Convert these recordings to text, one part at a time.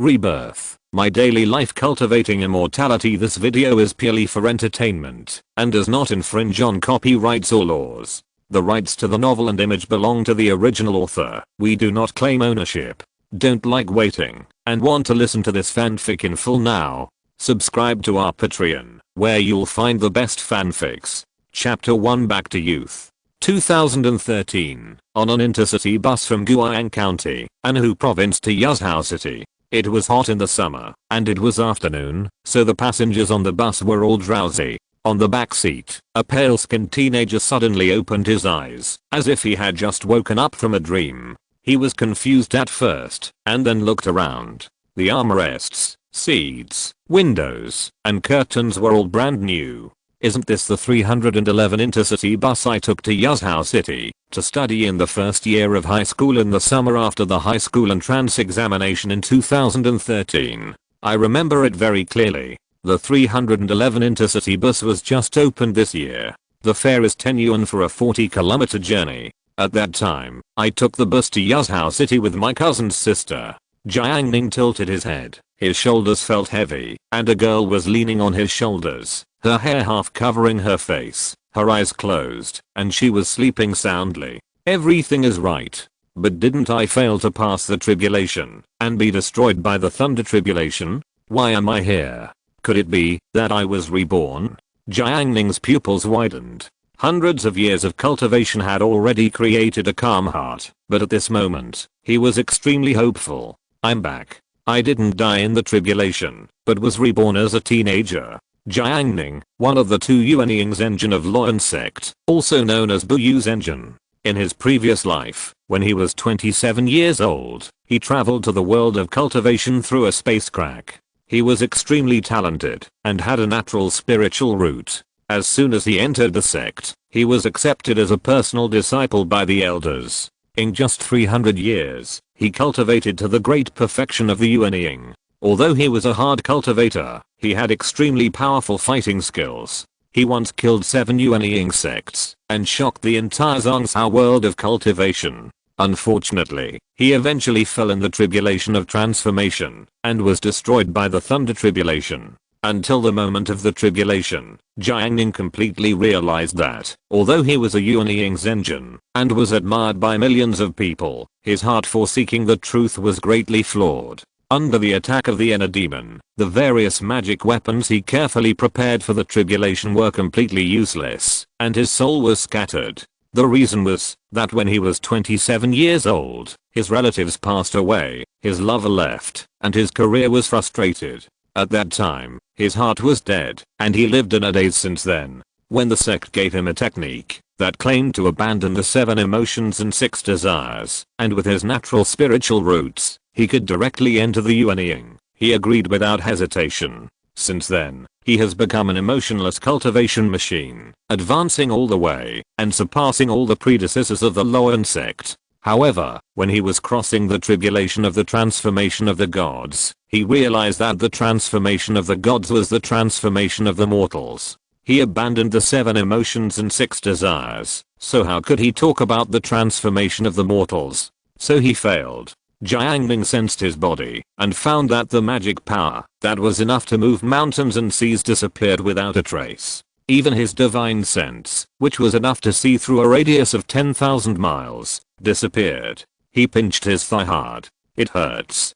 Rebirth, my daily life cultivating immortality. This video is purely for entertainment and does not infringe on copyrights or laws. The rights to the novel and image belong to the original author. We do not claim ownership. Don't like waiting and want to listen to this fanfic in full now? Subscribe to our Patreon, where you'll find the best fanfics. Chapter 1. Back to Youth. 2013, on an intercity bus from Guiyang County, Anhui Province to Yuzhou City. It was hot in the summer, and it was afternoon, so the passengers on the bus were all drowsy. On the back seat, a pale-skinned teenager suddenly opened his eyes, as if he had just woken up from a dream. He was confused at first, and then looked around. The armrests, seats, windows, and curtains were all brand new. Isn't this the 311 intercity bus I took to Yuzhou City to study in the first year of high school in the summer after the high school entrance examination in 2013? I remember it very clearly. The 311 intercity bus was just opened this year. The fare is 10 yuan for a 40-kilometer journey. At that time, I took the bus to Yuzhou City with my cousin's sister. Jiang Ning tilted his head, his shoulders felt heavy, and a girl was leaning on his shoulders, her hair half covering her face, her eyes closed, and she was sleeping soundly. Everything is right. But didn't I fail to pass the tribulation and be destroyed by the thunder tribulation? Why am I here? Could it be that I was reborn? Jiang Ning's pupils widened. Hundreds of years of cultivation had already created a calm heart, but at this moment, he was extremely hopeful. I'm back. I didn't die in the tribulation, but was reborn as a teenager. Jiang Ning, one of the two Yuanying's engine of Loyan sect, also known as Buyu's engine. In his previous life, when he was 27 years old, he traveled to the world of cultivation through a space crack. He was extremely talented and had a natural spiritual root. As soon as he entered the sect, he was accepted as a personal disciple by the elders. In just 300 years, he cultivated to the great perfection of the Yuanying. Although he was a hard cultivator, he had extremely powerful fighting skills. He once killed 7 Yuanying sects and shocked the entire Zhongzhou world of cultivation. Unfortunately, he eventually fell in the tribulation of transformation and was destroyed by the thunder tribulation. Until the moment of the tribulation, Jiang Ning completely realized that, although he was a Yuanying's engine and was admired by millions of people, his heart for seeking the truth was greatly flawed. Under the attack of the inner demon, the various magic weapons he carefully prepared for the tribulation were completely useless, and his soul was scattered. The reason was that when he was 27 years old, his relatives passed away, his lover left, and his career was frustrated. At that time, his heart was dead, and he lived in a daze since then. When the sect gave him a technique that claimed to abandon the 7 emotions and 6 desires, and with his natural spiritual roots, he could directly enter the Yuanying, he agreed without hesitation. Since then, he has become an emotionless cultivation machine, advancing all the way and surpassing all the predecessors of the Loyan sect. However, when he was crossing the tribulation of the transformation of the gods, he realized that the transformation of the gods was the transformation of the mortals. He abandoned the 7 emotions and 6 desires, so how could he talk about the transformation of the mortals? So he failed. Jiang Ning sensed his body and found that the magic power that was enough to move mountains and seas disappeared without a trace. Even his divine sense, which was enough to see through a radius of 10,000 miles, disappeared. He pinched his thigh hard. It hurts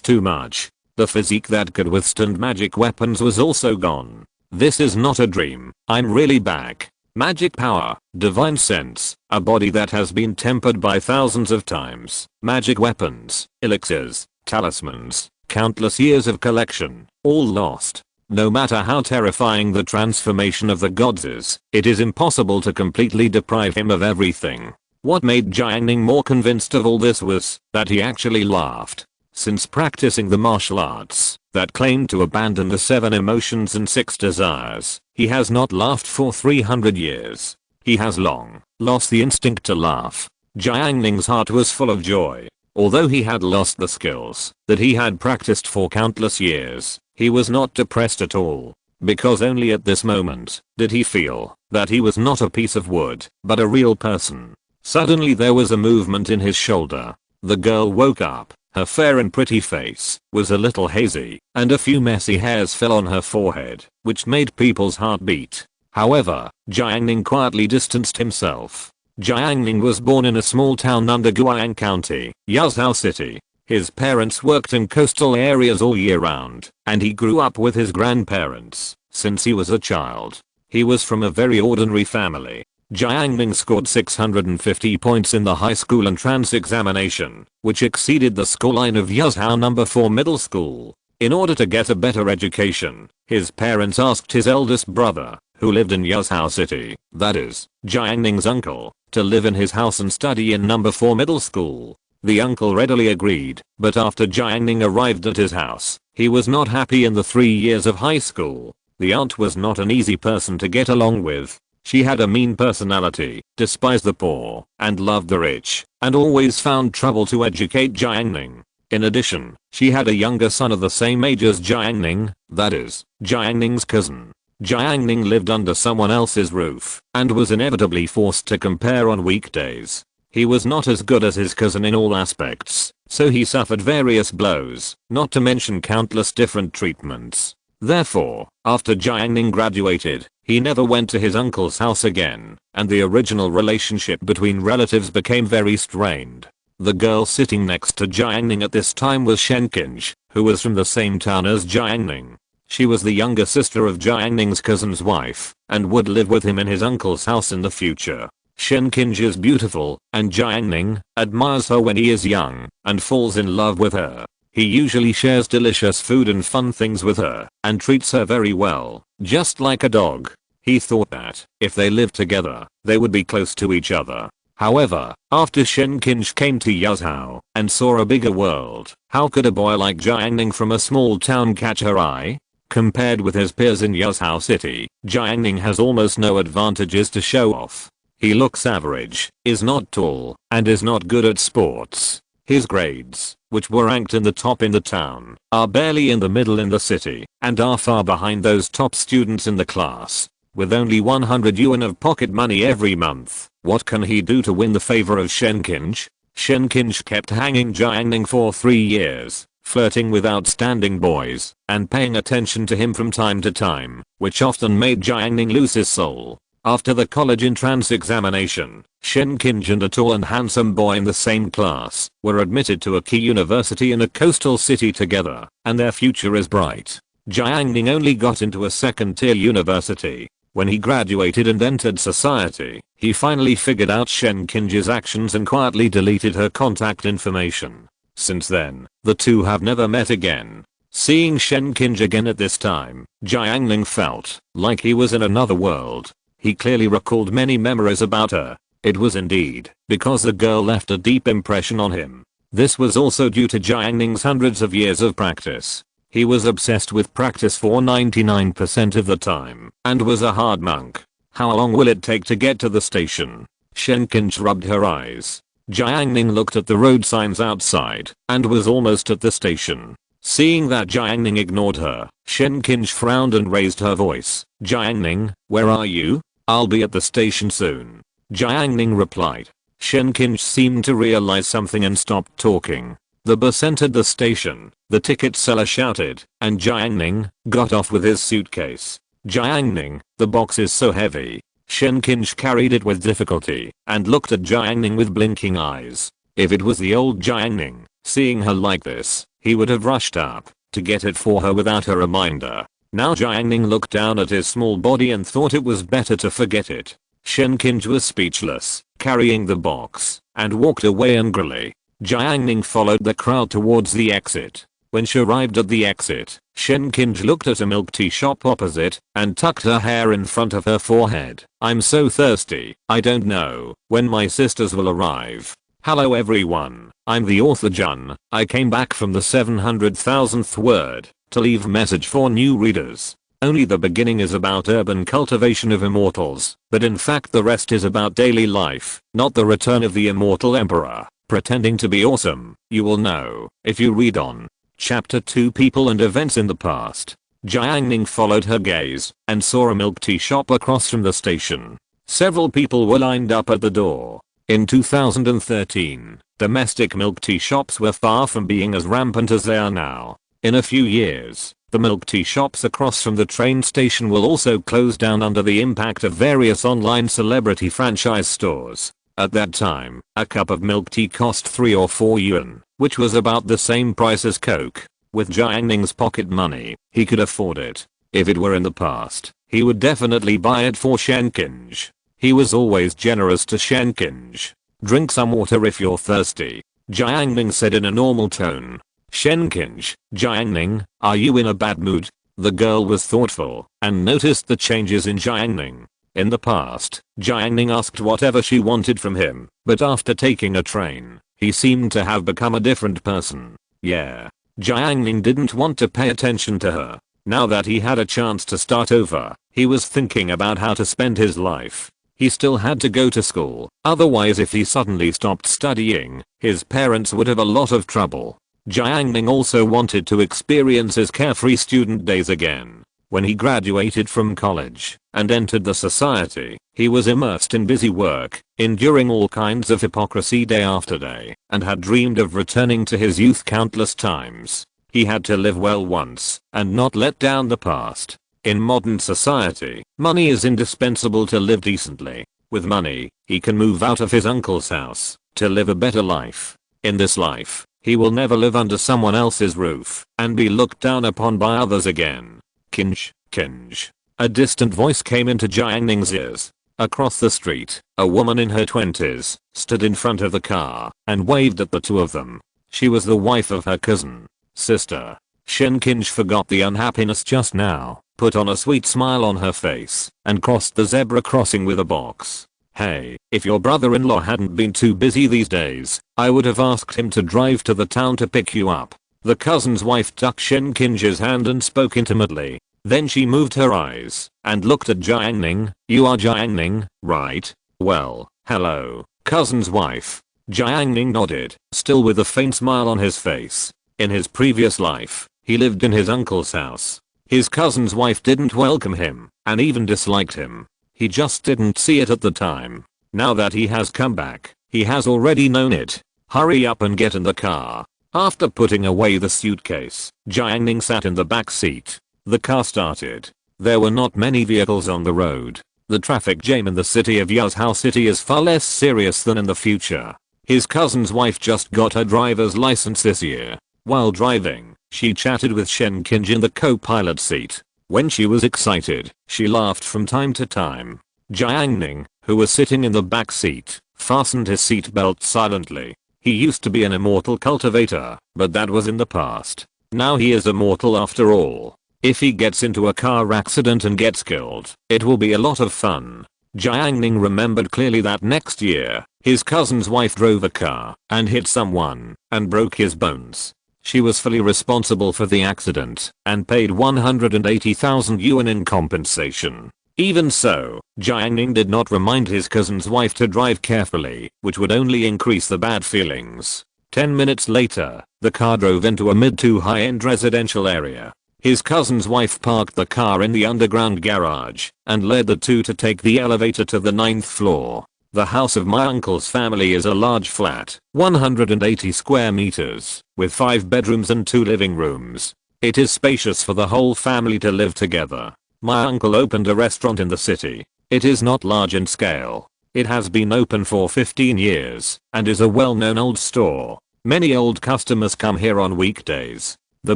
too much. The physique that could withstand magic weapons was also gone. This is not a dream, I'm really back. Magic power, divine sense, a body that has been tempered by thousands of times, magic weapons, elixirs, talismans, countless years of collection, all lost. No matter how terrifying the transformation of the gods is, it is impossible to completely deprive him of everything. What made Jiang Ning more convinced of all this was that he actually laughed. Since practicing the martial arts that claimed to abandon the 7 emotions and 6 desires, he has not laughed for 300 years. He has long lost the instinct to laugh. Jiang Ning's heart was full of joy. Although he had lost the skills that he had practiced for countless years, he was not depressed at all, because only at this moment did he feel that he was not a piece of wood, but a real person. Suddenly there was a movement in his shoulder. The girl woke up Her fair and pretty face was a little hazy, and a few messy hairs fell on her forehead, which made people's heart beat. However, Jiang Ning quietly distanced himself. Jiang Ning was born in a small town under Guiyang County, Yazhou City. His parents worked in coastal areas all year round, and he grew up with his grandparents since he was a child. He was from a very ordinary family. Jiang Ning scored 650 points in the high school entrance examination, which exceeded the scoreline of Yazhou No. 4 middle school. In order to get a better education, his parents asked his eldest brother, who lived in Yazhou City, that is, Jiang Ning's uncle, to live in his house and study in No. 4 middle school. The uncle readily agreed, but after Jiang Ning arrived at his house, he was not happy in the 3 years of high school. The aunt was not an easy person to get along with. She had a mean personality, despised the poor, and loved the rich, and always found trouble to educate Jiang Ning. In addition, she had a younger son of the same age as Jiang Ning, that is, Jiang Ning's cousin. Jiang Ning lived under someone else's roof, and was inevitably forced to compare on weekdays. He was not as good as his cousin in all aspects, so he suffered various blows, not to mention countless different treatments. Therefore, after Jiang Ning graduated, he never went to his uncle's house again, and the original relationship between relatives became very strained. The girl sitting next to Jiang Ning at this time was Shenkinj, who was from the same town as Jiang Ning. She was the younger sister of Jiang Ning's cousin's wife, and would live with him in his uncle's house in the future. Shenkinj is beautiful, and Jiang Ning admires her when he is young, and falls in love with her. He usually shares delicious food and fun things with her, and treats her very well, just like a dog. He thought that, if they lived together, they would be close to each other. However, after Shenkinj came to Yazhou, and saw a bigger world, how could a boy like Jiang Ning from a small town catch her eye? Compared with his peers in Yazhou City, Jiang Ning has almost no advantages to show off. He looks average, is not tall, and is not good at sports. His grades, which were ranked in the top in the town, are barely in the middle in the city, and are far behind those top students in the class. With only 100 yuan of pocket money every month, what can he do to win the favor of Shenkinj? Shenkinj kept hanging Jiang Ning for 3 years, flirting with outstanding boys, and paying attention to him from time to time, which often made Jiang Ning lose his soul. After the college entrance examination, Shenkinj and a tall and handsome boy in the same class were admitted to a key university in a coastal city together, and their future is bright. Jiang Ning only got into a second-tier university. When he graduated and entered society, he finally figured out Shenkinj's actions and quietly deleted her contact information. Since then, the two have never met again. Seeing Shenkinj again at this time, Jiang Ning felt like he was in another world. He clearly recalled many memories about her. It was indeed because the girl left a deep impression on him. This was also due to Jiang Ning's hundreds of years of practice. He was obsessed with practice for 99% of the time, and was a hard monk. How long will it take to get to the station? Shenkinj rubbed her eyes. Jiang Ning looked at the road signs outside, and was almost at the station. Seeing that Jiang Ning ignored her, Shenkinj frowned and raised her voice. Jiang Ning, where are you? I'll be at the station soon. Jiang Ning replied. Shenkinj seemed to realize something and stopped talking. The bus entered the station, the ticket seller shouted, and Jiang Ning got off with his suitcase. Jiang Ning, the box is so heavy. Shenkinj carried it with difficulty, and looked at Jiang Ning with blinking eyes. If it was the old Jiang Ning, seeing her like this, he would have rushed up to get it for her without a reminder. Now Jiang Ning looked down at his small body and thought it was better to forget it. Shenkinj was speechless, carrying the box, and walked away angrily. Jiang Ning followed the crowd towards the exit. When she arrived at the exit, Shenkinj looked at a milk tea shop opposite, and tucked her hair in front of her forehead. I'm so thirsty, I don't know when my sisters will arrive. Hello everyone, I'm the author Jun. I came back from the 700,000th word to leave message for new readers. Only the beginning is about urban cultivation of immortals, but in fact the rest is about daily life, not the return of the immortal emperor, pretending to be awesome. You will know if you read on. Chapter 2 People and Events in the Past. Jiang Ning followed her gaze and saw a milk tea shop across from the station. Several people were lined up at the door. In 2013, domestic milk tea shops were far from being as rampant as they are now. In a few years, the milk tea shops across from the train station will also close down under the impact of various online celebrity franchise stores. At that time, a cup of milk tea cost 3 or 4 yuan, which was about the same price as Coke. With Jiang Ning's pocket money, he could afford it. If it were in the past, he would definitely buy it for Shenkinj. He was always generous to Shenkinj. "Drink some water if you're thirsty," Jiang Ning said in a normal tone. "Shenkinj, Jiang Ning, are you in a bad mood?" The girl was thoughtful and noticed the changes in Jiang Ning. In the past, Jiang Ning asked whatever she wanted from him, but after taking a train, he seemed to have become a different person. Yeah. Jiang Ning didn't want to pay attention to her. Now that he had a chance to start over, he was thinking about how to spend his life. He still had to go to school, otherwise if he suddenly stopped studying, his parents would have a lot of trouble. Jiang Ning also wanted to experience his carefree student days again. When he graduated from college and entered the society, he was immersed in busy work, enduring all kinds of hypocrisy day after day, and had dreamed of returning to his youth countless times. He had to live well once and not let down the past. In modern society, money is indispensable to live decently. With money, he can move out of his uncle's house to live a better life. In this life, he will never live under someone else's roof and be looked down upon by others again. Kinj, Kinj. A distant voice came into Jiang Ning's ears. Across the street, a woman in her 20s stood in front of the car and waved at the two of them. She was the wife of her cousin. Sister. Shen Kinj forgot the unhappiness just now, put on a sweet smile on her face, and crossed the zebra crossing with a box. "Hey, if your brother-in-law hadn't been too busy these days, I would have asked him to drive to the town to pick you up." The cousin's wife took Shen Kinj's hand and spoke intimately. Then she moved her eyes and looked at Jiang Ning. "You are Jiang Ning, right? Well, hello, cousin's wife." Jiang Ning nodded, still with a faint smile on his face. In his previous life, he lived in his uncle's house. His cousin's wife didn't welcome him and even disliked him. He just didn't see it at the time. Now that he has come back, he has already known it. "Hurry up and get in the car." After putting away the suitcase, Jiang Ning sat in the back seat. The car started. There were not many vehicles on the road. The traffic jam in the city of Yazhou City is far less serious than in the future. His cousin's wife just got her driver's license this year. While driving, she chatted with Shen Kinj in the co-pilot seat. When she was excited, she laughed from time to time. Jiang Ning, who was sitting in the back seat, fastened his seatbelt silently. He used to be an immortal cultivator, but that was in the past. Now he is immortal after all. If he gets into a car accident and gets killed, it will be a lot of fun. Jiang Ning remembered clearly that next year, his cousin's wife drove a car and hit someone and broke his bones. She was fully responsible for the accident and paid 180,000 yuan in compensation. Even so, Jiang Ning did not remind his cousin's wife to drive carefully, which would only increase the bad feelings. 10 minutes later, the car drove into a mid to high-end residential area. His cousin's wife parked the car in the underground garage and led the two to take the elevator to the 9th floor. The house of my uncle's family is a large flat, 180 square meters, with 5 bedrooms and 2 living rooms. It is spacious for the whole family to live together. My uncle opened a restaurant in the city. It is not large in scale. It has been open for 15 years and is a well-known old store. Many old customers come here on weekdays. The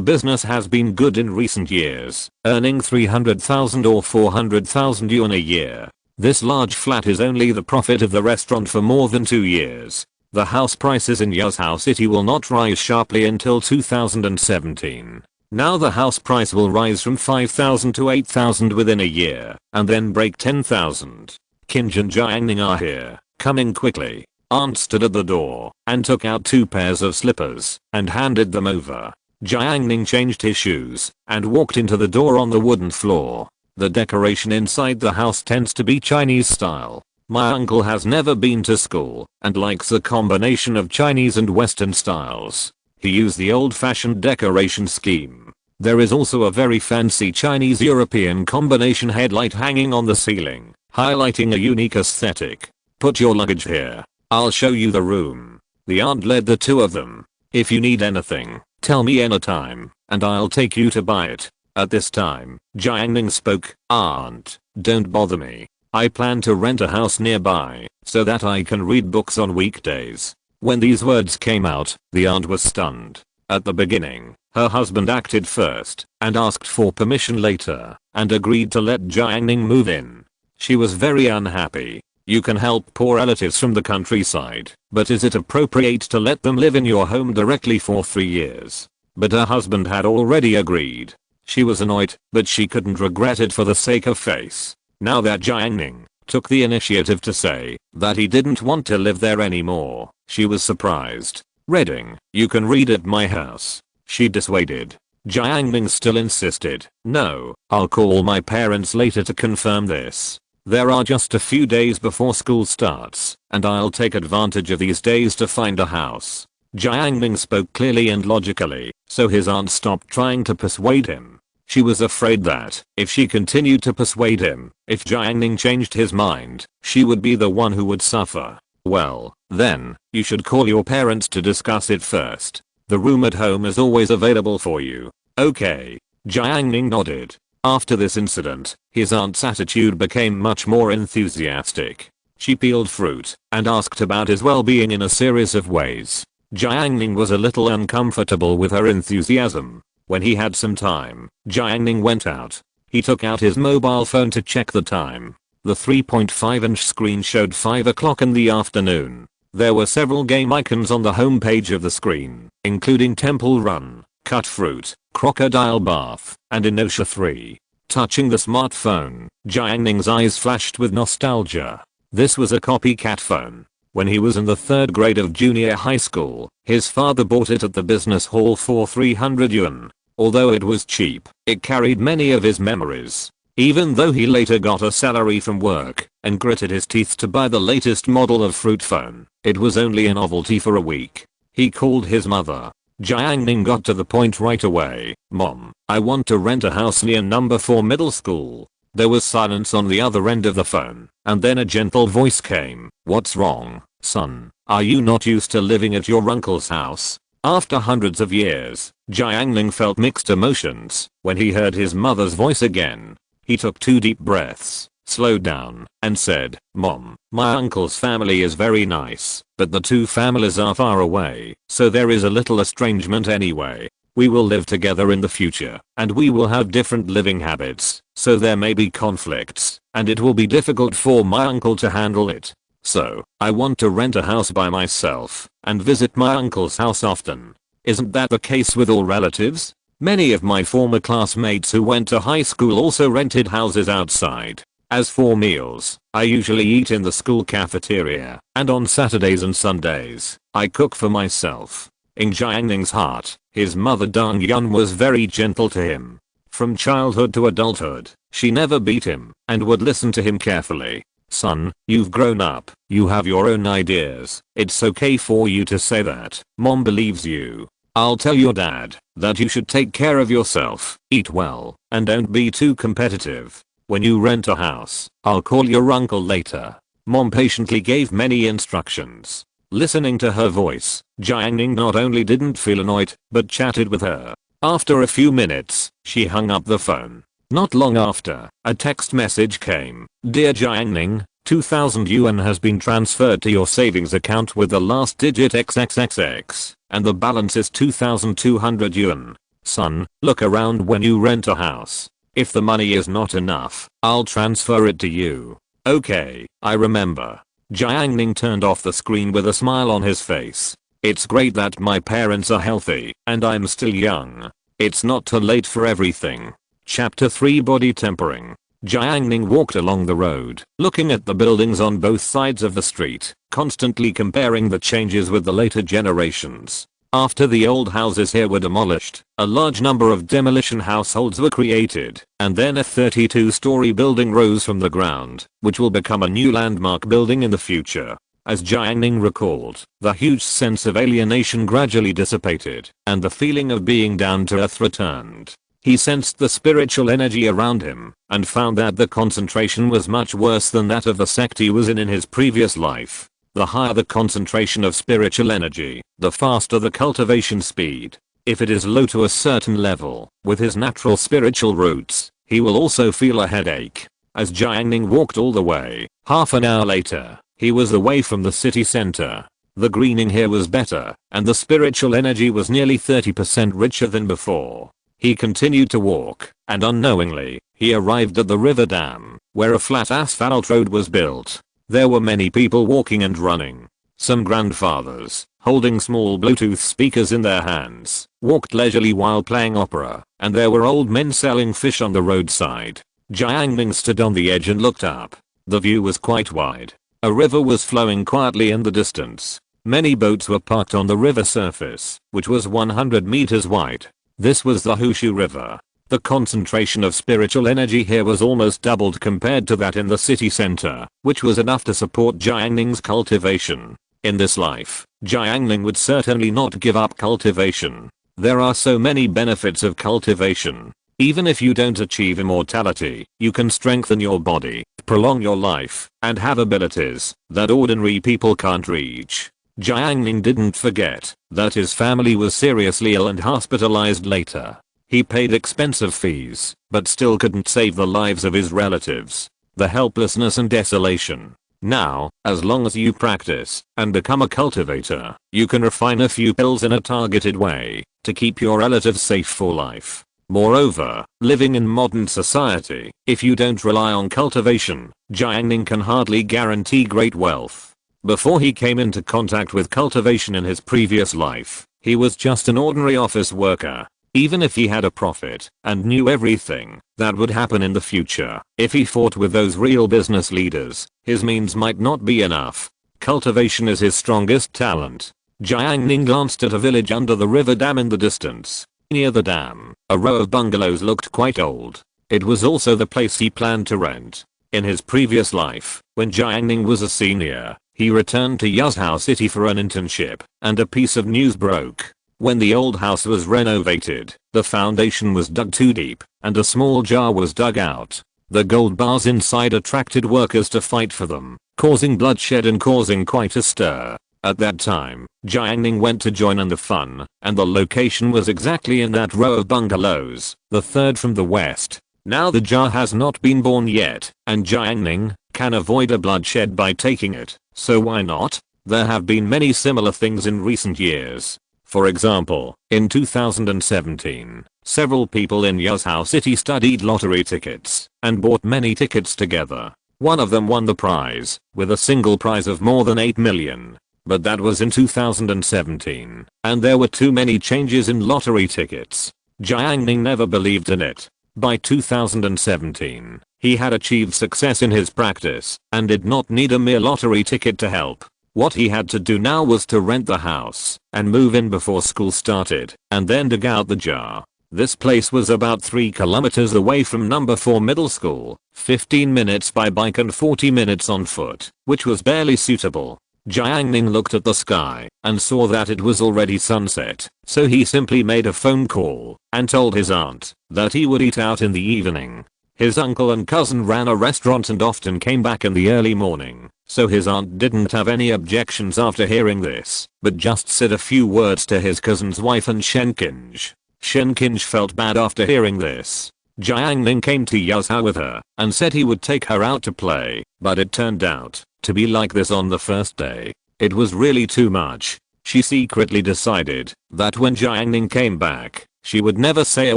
business has been good in recent years, earning 300,000 or 400,000 yuan a year. This large flat is only the profit of the restaurant for more than 2 years. The house prices in Yazhou City will not rise sharply until 2017. Now the house price will rise from 5,000 to 8,000 within a year, and then break 10,000. Kinj and Jiang Ning are here, coming quickly. Aunt stood at the door and took out 2 pairs of slippers and handed them over. Jiang Ning changed his shoes and walked into the door on the wooden floor. The decoration inside the house tends to be Chinese style. My uncle has never been to school and likes a combination of Chinese and Western styles. He used the old-fashioned decoration scheme. There is also a very fancy Chinese-European combination headlight hanging on the ceiling, highlighting a unique aesthetic. "Put your luggage here. I'll show you the room. The aunt led the two of them. If you need anything, tell me anytime, and I'll take you to buy it. At this time, Jiang Ning spoke. Aunt, don't bother me. I plan to rent a house nearby, so that I can read books on weekdays. When these words came out, the aunt was stunned. At the beginning, her husband acted first, and asked for permission later, and agreed to let Jiang Ning move in. She was very unhappy. You can help poor relatives from the countryside, but is it appropriate to let them live in your home directly for 3 years? But her husband had already agreed. She was annoyed, but she couldn't regret it for the sake of face. Now that Jiang Ning took the initiative to say that he didn't want to live there anymore, she was surprised. Reading, you can read at my house. She dissuaded. Jiang Ning still insisted. No, I'll call my parents later to confirm this. There are just a few days before school starts, and I'll take advantage of these days to find a house. Jiang Ning spoke clearly and logically, so his aunt stopped trying to persuade him. She was afraid that, if she continued to persuade him, if Jiang Ning changed his mind, she would be the one who would suffer. Well, then, you should call your parents to discuss it first. The room at home is always available for you. Okay. Jiang Ning nodded. After this incident, his aunt's attitude became much more enthusiastic. She peeled fruit and asked about his well-being in a series of ways. Jiang Ning was a little uncomfortable with her enthusiasm. When he had some time, Jiang Ning went out. He took out his mobile phone to check the time. The 3.5-inch screen showed 5 o'clock in the afternoon. There were several game icons on the home page of the screen, including Temple Run, Cut Fruit, Crocodile Bath, and Inertia 3. Touching the smartphone, Jiang Ning's eyes flashed with nostalgia. This was a copycat phone. When he was in the 3rd grade of junior high school, his father bought it at the business hall for 300 yuan. Although it was cheap, it carried many of his memories. Even though he later got a salary from work and gritted his teeth to buy the latest model of fruit phone, it was only a novelty for a week. He called his mother. Jiang Ning got to the point right away. Mom, I want to rent a house near number 4 middle school. There was silence on the other end of the phone, and then a gentle voice came. What's wrong, son? Are you not used to living at your uncle's house? After hundreds of years, Jiang Ning felt mixed emotions when he heard his mother's voice again. He took 2 deep breaths, slowed down, and said, Mom, my uncle's family is very nice, but the two families are far away, so there is a little estrangement anyway. We will live together in the future, and we will have different living habits, so there may be conflicts, and it will be difficult for my uncle to handle it. So, I want to rent a house by myself, and visit my uncle's house often. Isn't that the case with all relatives? Many of my former classmates who went to high school also rented houses outside. As for meals, I usually eat in the school cafeteria, and on Saturdays and Sundays, I cook for myself. In Jiang Ning's heart, his mother Dang Yun was very gentle to him. From childhood to adulthood, she never beat him, and would listen to him carefully. Son, you've grown up, you have your own ideas, it's okay for you to say that. Mom believes you. I'll tell your dad that you should take care of yourself, eat well, and don't be too competitive. When you rent a house, I'll call your uncle later. Mom patiently gave many instructions. Listening to her voice, Jiang Ning not only didn't feel annoyed, but chatted with her. After a few minutes, she hung up the phone. Not long after, a text message came. Dear Jiang Ning, 2000 yuan has been transferred to your savings account with the last digit XXXX, and the balance is 2200 yuan. Son, look around when you rent a house. If the money is not enough, I'll transfer it to you. Okay, I remember. Jiang Ning turned off the screen with a smile on his face. It's great that my parents are healthy, and I'm still young. It's not too late for everything. Chapter 3 Body Tempering. Jiang Ning walked along the road, looking at the buildings on both sides of the street, constantly comparing the changes with the later generations. After the old houses here were demolished, a large number of demolition households were created, and then a 32-story building rose from the ground, which will become a new landmark building in the future. As Jiang Ning recalled, the huge sense of alienation gradually dissipated, and the feeling of being down to earth returned. He sensed the spiritual energy around him, and found that the concentration was much worse than that of the sect he was in his previous life. The higher the concentration of spiritual energy, the faster the cultivation speed. If it is low to a certain level, with his natural spiritual roots, he will also feel a headache. As Jiang Ning walked all the way, half an hour later, he was away from the city center. The greening here was better, and the spiritual energy was nearly 30% richer than before. He continued to walk, and unknowingly, he arrived at the river dam, where a flat asphalt road was built. There were many people walking and running. Some grandfathers, holding small Bluetooth speakers in their hands, walked leisurely while playing opera, and there were old men selling fish on the roadside. Jiang Ning stood on the edge and looked up. The view was quite wide. A river was flowing quietly in the distance. Many boats were parked on the river surface, which was 100 meters wide. This was the Hushu River. The concentration of spiritual energy here was almost doubled compared to that in the city center, which was enough to support Jiang Ning's cultivation. In this life, Jiang Ning would certainly not give up cultivation. There are so many benefits of cultivation. Even if you don't achieve immortality, you can strengthen your body, prolong your life, and have abilities that ordinary people can't reach. Jiang Ning didn't forget that his family was seriously ill and hospitalized later. He paid expensive fees, but still couldn't save the lives of his relatives. The helplessness and desolation. Now, as long as you practice and become a cultivator, you can refine a few pills in a targeted way to keep your relatives safe for life. Moreover, living in modern society, if you don't rely on cultivation, Jiang Ning can hardly guarantee great wealth. Before he came into contact with cultivation in his previous life, he was just an ordinary office worker. Even if he had a profit and knew everything that would happen in the future, if he fought with those real business leaders, his means might not be enough. Cultivation is his strongest talent. Jiang Ning glanced at a village under the river dam in the distance. Near the dam, a row of bungalows looked quite old. It was also the place he planned to rent. In his previous life, when Jiang Ning was a senior, he returned to Yuzhou City for an internship, and a piece of news broke. When the old house was renovated, the foundation was dug too deep, and a small jar was dug out. The gold bars inside attracted workers to fight for them, causing bloodshed and causing quite a stir. At that time, Jiang Ning went to join in the fun, and the location was exactly in that row of bungalows, the third from the west. Now the jar has not been born yet, and Jiang Ning can avoid a bloodshed by taking it, so why not? There have been many similar things in recent years. For example, in 2017, several people in Yuzhou City studied lottery tickets and bought many tickets together. One of them won the prize, with a single prize of more than 8 million. But that was in 2017, and there were too many changes in lottery tickets. Jiang Ning never believed in it. By 2017, he had achieved success in his practice and did not need a mere lottery ticket to help. What he had to do now was to rent the house and move in before school started, and then dig out the jar. This place was about 3 kilometers away from number 4 middle school, 15 minutes by bike and 40 minutes on foot, which was barely suitable. Jiang Ning looked at the sky and saw that it was already sunset, so he simply made a phone call and told his aunt that he would eat out in the evening. His uncle and cousin ran a restaurant and often came back in the early morning, so his aunt didn't have any objections after hearing this, but just said a few words to his cousin's wife and Shenkinj. Shenkinj felt bad after hearing this. Jiang Ning came to Yuzhou with her and said he would take her out to play, but it turned out to be like this on the first day. It was really too much. She secretly decided that when Jiang Ning came back, she would never say a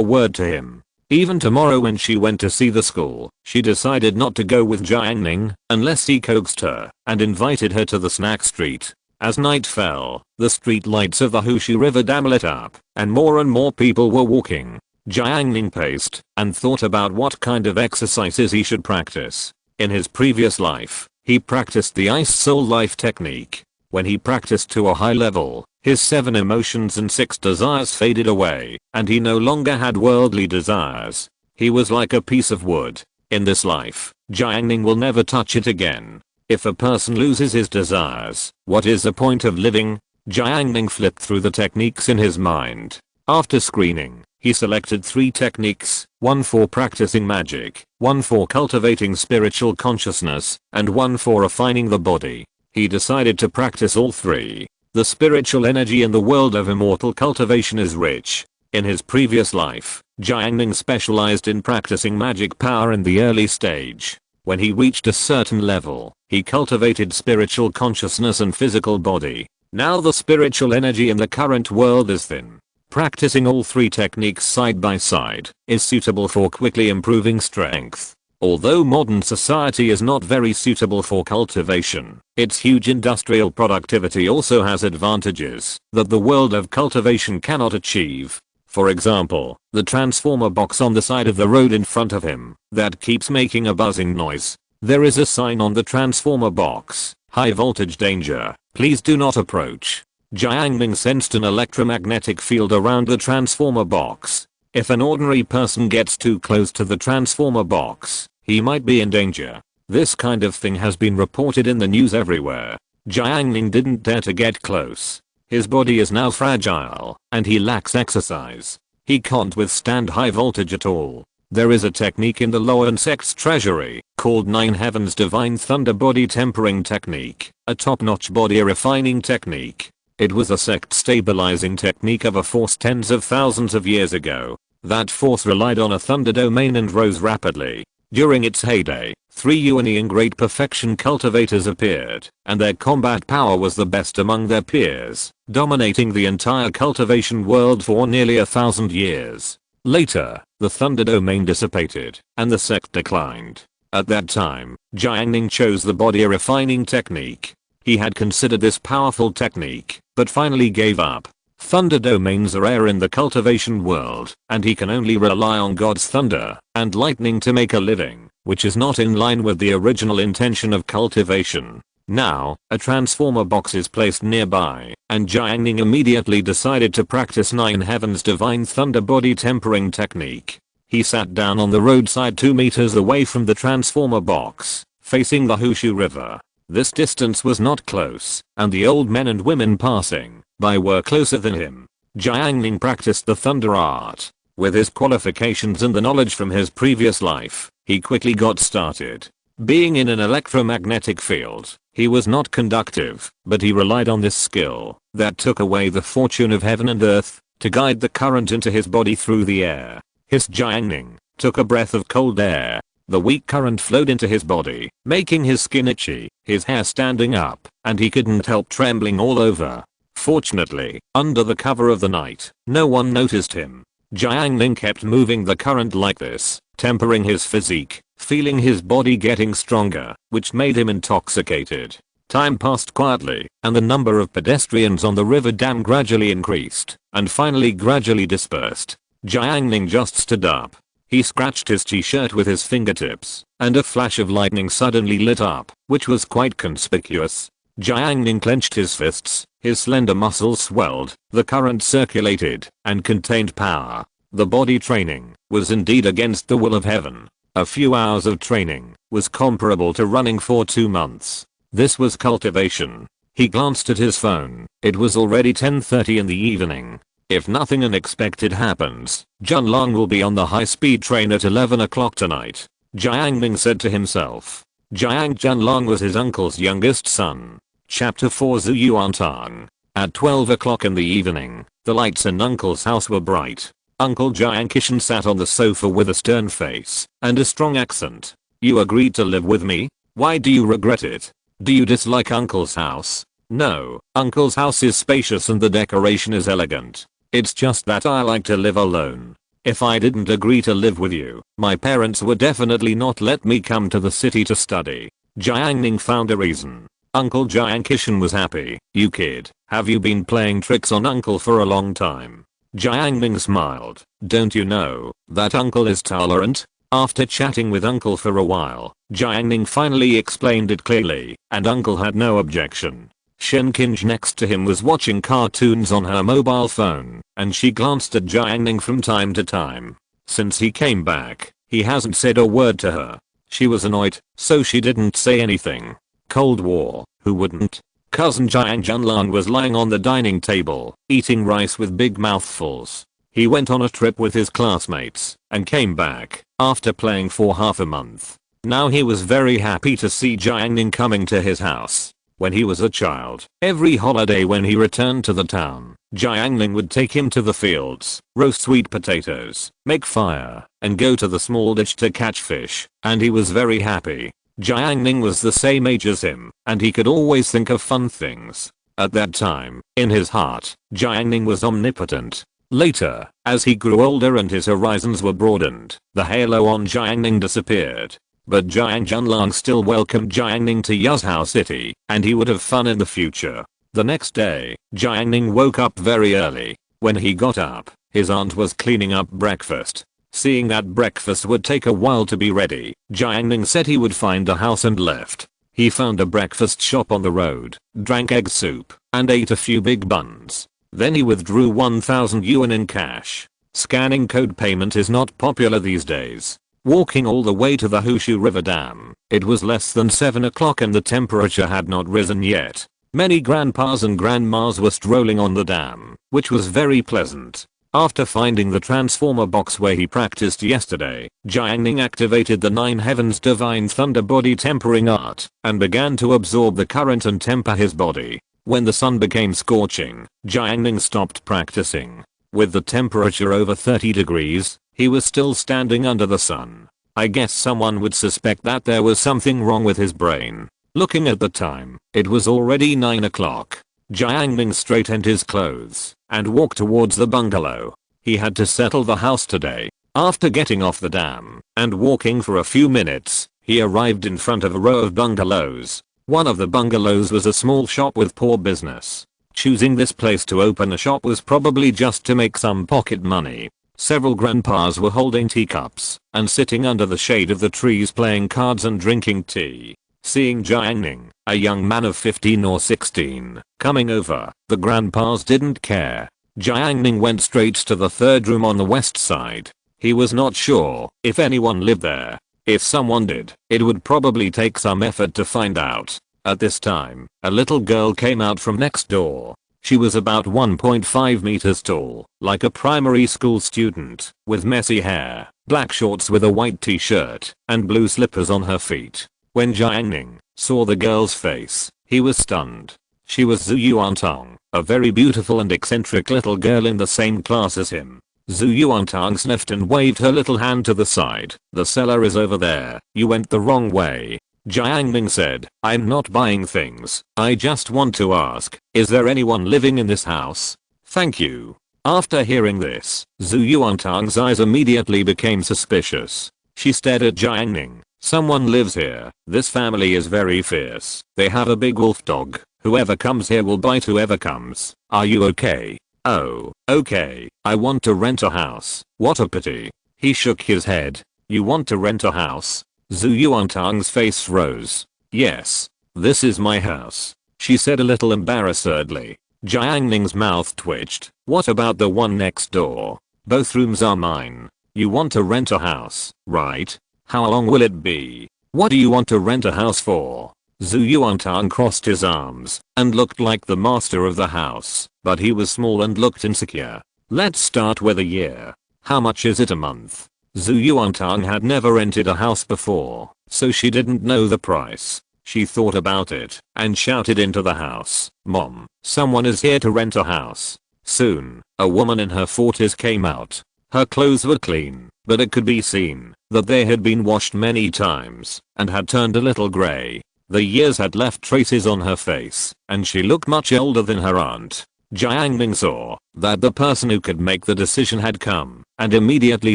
word to him. Even tomorrow when she went to see the school, she decided not to go with Jiang Ning unless he coaxed her and invited her to the snack street. As night fell, the street lights of the Hushu River Dam lit up, and more people were walking. Jiang Ning paced and thought about what kind of exercises he should practice. In his previous life, he practiced the Ice Soul Life technique. When he practiced to a high level, his 7 emotions and 6 desires faded away, and he no longer had worldly desires. He was like a piece of wood. In this life, Jiang Ning will never touch it again. If a person loses his desires, what is the point of living? Jiang Ning flipped through the techniques in his mind. After screening, he selected 3 techniques, one for practicing magic, one for cultivating spiritual consciousness, and one for refining the body. he decided to practice all three. The spiritual energy in the world of immortal cultivation is rich. In his previous life, Jiang Ning specialized in practicing magic power in the early stage. When he reached a certain level, he cultivated spiritual consciousness and physical body. Now the spiritual energy in the current world is thin. Practicing all three techniques side by side is suitable for quickly improving strength. Although modern society is not very suitable for cultivation, its huge industrial productivity also has advantages that the world of cultivation cannot achieve. For example, the transformer box on the side of the road in front of him that keeps making a buzzing noise. There is a sign on the transformer box, "High voltage danger, please do not approach." Jiang Ning sensed an electromagnetic field around the transformer box. If an ordinary person gets too close to the transformer box, he might be in danger. This kind of thing has been reported in the news everywhere. Jiang Ning didn't dare to get close. His body is now fragile, and he lacks exercise. He can't withstand high voltage at all. There is a technique in the Loan sect's treasury called Nine Heavens Divine Thunder Body Tempering Technique, a top-notch body refining technique. It was a sect stabilizing technique of a force tens of thousands of years ago. That force relied on a thunder domain and rose rapidly. During its heyday, 3 Yuan great perfection cultivators appeared, and their combat power was the best among their peers, dominating the entire cultivation world for nearly 1,000 years. Later, the thunder domain dissipated, and the sect declined. At that time, Jiang Ning chose the body refining technique. He had considered this powerful technique, but finally gave up. Thunder domains are rare in the cultivation world, and he can only rely on God's thunder and lightning to make a living, which is not in line with the original intention of cultivation. Now, a transformer box is placed nearby, and Jiang Ning immediately decided to practice Nine Heavens Divine Thunder Body Tempering Technique. He sat down on the roadside 2 meters away from the transformer box, facing the Hushu River. This distance was not close, and the old men and women passing by were closer than him. Jiang Ning practiced the thunder art. With his qualifications and the knowledge from his previous life, he quickly got started. Being in an electromagnetic field, he was not conductive, but he relied on this skill that took away the fortune of heaven and earth to guide the current into his body through the air. His Jiang Ning took a breath of cold air. The weak current flowed into his body, making his skin itchy, his hair standing up, and he couldn't help trembling all over. Fortunately, under the cover of the night, no one noticed him. Jiang Ning kept moving the current like this, tempering his physique, feeling his body getting stronger, which made him intoxicated. Time passed quietly, and the number of pedestrians on the river dam gradually increased, and finally gradually dispersed. Jiang Ning just stood up. He scratched his t-shirt with his fingertips, and a flash of lightning suddenly lit up, which was quite conspicuous. Jiang Ning clenched his fists, his slender muscles swelled, the current circulated, and contained power. The body training was indeed against the will of heaven. A few hours of training was comparable to running for 2 months. This was cultivation. He glanced at his phone. It was already 10:30 in the evening. If nothing unexpected happens, Jiang will be on the high-speed train at 11 o'clock tonight. Jiang Ning said to himself. Jiang was his uncle's youngest son. Chapter 4 Zuyuan Tang. At 12 o'clock in the evening, the lights in Uncle's house were bright. Uncle Jiang Kishan sat on the sofa with a stern face and a strong accent. "You agreed to live with me? Why do you regret it? Do you dislike Uncle's house?" "No, Uncle's house is spacious and the decoration is elegant. It's just that I like to live alone. If I didn't agree to live with you, my parents would definitely not let me come to the city to study." Jiang Ning found a reason. Uncle Jiang Kishan was happy. "You kid, have you been playing tricks on Uncle for a long time?" Jiang Ning smiled. "Don't you know that Uncle is tolerant?" After chatting with Uncle for a while, Jiang Ning finally explained it clearly, and Uncle had no objection. Shen Qinj next to him was watching cartoons on her mobile phone, and she glanced at Jiang Ning from time to time. Since he came back, he hasn't said a word to her. She was annoyed, so she didn't say anything. Cold War, who wouldn't? Cousin Jiang Junlan was lying on the dining table, eating rice with big mouthfuls. He went on a trip with his classmates, and came back, after playing for half a month. Now he was very happy to see Jiang Ning coming to his house. When he was a child, every holiday when he returned to the town, Jiang Ning would take him to the fields, roast sweet potatoes, make fire, and go to the small ditch to catch fish, and he was very happy. Jiang Ning was the same age as him, and he could always think of fun things. At that time, in his heart, Jiang Ning was omnipotent. Later, as he grew older and his horizons were broadened, the halo on Jiang Ning disappeared. But Jiang Junlang still welcomed Jiang Ning to Yuzhou City, and he would have fun in the future. The next day, Jiang Ning woke up very early. When he got up, his aunt was cleaning up breakfast. Seeing that breakfast would take a while to be ready, Jiang Ning said he would find a house and left. He found a breakfast shop on the road, drank egg soup, and ate a few big buns. Then he withdrew 1,000 yuan in cash. Scanning code payment is not popular these days. Walking all the way to the Hushu River Dam, it was less than 7 o'clock and the temperature had not risen yet. Many grandpas and grandmas were strolling on the dam, which was very pleasant. After finding the transformer box where he practiced yesterday, Jiang Ning activated the 9 heavens divine thunder body tempering art, and began to absorb the current and temper his body. When the sun became scorching, Jiang Ning stopped practicing. With the temperature over 30 degrees, he was still standing under the sun. I guess someone would suspect that there was something wrong with his brain. Looking at the time, it was already 9 o'clock. Jiang Ning straightened his clothes and walked towards the bungalow. He had to settle the house today. After getting off the dam and walking for a few minutes, he arrived in front of a row of bungalows. One of the bungalows was a small shop with poor business. Choosing this place to open a shop was probably just to make some pocket money. Several grandpas were holding teacups and sitting under the shade of the trees playing cards and drinking tea. Seeing Jiang Ning, a young man of 15 or 16, coming over, the grandpas didn't care. Jiang Ning went straight to the third room on the west side. He was not sure if anyone lived there. If someone did, it would probably take some effort to find out. At this time, a little girl came out from next door. She was about 1.5 meters tall, like a primary school student, with messy hair, black shorts with a white t-shirt, and blue slippers on her feet. When Jiang Ning saw the girl's face, he was stunned. She was Zhu Yuantang, a very beautiful and eccentric little girl in the same class as him. Zhu Yuantang sniffed and waved her little hand to the side. "The cellar is over there, you went the wrong way." Jiang Ning said, "I'm not buying things, I just want to ask, is there anyone living in this house?" "Thank you." After hearing this, Zhu Yuantang's eyes immediately became suspicious. She stared at Jiang Ning. "Someone lives here. This family is very fierce. They have a big wolf dog. Whoever comes here will bite whoever comes. Are you okay?" "Oh, okay. I want to rent a house." "What a pity." He shook his head. "You want to rent a house?" Zhu Yuantang's face rose. "Yes. This is my house," she said a little embarrassedly. Jiang Ning's mouth twitched. "What about the one next door?" "Both rooms are mine." "You want to rent a house, right? How long will it be?" "What do you want to rent a house for?" Zhu Yuantang crossed his arms and looked like the master of the house, but he was small and looked insecure. "Let's start with a year. How much is it a month?" Zhu Yuantang had never rented a house before, so she didn't know the price. She thought about it and shouted into the house, "Mom, someone is here to rent a house." Soon, a woman in her 40s came out. Her clothes were clean, but it could be seen that they had been washed many times and had turned a little gray. The years had left traces on her face, and she looked much older than her aunt. Jiang Ning saw that the person who could make the decision had come, and immediately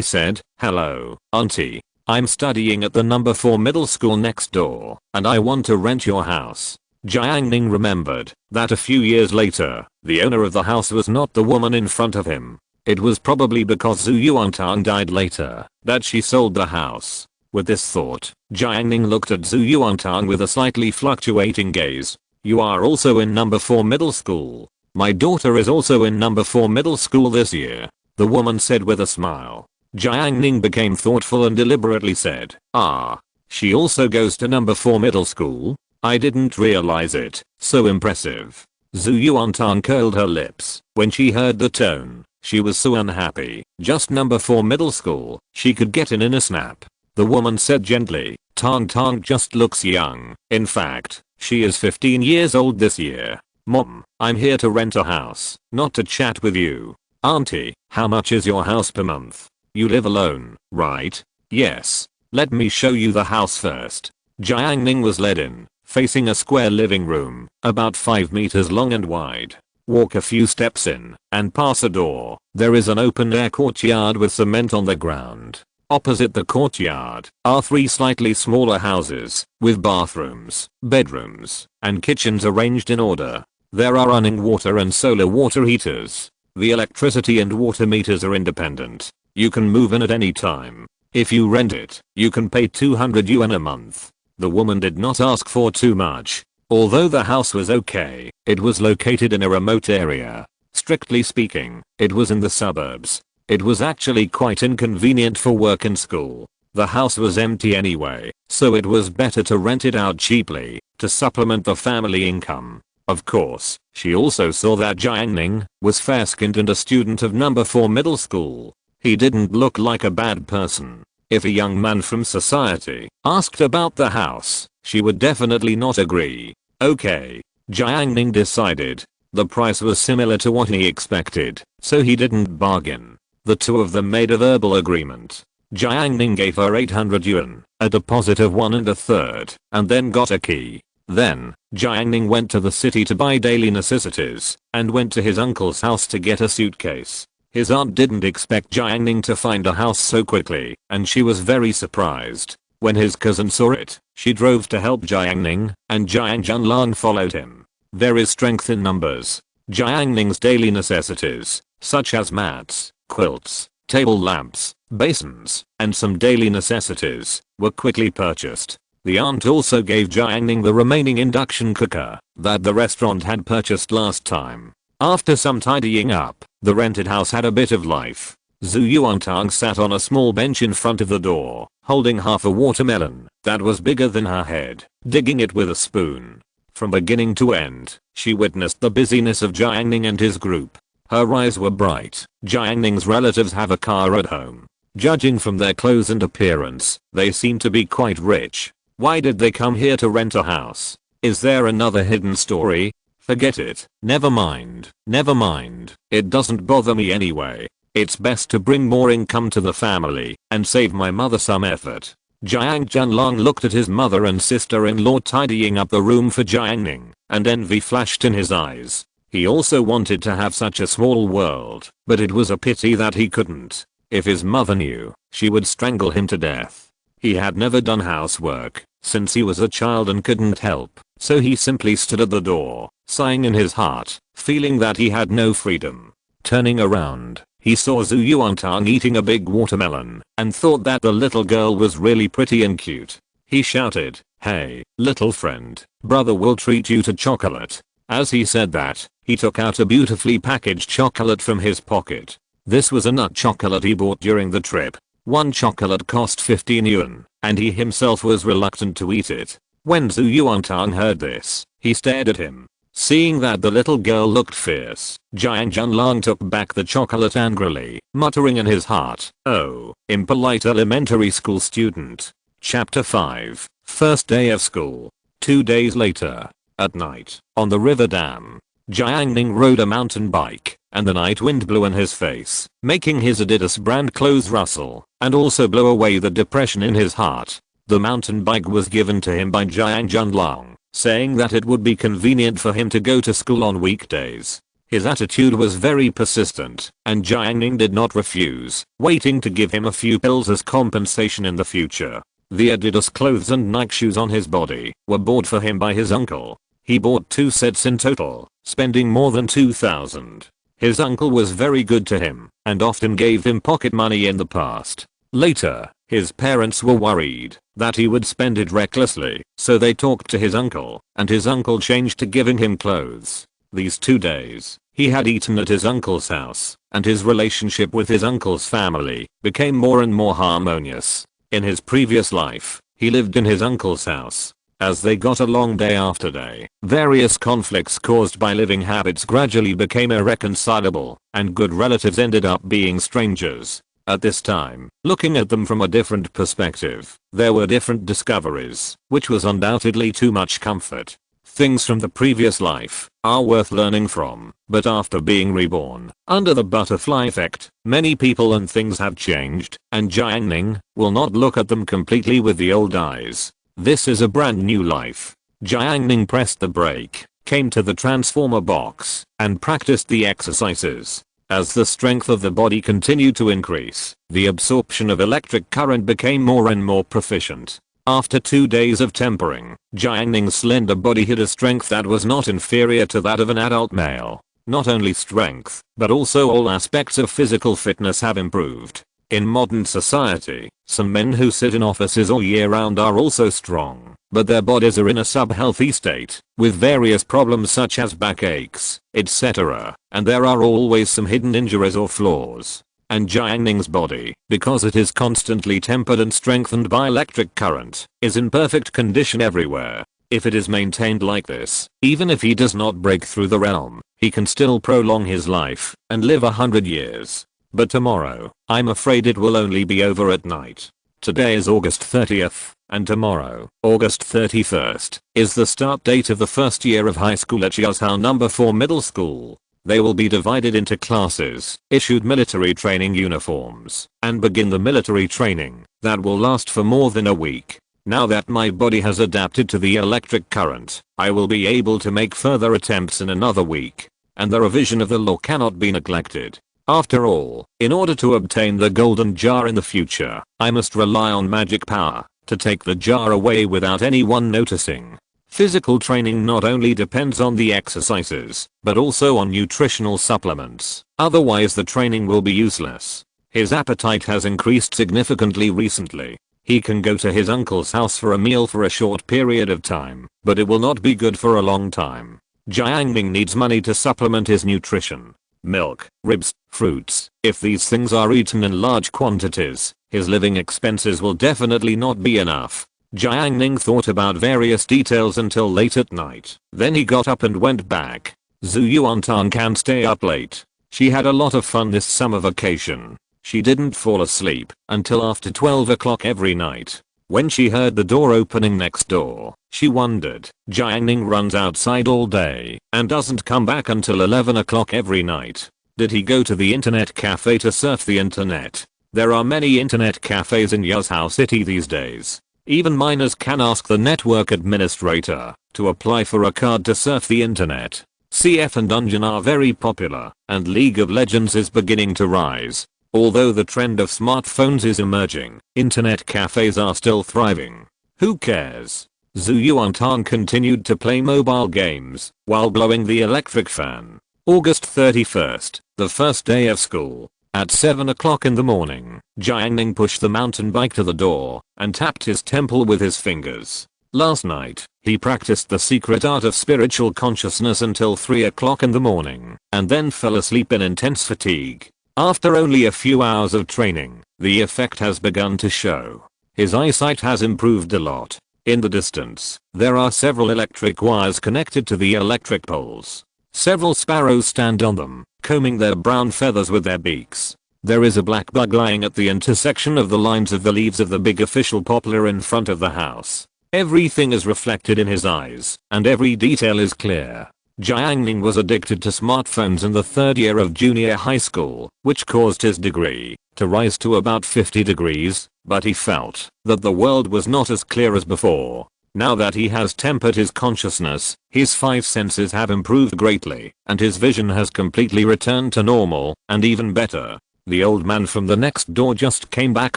said, "Hello, auntie. I'm studying at the number 4 middle school next door, and I want to rent your house." Jiang Ning remembered that a few years later, the owner of the house was not the woman in front of him. It was probably because Zhu Yuantang died later that she sold the house. With this thought, Jiang Ning looked at Zhu Yuantang with a slightly fluctuating gaze. "You are also in number 4 middle school." "My daughter is also in number 4 middle school this year," the woman said with a smile. Jiang Ning became thoughtful and deliberately said, "Ah, she also goes to number 4 middle school? I didn't realize it. So impressive." Zhu Yuantang curled her lips when she heard the tone. She was so unhappy. "Just number 4 middle school, she could get in a snap." The woman said gently, "Tang Tang just looks young. In fact, She is 15 years old this year. Mom, I'm here to rent a house, not to chat with you. Auntie, how much is your house per month? You live alone, right? Yes. Let me show you the house first. Jiang Ning was led in, facing a square living room, about 5 meters long and wide. Walk a few steps in, and pass a door. There is an open-air courtyard with cement on the ground. Opposite the courtyard are 3 slightly smaller houses, with bathrooms, bedrooms, and kitchens arranged in order. There are running water and solar water heaters. The electricity and water meters are independent. You can move in at any time. If you rent it, you can pay 200 yuan a month. The woman did not ask for too much. Although the house was okay, it was located in a remote area. Strictly speaking, it was in the suburbs. It was actually quite inconvenient for work and school. The house was empty anyway, so it was better to rent it out cheaply, to supplement the family income. Of course, she also saw that Jiang Ning was fair-skinned and a student of number 4 middle school. He didn't look like a bad person. If a young man from society asked about the house, she would definitely not agree. Okay. Jiang Ning decided. The price was similar to what he expected, so he didn't bargain. The two of them made a verbal agreement. Jiang Ning gave her 800 yuan, a deposit of 1 1/3, and then got a key. Then, Jiang Ning went to the city to buy daily necessities, and went to his uncle's house to get a suitcase. His aunt didn't expect Jiang Ning to find a house so quickly, and she was very surprised. When his cousin saw it, she drove to help Jiang Ning, and Jiang Junlang followed him. There is strength in numbers. Jiang Ning's daily necessities, such as mats, quilts, table lamps, basins, and some daily necessities, were quickly purchased. The aunt also gave Jiang Ning the remaining induction cooker that the restaurant had purchased last time. After some tidying up, the rented house had a bit of life. Zhu Yuantang sat on a small bench in front of the door, holding half a watermelon that was bigger than her head, digging it with a spoon. From beginning to end, she witnessed the busyness of Jiang Ning and his group. Her eyes were bright. Jiang Ning's relatives have a car at home. Judging from their clothes and appearance, they seem to be quite rich. Why did they come here to rent a house? Is there another hidden story? Forget it. Never mind. Never mind. It doesn't bother me anyway. It's best to bring more income to the family and save my mother some effort. Jiang Junlang looked at his mother and sister-in-law tidying up the room for Jiang Ning, and envy flashed in his eyes. He also wanted to have such a small world, but it was a pity that he couldn't. If his mother knew, she would strangle him to death. He had never done housework since he was a child and couldn't help, so he simply stood at the door, sighing in his heart, feeling that he had no freedom. Turning around, he saw Zhu Yuantang eating a big watermelon and thought that the little girl was really pretty and cute. He shouted, "Hey, little friend, brother will treat you to chocolate." As he said that, he took out a beautifully packaged chocolate from his pocket. This was a nut chocolate he bought during the trip. One chocolate cost 15 yuan, and he himself was reluctant to eat it. When Zhu Yuantang heard this, he stared at him. Seeing that the little girl looked fierce, Jiang Junlang took back the chocolate angrily, muttering in his heart, "Oh, impolite elementary school student." Chapter 5. First day of school. 2 days later. At night, on the river dam, Jiang Ning rode a mountain bike, and the night wind blew in his face, making his Adidas brand clothes rustle, and also blow away the depression in his heart. The mountain bike was given to him by Jiang Junlang, saying that it would be convenient for him to go to school on weekdays. His attitude was very persistent, and Jiang Ning did not refuse, waiting to give him a few pills as compensation in the future. The Adidas clothes and Nike shoes on his body were bought for him by his uncle. He bought 2 sets in total, spending more than 2,000. His uncle was very good to him, and often gave him pocket money in the past. Later, his parents were worried that he would spend it recklessly, so they talked to his uncle, and his uncle changed to giving him clothes. These 2 days, he had eaten at his uncle's house, and his relationship with his uncle's family became more and more harmonious. In his previous life, he lived in his uncle's house. As they got along day after day, various conflicts caused by living habits gradually became irreconcilable, and good relatives ended up being strangers. At this time, looking at them from a different perspective, there were different discoveries, which was undoubtedly too much comfort. Things from the previous life are worth learning from, but after being reborn, under the butterfly effect, many people and things have changed, and Jiang Ning will not look at them completely with the old eyes. This is a brand new life. Jiang Ning pressed the brake, came to the transformer box, and practiced the exercises. As the strength of the body continued to increase, the absorption of electric current became more and more proficient. After 2 days of tempering, Jiang Ning's slender body hit a strength that was not inferior to that of an adult male. Not only strength, but also all aspects of physical fitness have improved. In modern society, some men who sit in offices all year round are also strong, but their bodies are in a sub-healthy state, with various problems such as backaches, etc., and there are always some hidden injuries or flaws. And Jiang Ning's body, because it is constantly tempered and strengthened by electric current, is in perfect condition everywhere. If it is maintained like this, even if he does not break through the realm, he can still prolong his life and live 100 years. But tomorrow, I'm afraid it will only be over at night. Today is August 30th, and tomorrow, August 31st, is the start date of the first year of high school at Jiazhou No. 4 middle school. They will be divided into classes, issued military training uniforms, and begin the military training that will last for more than a week. Now that my body has adapted to the electric current, I will be able to make further attempts in another week. And the revision of the law cannot be neglected. After all, in order to obtain the golden jar in the future, I must rely on magic power to take the jar away without anyone noticing. Physical training not only depends on the exercises, but also on nutritional supplements. Otherwise the training will be useless. His appetite has increased significantly recently. He can go to his uncle's house for a meal for a short period of time, but it will not be good for a long time. Jiang Ning needs money to supplement his nutrition. Milk, ribs, fruits. If these things are eaten in large quantities, his living expenses will definitely not be enough. Jiang Ning thought about various details until late at night. Then he got up and went back. Zhu Yuantang can stay up late. She had a lot of fun this summer vacation. She didn't fall asleep until after 12 o'clock every night. When she heard the door opening next door, she wondered. Jiang Ning runs outside all day and doesn't come back until 11 o'clock every night. Did he go to the internet cafe to surf the internet? There are many internet cafes in Yazhou City these days. Even minors can ask the network administrator to apply for a card to surf the internet. CF and Dungeon are very popular, and League of Legends is beginning to rise. Although the trend of smartphones is emerging, internet cafes are still thriving. Who cares? Zhu Yuantang continued to play mobile games while blowing the electric fan. August 31st, the first day of school. At 7 o'clock in the morning, Jiang Ning pushed the mountain bike to the door and tapped his temple with his fingers. Last night, he practiced the secret art of spiritual consciousness until 3 o'clock in the morning and then fell asleep in intense fatigue. After only a few hours of training, the effect has begun to show. His eyesight has improved a lot. In the distance, there are several electric wires connected to the electric poles. Several sparrows stand on them, combing their brown feathers with their beaks. There is a black bug lying at the intersection of the lines of the leaves of the big official poplar in front of the house. Everything is reflected in his eyes, and every detail is clear. Jiang Ning was addicted to smartphones in the third year of junior high school, which caused his degree to rise to about 50 degrees, but he felt that the world was not as clear as before. Now that he has tempered his consciousness, his 5 senses have improved greatly, and his vision has completely returned to normal, and even better. The old man from the next door just came back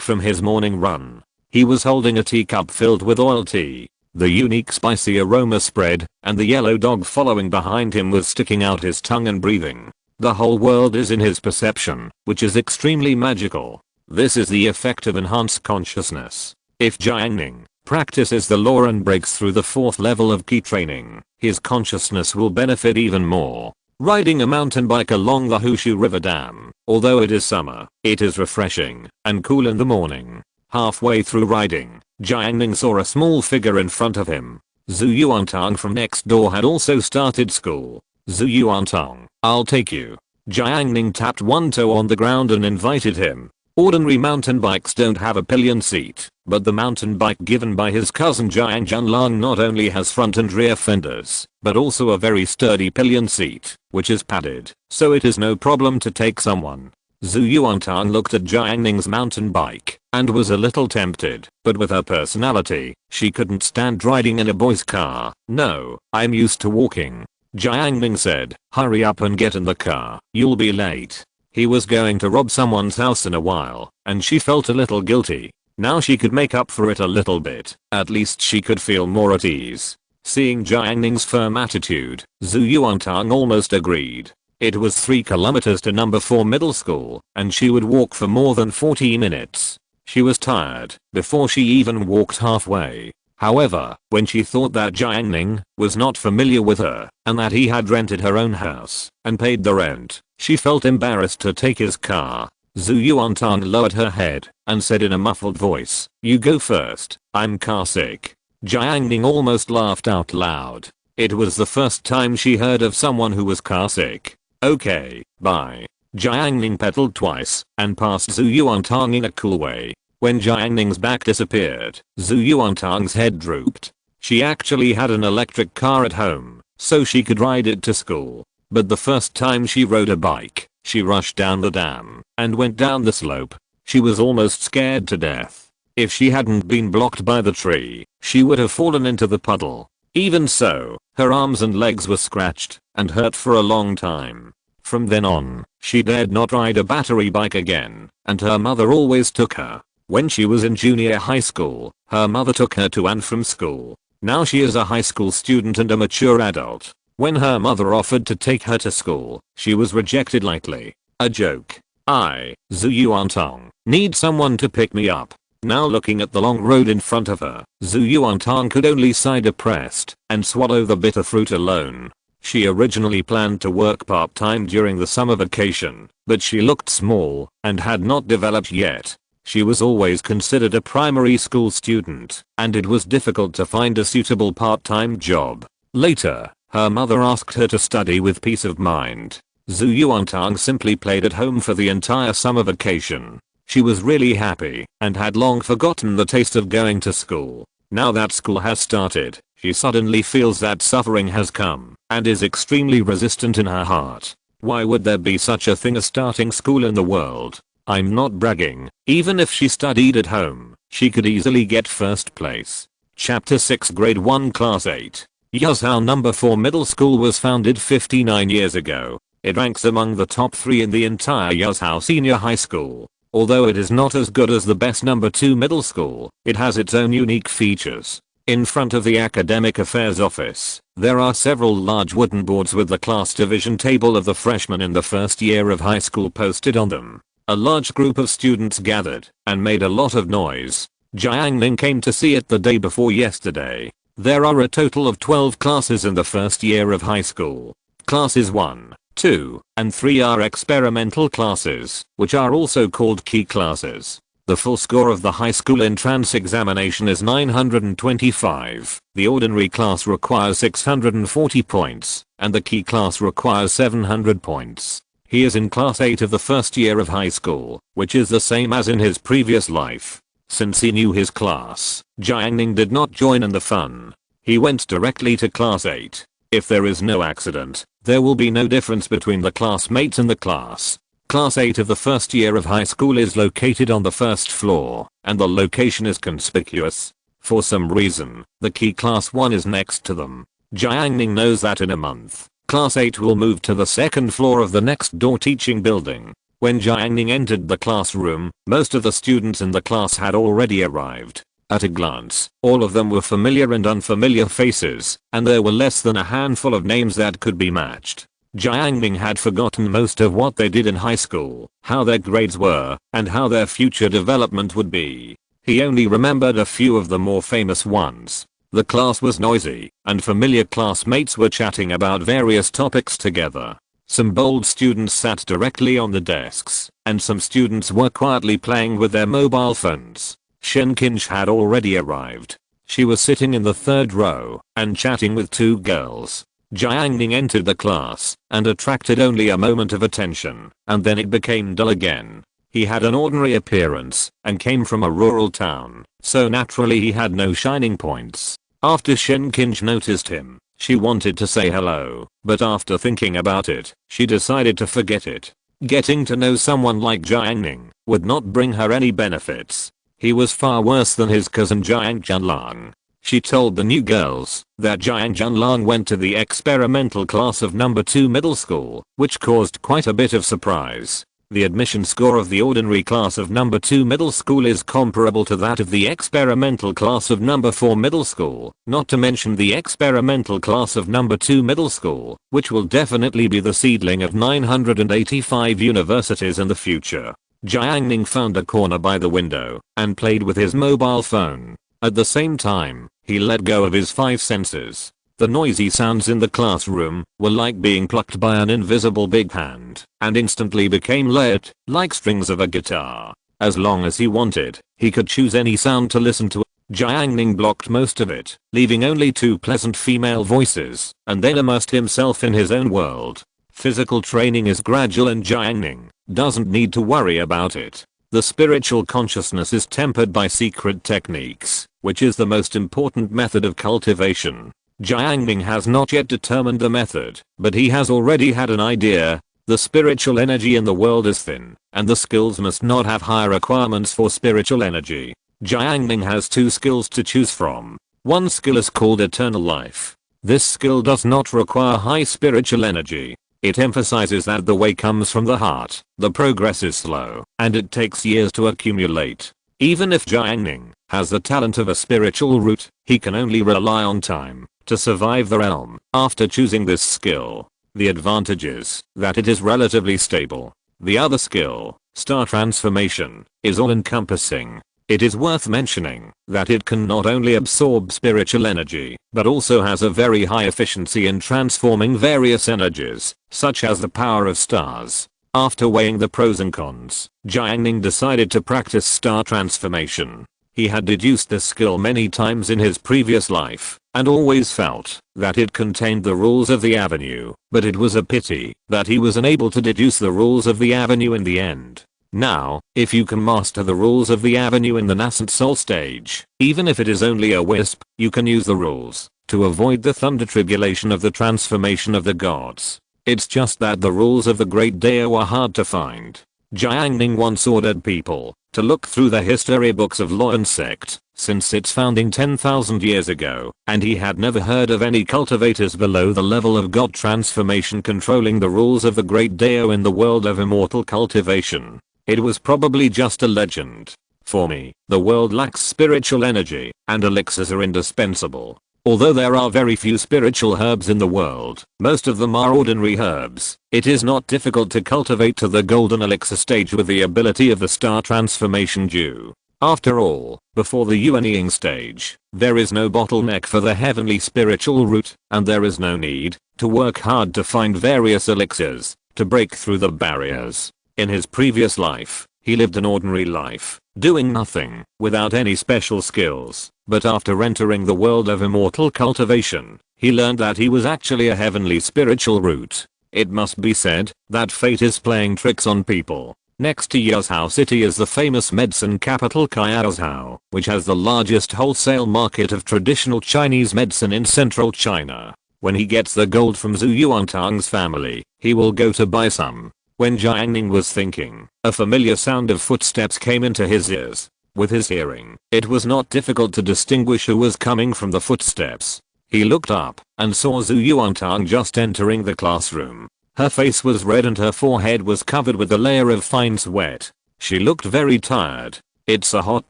from his morning run. He was holding a teacup filled with oil tea. The unique spicy aroma spread, and the yellow dog following behind him was sticking out his tongue and breathing. The whole world is in his perception, which is extremely magical. This is the effect of enhanced consciousness. If Jiang Ning practices the law and breaks through the 4th level of key training, his consciousness will benefit even more. Riding a mountain bike along the Hushu River Dam, although it is summer, it is refreshing and cool in the morning. Halfway through riding, Jiang Ning saw a small figure in front of him. Zhu Yuantang from next door had also started school. Zhu Yuantang, I'll take you. Jiang Ning tapped one toe on the ground and invited him. Ordinary mountain bikes don't have a pillion seat, but the mountain bike given by his cousin Jiang Ning not only has front and rear fenders, but also a very sturdy pillion seat, which is padded, so it is no problem to take someone. Zhu Yuantang looked at Jiang Ning's mountain bike and was a little tempted, but with her personality, she couldn't stand riding in a boy's car. "No, I'm used to walking," Jiang Ning said. "Hurry up and get in the car, you'll be late." He was going to rob someone's house in a while, and she felt a little guilty. Now she could make up for it a little bit. At least she could feel more at ease. Seeing Jiang Ning's firm attitude, Zhu Yuantang almost agreed. It was 3 kilometers to number 4 middle school, and she would walk for more than 40 minutes. She was tired before she even walked halfway. However, when she thought that Jiang Ning was not familiar with her, and that he had rented her own house and paid the rent, she felt embarrassed to take his car. Zhu Yuantang lowered her head and said in a muffled voice, "You go first, I'm car sick." Jiang Ning almost laughed out loud. It was the first time she heard of someone who was car sick. "Okay, bye." Jiang Ning pedaled twice and passed Zhu Yuantang in a cool way. When Jiang Ning's back disappeared, Zhu Yuantang's head drooped. She actually had an electric car at home, so she could ride it to school. But the first time she rode a bike, she rushed down the dam and went down the slope. She was almost scared to death. If she hadn't been blocked by the tree, she would have fallen into the puddle. Even so, her arms and legs were scratched and hurt for a long time. From then on, she dared not ride a battery bike again, and her mother always took her. When she was in junior high school, her mother took her to and from school. Now she is a high school student and a mature adult. When her mother offered to take her to school, she was rejected lightly. A joke. "I, Zhu Yuantang, need someone to pick me up." Now looking at the long road in front of her, Zhu Yuantang could only sigh depressed and swallow the bitter fruit alone. She originally planned to work part-time during the summer vacation, but she looked small and had not developed yet. She was always considered a primary school student, and it was difficult to find a suitable part-time job. Later, her mother asked her to study with peace of mind. Zhu Yuantang simply played at home for the entire summer vacation. She was really happy and had long forgotten the taste of going to school. Now that school has started, she suddenly feels that suffering has come and is extremely resistant in her heart. Why would there be such a thing as starting school in the world? I'm not bragging. Even if she studied at home, she could easily get first place. Chapter 6 Grade 1 Class 8. Yuzhou No. 4 Middle School was founded 59 years ago. It ranks among the top 3 in the entire Yuzhou Senior High School. Although it is not as good as the best No. 2 Middle School, it has its own unique features. In front of the Academic Affairs Office, there are several large wooden boards with the class division table of the freshmen in the first year of high school posted on them. A large group of students gathered and made a lot of noise. Jiang Ning came to see it the day before yesterday. There are a total of 12 classes in the first year of high school. Classes 1, 2, and 3 are experimental classes, which are also called key classes. The full score of the high school entrance examination is 925. The ordinary class requires 640 points, and the key class requires 700 points. He is in class 8 of the first year of high school, which is the same as in his previous life. Since he knew his class, Jiang Ning did not join in the fun. He went directly to class 8. If there is no accident, there will be no difference between the classmates in the class. Class 8 of the first year of high school is located on the first floor, and the location is conspicuous. For some reason, the key class 1 is next to them. Jiang Ning knows that in a month, class 8 will move to the second floor of the next door teaching building. When Jiang Ning entered the classroom, most of the students in the class had already arrived. At a glance, all of them were familiar and unfamiliar faces, and there were less than a handful of names that could be matched. Jiang Ning had forgotten most of what they did in high school, how their grades were, and how their future development would be. He only remembered a few of the more famous ones. The class was noisy, and familiar classmates were chatting about various topics together. Some bold students sat directly on the desks, and some students were quietly playing with their mobile phones. Shen Qinsh had already arrived. She was sitting in the third row, and chatting with 2 girls. Jiang Ning entered the class, and attracted only a moment of attention, and then it became dull again. He had an ordinary appearance and came from a rural town, so naturally he had no shining points. After Shen Qinj noticed him, she wanted to say hello, but after thinking about it, she decided to forget it. Getting to know someone like Jiang Ning would not bring her any benefits. He was far worse than his cousin Jiang Junlang. She told the new girls that Jiang Junlang went to the experimental class of number 2 middle school, which caused quite a bit of surprise. The admission score of the ordinary class of number 2 middle school is comparable to that of the experimental class of number 4 middle school, not to mention the experimental class of number 2 middle school, which will definitely be the seedling of 985 universities in the future. Jiang Ning found a corner by the window and played with his mobile phone. At the same time, he let go of his 5 senses. The noisy sounds in the classroom were like being plucked by an invisible big hand and instantly became layered like strings of a guitar. As long as he wanted, he could choose any sound to listen to. Jiang Ning blocked most of it, leaving only 2 pleasant female voices, and then immersed himself in his own world. Physical training is gradual and Jiang Ning doesn't need to worry about it. The spiritual consciousness is tempered by secret techniques, which is the most important method of cultivation. Jiang Ning has not yet determined the method, but he has already had an idea. The spiritual energy in the world is thin, and the skills must not have high requirements for spiritual energy. Jiang Ning has 2 skills to choose from. One skill is called eternal life. This skill does not require high spiritual energy. It emphasizes that the way comes from the heart, the progress is slow, and it takes years to accumulate. Even if Jiang Ning has the talent of a spiritual root, he can only rely on time to survive the realm. After choosing this skill, the advantage is that it is relatively stable. The other skill, star transformation, is all-encompassing. It is worth mentioning that it can not only absorb spiritual energy, but also has a very high efficiency in transforming various energies, such as the power of stars. After weighing the pros and cons, Jiang Ning decided to practice star transformation. He had deduced this skill many times in his previous life, and always felt that it contained the rules of the avenue, but it was a pity that he was unable to deduce the rules of the avenue in the end. Now, if you can master the rules of the avenue in the nascent soul stage, even if it is only a wisp, you can use the rules to avoid the thunder tribulation of the transformation of the gods. It's just that the rules of the great Dao are hard to find. Jiang Ning once ordered people to look through the history books of law and sect since its founding 10,000 years ago, and he had never heard of any cultivators below the level of god transformation controlling the rules of the great Dao in the world of immortal cultivation. It was probably just a legend. For me, the world lacks spiritual energy, and elixirs are indispensable. Although there are very few spiritual herbs in the world, most of them are ordinary herbs. It is not difficult to cultivate to the golden elixir stage with the ability of the star transformation dew. After all, before the Yuanying stage, there is no bottleneck for the heavenly spiritual root, and there is no need to work hard to find various elixirs to break through the barriers. In his previous life, he lived an ordinary life, doing nothing, without any special skills, but after entering the world of immortal cultivation, he learned that he was actually a heavenly spiritual root. It must be said that fate is playing tricks on people. Next to Yaozhou City is the famous medicine capital Yaozhou, which has the largest wholesale market of traditional Chinese medicine in central China. When he gets the gold from Zhu Yuantang's family, he will go to buy some. When Jiang Ning was thinking, a familiar sound of footsteps came into his ears. With his hearing, it was not difficult to distinguish who was coming from the footsteps. He looked up and saw Zhu Yuantang just entering the classroom. Her face was red and her forehead was covered with a layer of fine sweat. She looked very tired. It's a hot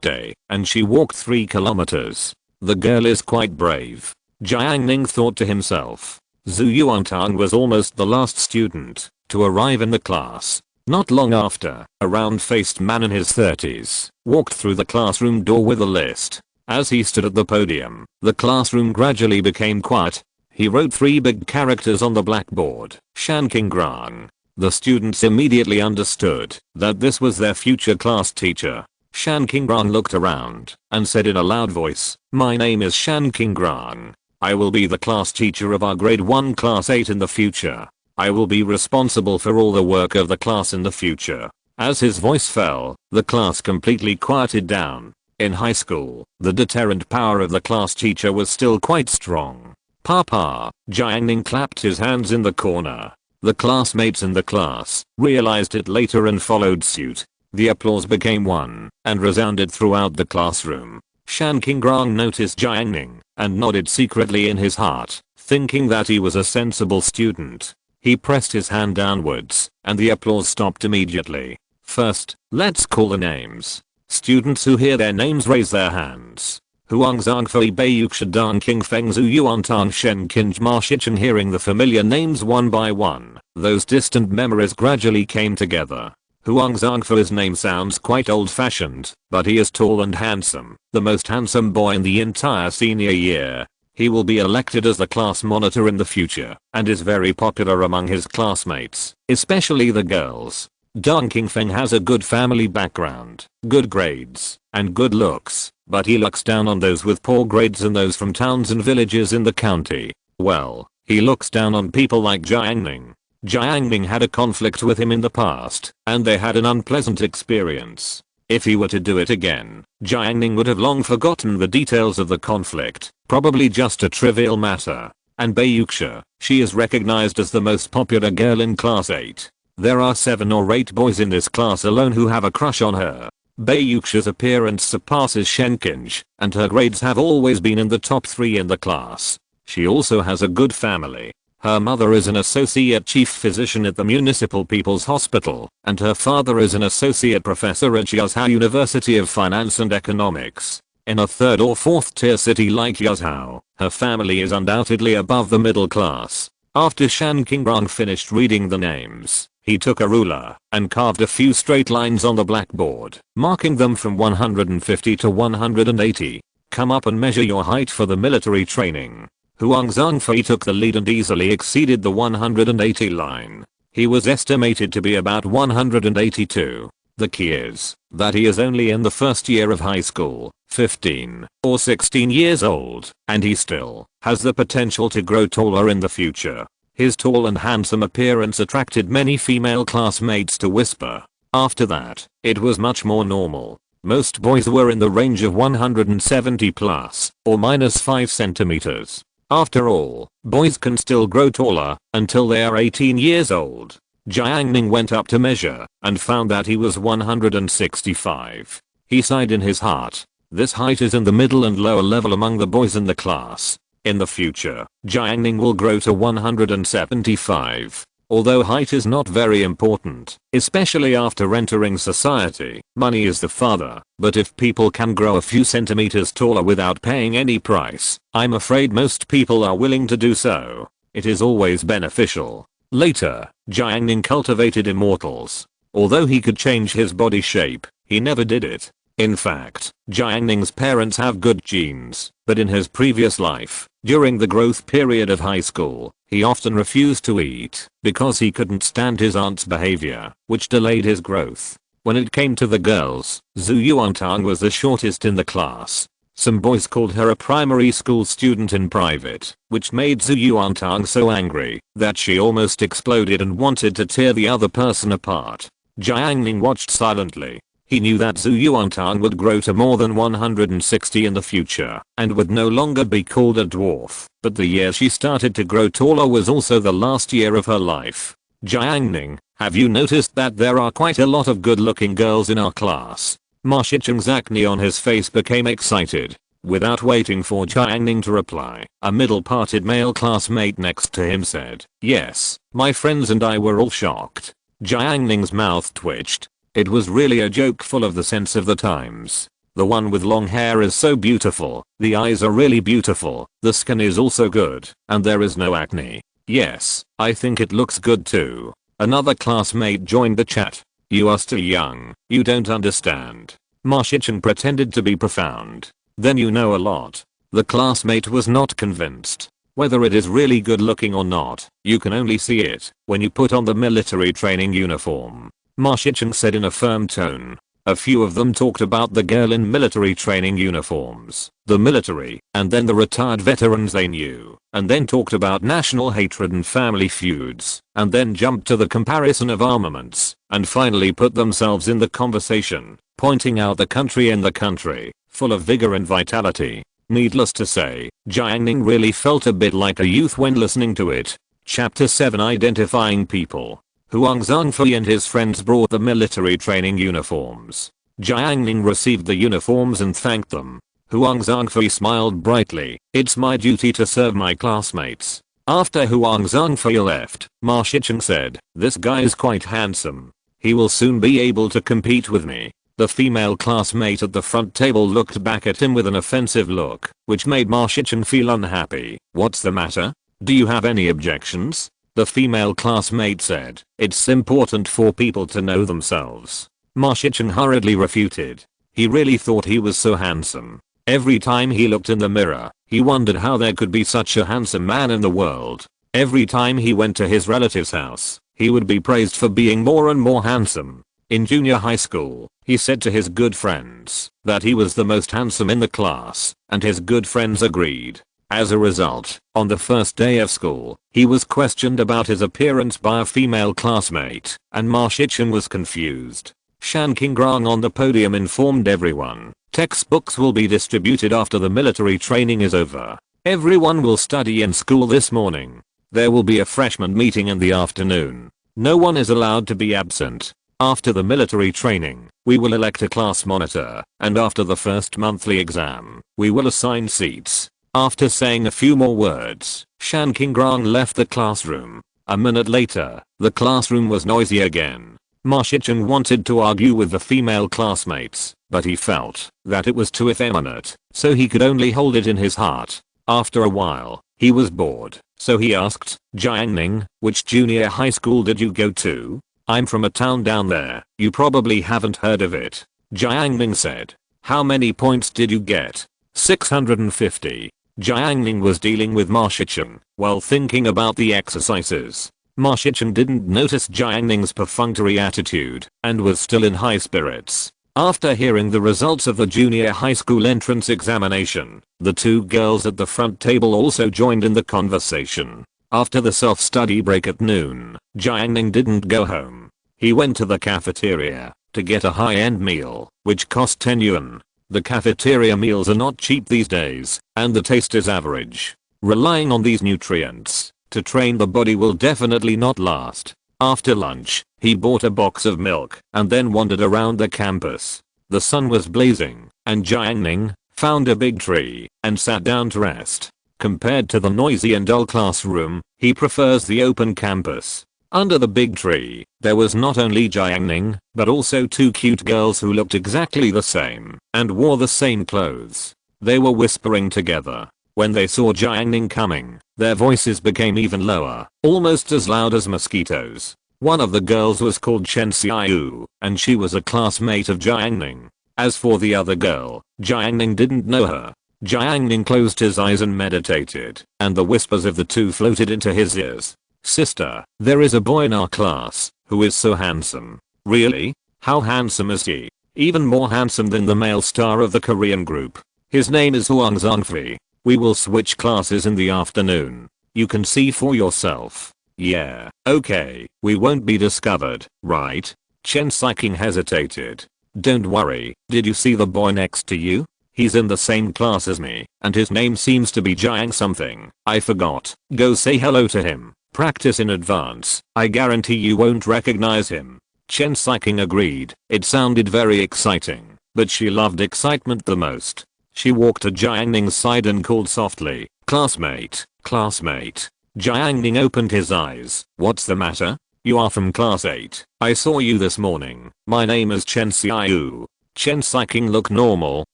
day, and she walked 3 kilometers. The girl is quite brave. Jiang Ning thought to himself. Zhu Yuantang was almost the last student to arrive in the class. Not long after, a round-faced man in his 30s walked through the classroom door with a list. As he stood at the podium, the classroom gradually became quiet. He wrote 3 big characters on the blackboard, Shan Qingrang. The students immediately understood that this was their future class teacher. Shan Qingrang looked around and said in a loud voice, "My name is Shan Qingrang. I will be the class teacher of our grade 1 class 8 in the future. I will be responsible for all the work of the class in the future. As his voice fell, the class completely quieted down. In high school, the deterrent power of the class teacher was still quite strong. Papa, Jiang Ning clapped his hands in the corner. The classmates in the class realized it later and followed suit. The applause became one and resounded throughout the classroom. Shan Qingrong noticed Jiang Ning and nodded secretly in his heart, thinking that he was a sensible student. He pressed his hand downwards and the applause stopped immediately. First, let's call the names. Students who hear their names raise their hands. Huang Zhangfei Beiyuxia Dan Qingfeng Zhu Yuan Tang Shen Qinj Ma Shicheng. Hearing the familiar names one by one, those distant memories gradually came together. Huang Zhangfei's name sounds quite old-fashioned, but he is tall and handsome, the most handsome boy in the entire senior year. He will be elected as the class monitor in the future, and is very popular among his classmates, especially the girls. Deng Qingfeng has a good family background, good grades, and good looks, but he looks down on those with poor grades and those from towns and villages in the county. Well, he looks down on people like Jiang Ning. Jiang Ning had a conflict with him in the past, and they had an unpleasant experience. If he were to do it again, Jiang Ning would have long forgotten the details of the conflict, probably just a trivial matter. And Beiyuxia, she is recognized as the most popular girl in class 8. There are 7 or 8 boys in this class alone who have a crush on her. Beiyuxia's appearance surpasses Shenkinj, and her grades have always been in the top 3 in the class. She also has a good family. Her mother is an associate chief physician at the Municipal People's Hospital, and her father is an associate professor at Yazhou University of Finance and Economics. In a 3rd or 4th tier city like Yazhou, her family is undoubtedly above the middle class. After Shan Qingrong finished reading the names, he took a ruler and carved a few straight lines on the blackboard, marking them from 150 to 180. Come up and measure your height for the military training. Huang Zhangfei took the lead and easily exceeded the 180 line. He was estimated to be about 182. The key is that he is only in the first year of high school, 15 or 16 years old, and he still has the potential to grow taller in the future. His tall and handsome appearance attracted many female classmates to whisper. After that, it was much more normal. Most boys were in the range of 170 plus or minus 5 centimeters. After all, boys can still grow taller until they are 18 years old. Jiang Ning went up to measure and found that he was 165. He sighed in his heart. This height is in the middle and lower level among the boys in the class. In the future, Jiang Ning will grow to 175. Although height is not very important, especially after entering society, money is the father, but if people can grow a few centimeters taller without paying any price, I'm afraid most people are willing to do so. It is always beneficial. Later, Jiang Ning cultivated immortals. Although he could change his body shape, he never did it. In fact, Jiang Ning's parents have good genes, but in his previous life, during the growth period of high school, he often refused to eat because he couldn't stand his aunt's behavior, which delayed his growth. When it came to the girls, Zhu Yuantang was the shortest in the class. Some boys called her a primary school student in private, which made Zhu Yuantang so angry that she almost exploded and wanted to tear the other person apart. Jiang Ning watched silently. He knew that Zhu Yuantang would grow to more than 160 in the future and would no longer be called a dwarf, but the year she started to grow taller was also the last year of her life. Jiang Ning, have you noticed that there are quite a lot of good-looking girls in our class? Ma Shicheng's acne on his face became excited. Without waiting for Jiang Ning to reply, a middle-parted male classmate next to him said, "Yes, my friends and I were all shocked." Jiang Ning's mouth twitched. It was really a joke full of the sense of the times. The one with long hair is so beautiful, the eyes are really beautiful, the skin is also good, and there is no acne. Yes, I think it looks good too. Another classmate joined the chat. You are still young, you don't understand. Ma Shicheng pretended to be profound. Then you know a lot. The classmate was not convinced. Whether it is really good looking or not, you can only see it when you put on the military training uniform. Ma Shicheng said in a firm tone. A few of them talked about the girl in military training uniforms, the military, and then the retired veterans they knew, and then talked about national hatred and family feuds, and then jumped to the comparison of armaments, and finally put themselves in the conversation, pointing out the country in the country, full of vigor and vitality. Needless to say, Jiang Ning really felt a bit like a youth when listening to it. Chapter 7 Identifying People. Huang Zhangfei and his friends brought the military training uniforms. Jiang Ning received the uniforms and thanked them. Huang Zhangfei smiled brightly. It's my duty to serve my classmates. After Huang Zhangfei left, Ma Shicheng said, this guy is quite handsome. He will soon be able to compete with me. The female classmate at the front table looked back at him with an offensive look, which made Ma Shicheng feel unhappy. What's the matter? Do you have any objections? The female classmate said, it's important for people to know themselves. Ma Shicheng hurriedly refuted. He really thought he was so handsome. Every time he looked in the mirror, he wondered how there could be such a handsome man in the world. Every time he went to his relative's house, he would be praised for being more and more handsome. In junior high school, he said to his good friends that he was the most handsome in the class, and his good friends agreed. As a result, on the first day of school, he was questioned about his appearance by a female classmate, and Ma Shicheng was confused. Shan Qingrang on the podium informed everyone, textbooks will be distributed after the military training is over. Everyone will study in school this morning. There will be a freshman meeting in the afternoon. No one is allowed to be absent. After the military training, we will elect a class monitor, and after the first monthly exam, we will assign seats. After saying a few more words, Shan Qingrang left the classroom. A minute later, the classroom was noisy again. Ma Shicheng wanted to argue with the female classmates, but he felt that it was too effeminate, so he could only hold it in his heart. After a while, he was bored, so he asked, Jiang Ning, which junior high school did you go to? I'm from a town down there, you probably haven't heard of it. Jiang Ning said. How many points did you get? 650. Jiang Ning was dealing with Ma Shicheng while thinking about the exercises. Ma Shicheng didn't notice Jiang Ning's perfunctory attitude and was still in high spirits. After hearing the results of the junior high school entrance examination, the two girls at the front table also joined in the conversation. After the self-study break at noon, Jiang Ning didn't go home. He went to the cafeteria to get a high-end meal, which cost 10 yuan. The cafeteria meals are not cheap these days, and the taste is average. Relying on these nutrients to train the body will definitely not last. After lunch, he bought a box of milk and then wandered around the campus. The sun was blazing, and Jiang Ning found a big tree and sat down to rest. Compared to the noisy and dull classroom, he prefers the open campus. Under the big tree, there was not only Jiang Ning, but also two cute girls who looked exactly the same and wore the same clothes. They were whispering together. When they saw Jiang Ning coming, their voices became even lower, almost as loud as mosquitoes. One of the girls was called Chen Xiaoyu, and she was a classmate of Jiang Ning. As for the other girl, Jiang Ning didn't know her. Jiang Ning closed his eyes and meditated, and the whispers of the two floated into his ears. Sister, there is a boy in our class who is so handsome. Really? How handsome is he? Even more handsome than the male star of the Korean group. His name is Huang Zhangfei. We will switch classes in the afternoon. You can see for yourself. Yeah, okay, we won't be discovered, right? Chen Xiqing hesitated. Don't worry, did you see the boy next to you? He's in the same class as me, and his name seems to be Jiang something. I forgot. Go say hello to him. Practice in advance. I guarantee you won't recognize him. Chen Xiqing agreed. It sounded very exciting, but she loved excitement the most. She walked to Jiang Ning's side and called softly, classmate, classmate. Jiang Ning opened his eyes. What's the matter? You are from class 8. I saw you this morning. My name is Chen Xiaoyu. Chen Xiqing looked normal,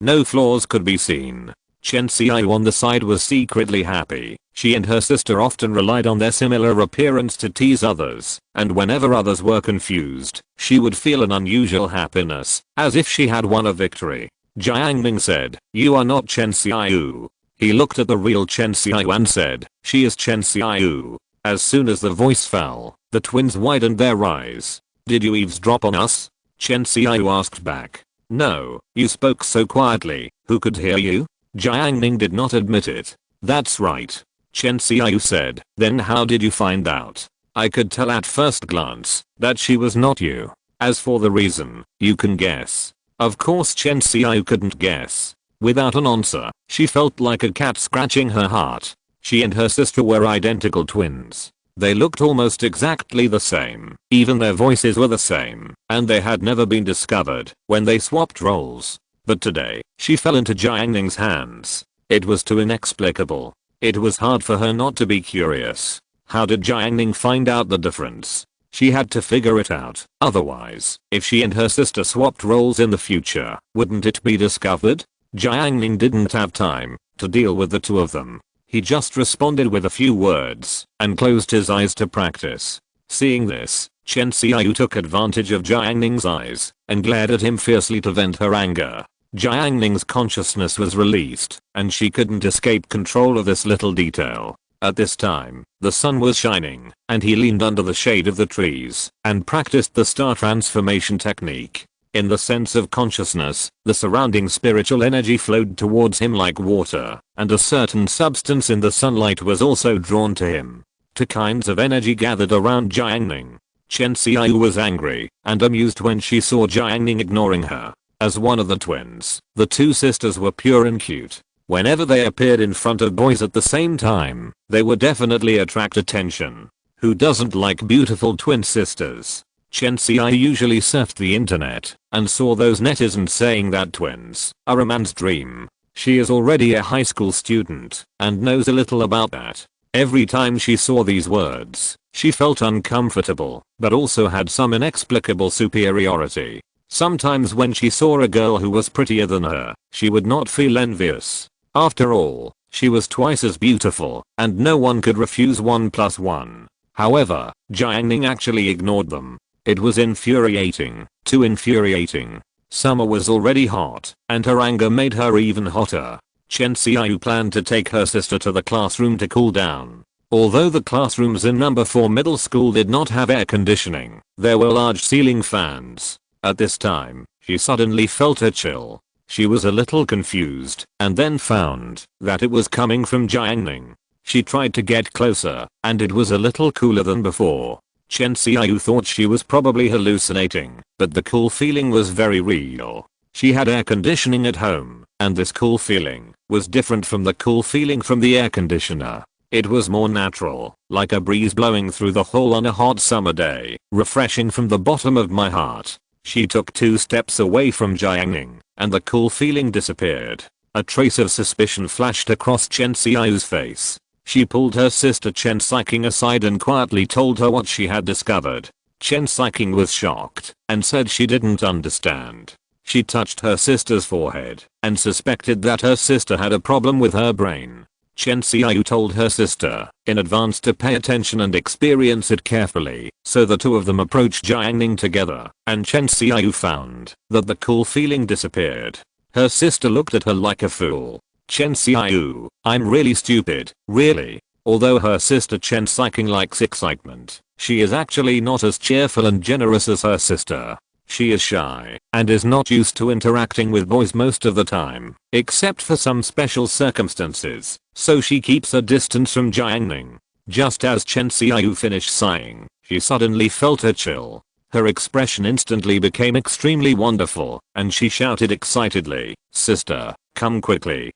no flaws could be seen. Chen Xiaoyu on the side was secretly happy. She and her sister often relied on their similar appearance to tease others, and whenever others were confused, she would feel an unusual happiness, as if she had won a victory. Jiang Ning said, you are not Chen Xiaoyu. He looked at the real Chen Xiaoyu and said, she is Chen Xiaoyu. As soon as the voice fell, the twins widened their eyes. Did you eavesdrop on us? Chen Xiao asked back. No, you spoke so quietly, who could hear you? Jiang Ning did not admit it. That's right. Chen Xiao said. Then how did you find out? I could tell at first glance that she was not you. As for the reason, you can guess. Of course Chen Xiao couldn't guess. Without an answer, she felt like a cat scratching her heart. She and her sister were identical twins. They looked almost exactly the same, even their voices were the same, and they had never been discovered when they swapped roles. But today, she fell into Jiang Ning's hands. It was too inexplicable. It was hard for her not to be curious. How did Jiang Ning find out the difference? She had to figure it out. Otherwise, if she and her sister swapped roles in the future, wouldn't it be discovered? Jiang Ning didn't have time to deal with the two of them. He just responded with a few words and closed his eyes to practice. Seeing this, Chen Xiao took advantage of Jiang Ning's eyes and glared at him fiercely to vent her anger. Jiang Ning's consciousness was released and she couldn't escape control of this little detail. At this time, the sun was shining and he leaned under the shade of the trees and practiced the star transformation technique. In the sense of consciousness, the surrounding spiritual energy flowed towards him like water, and a certain substance in the sunlight was also drawn to him. Two kinds of energy gathered around Jiang Ning. Chen Xiao was angry and amused when she saw Jiang Ning ignoring her. As one of the twins, the two sisters were pure and cute. Whenever they appeared in front of boys at the same time, they would definitely attract attention. Who doesn't like beautiful twin sisters? Chen Xiao usually surfed the internet and saw those netizens saying that twins are a man's dream. She is already a high school student and knows a little about that. Every time she saw these words, she felt uncomfortable, but also had some inexplicable superiority. Sometimes when she saw a girl who was prettier than her, she would not feel envious. After all, she was twice as beautiful, and no one could refuse 1 + 1. However, Jiang Ning actually ignored them. It was infuriating, too infuriating. Summer was already hot, and her anger made her even hotter. Chen Xiao planned to take her sister to the classroom to cool down. Although the classrooms in number 4 middle school did not have air conditioning, there were large ceiling fans. At this time, she suddenly felt a chill. She was a little confused, and then found that it was coming from Jiang Ning. She tried to get closer, and it was a little cooler than before. Chen Xiao thought she was probably hallucinating, but the cool feeling was very real. She had air conditioning at home, and this cool feeling was different from the cool feeling from the air conditioner. It was more natural, like a breeze blowing through the hall on a hot summer day, refreshing from the bottom of my heart. She took 2 steps away from Jiang Ning, and the cool feeling disappeared. A trace of suspicion flashed across Chen Xiao's face. She pulled her sister Chen Xiqing aside and quietly told her what she had discovered. Chen Xiqing was shocked and said she didn't understand. She touched her sister's forehead and suspected that her sister had a problem with her brain. Chen Xiao told her sister in advance to pay attention and experience it carefully, so the two of them approached Jiang Ning together, and Chen Xiao found that the cool feeling disappeared. Her sister looked at her like a fool. Chen Xiao, I'm really stupid, really. Although her sister Chen Xiqing likes excitement, she is actually not as cheerful and generous as her sister. She is shy and is not used to interacting with boys most of the time, except for some special circumstances, so she keeps a distance from Jiang Ning. Just as Chen Xiao finished sighing, she suddenly felt a chill. Her expression instantly became extremely wonderful, and she shouted excitedly, "Sister, come quickly,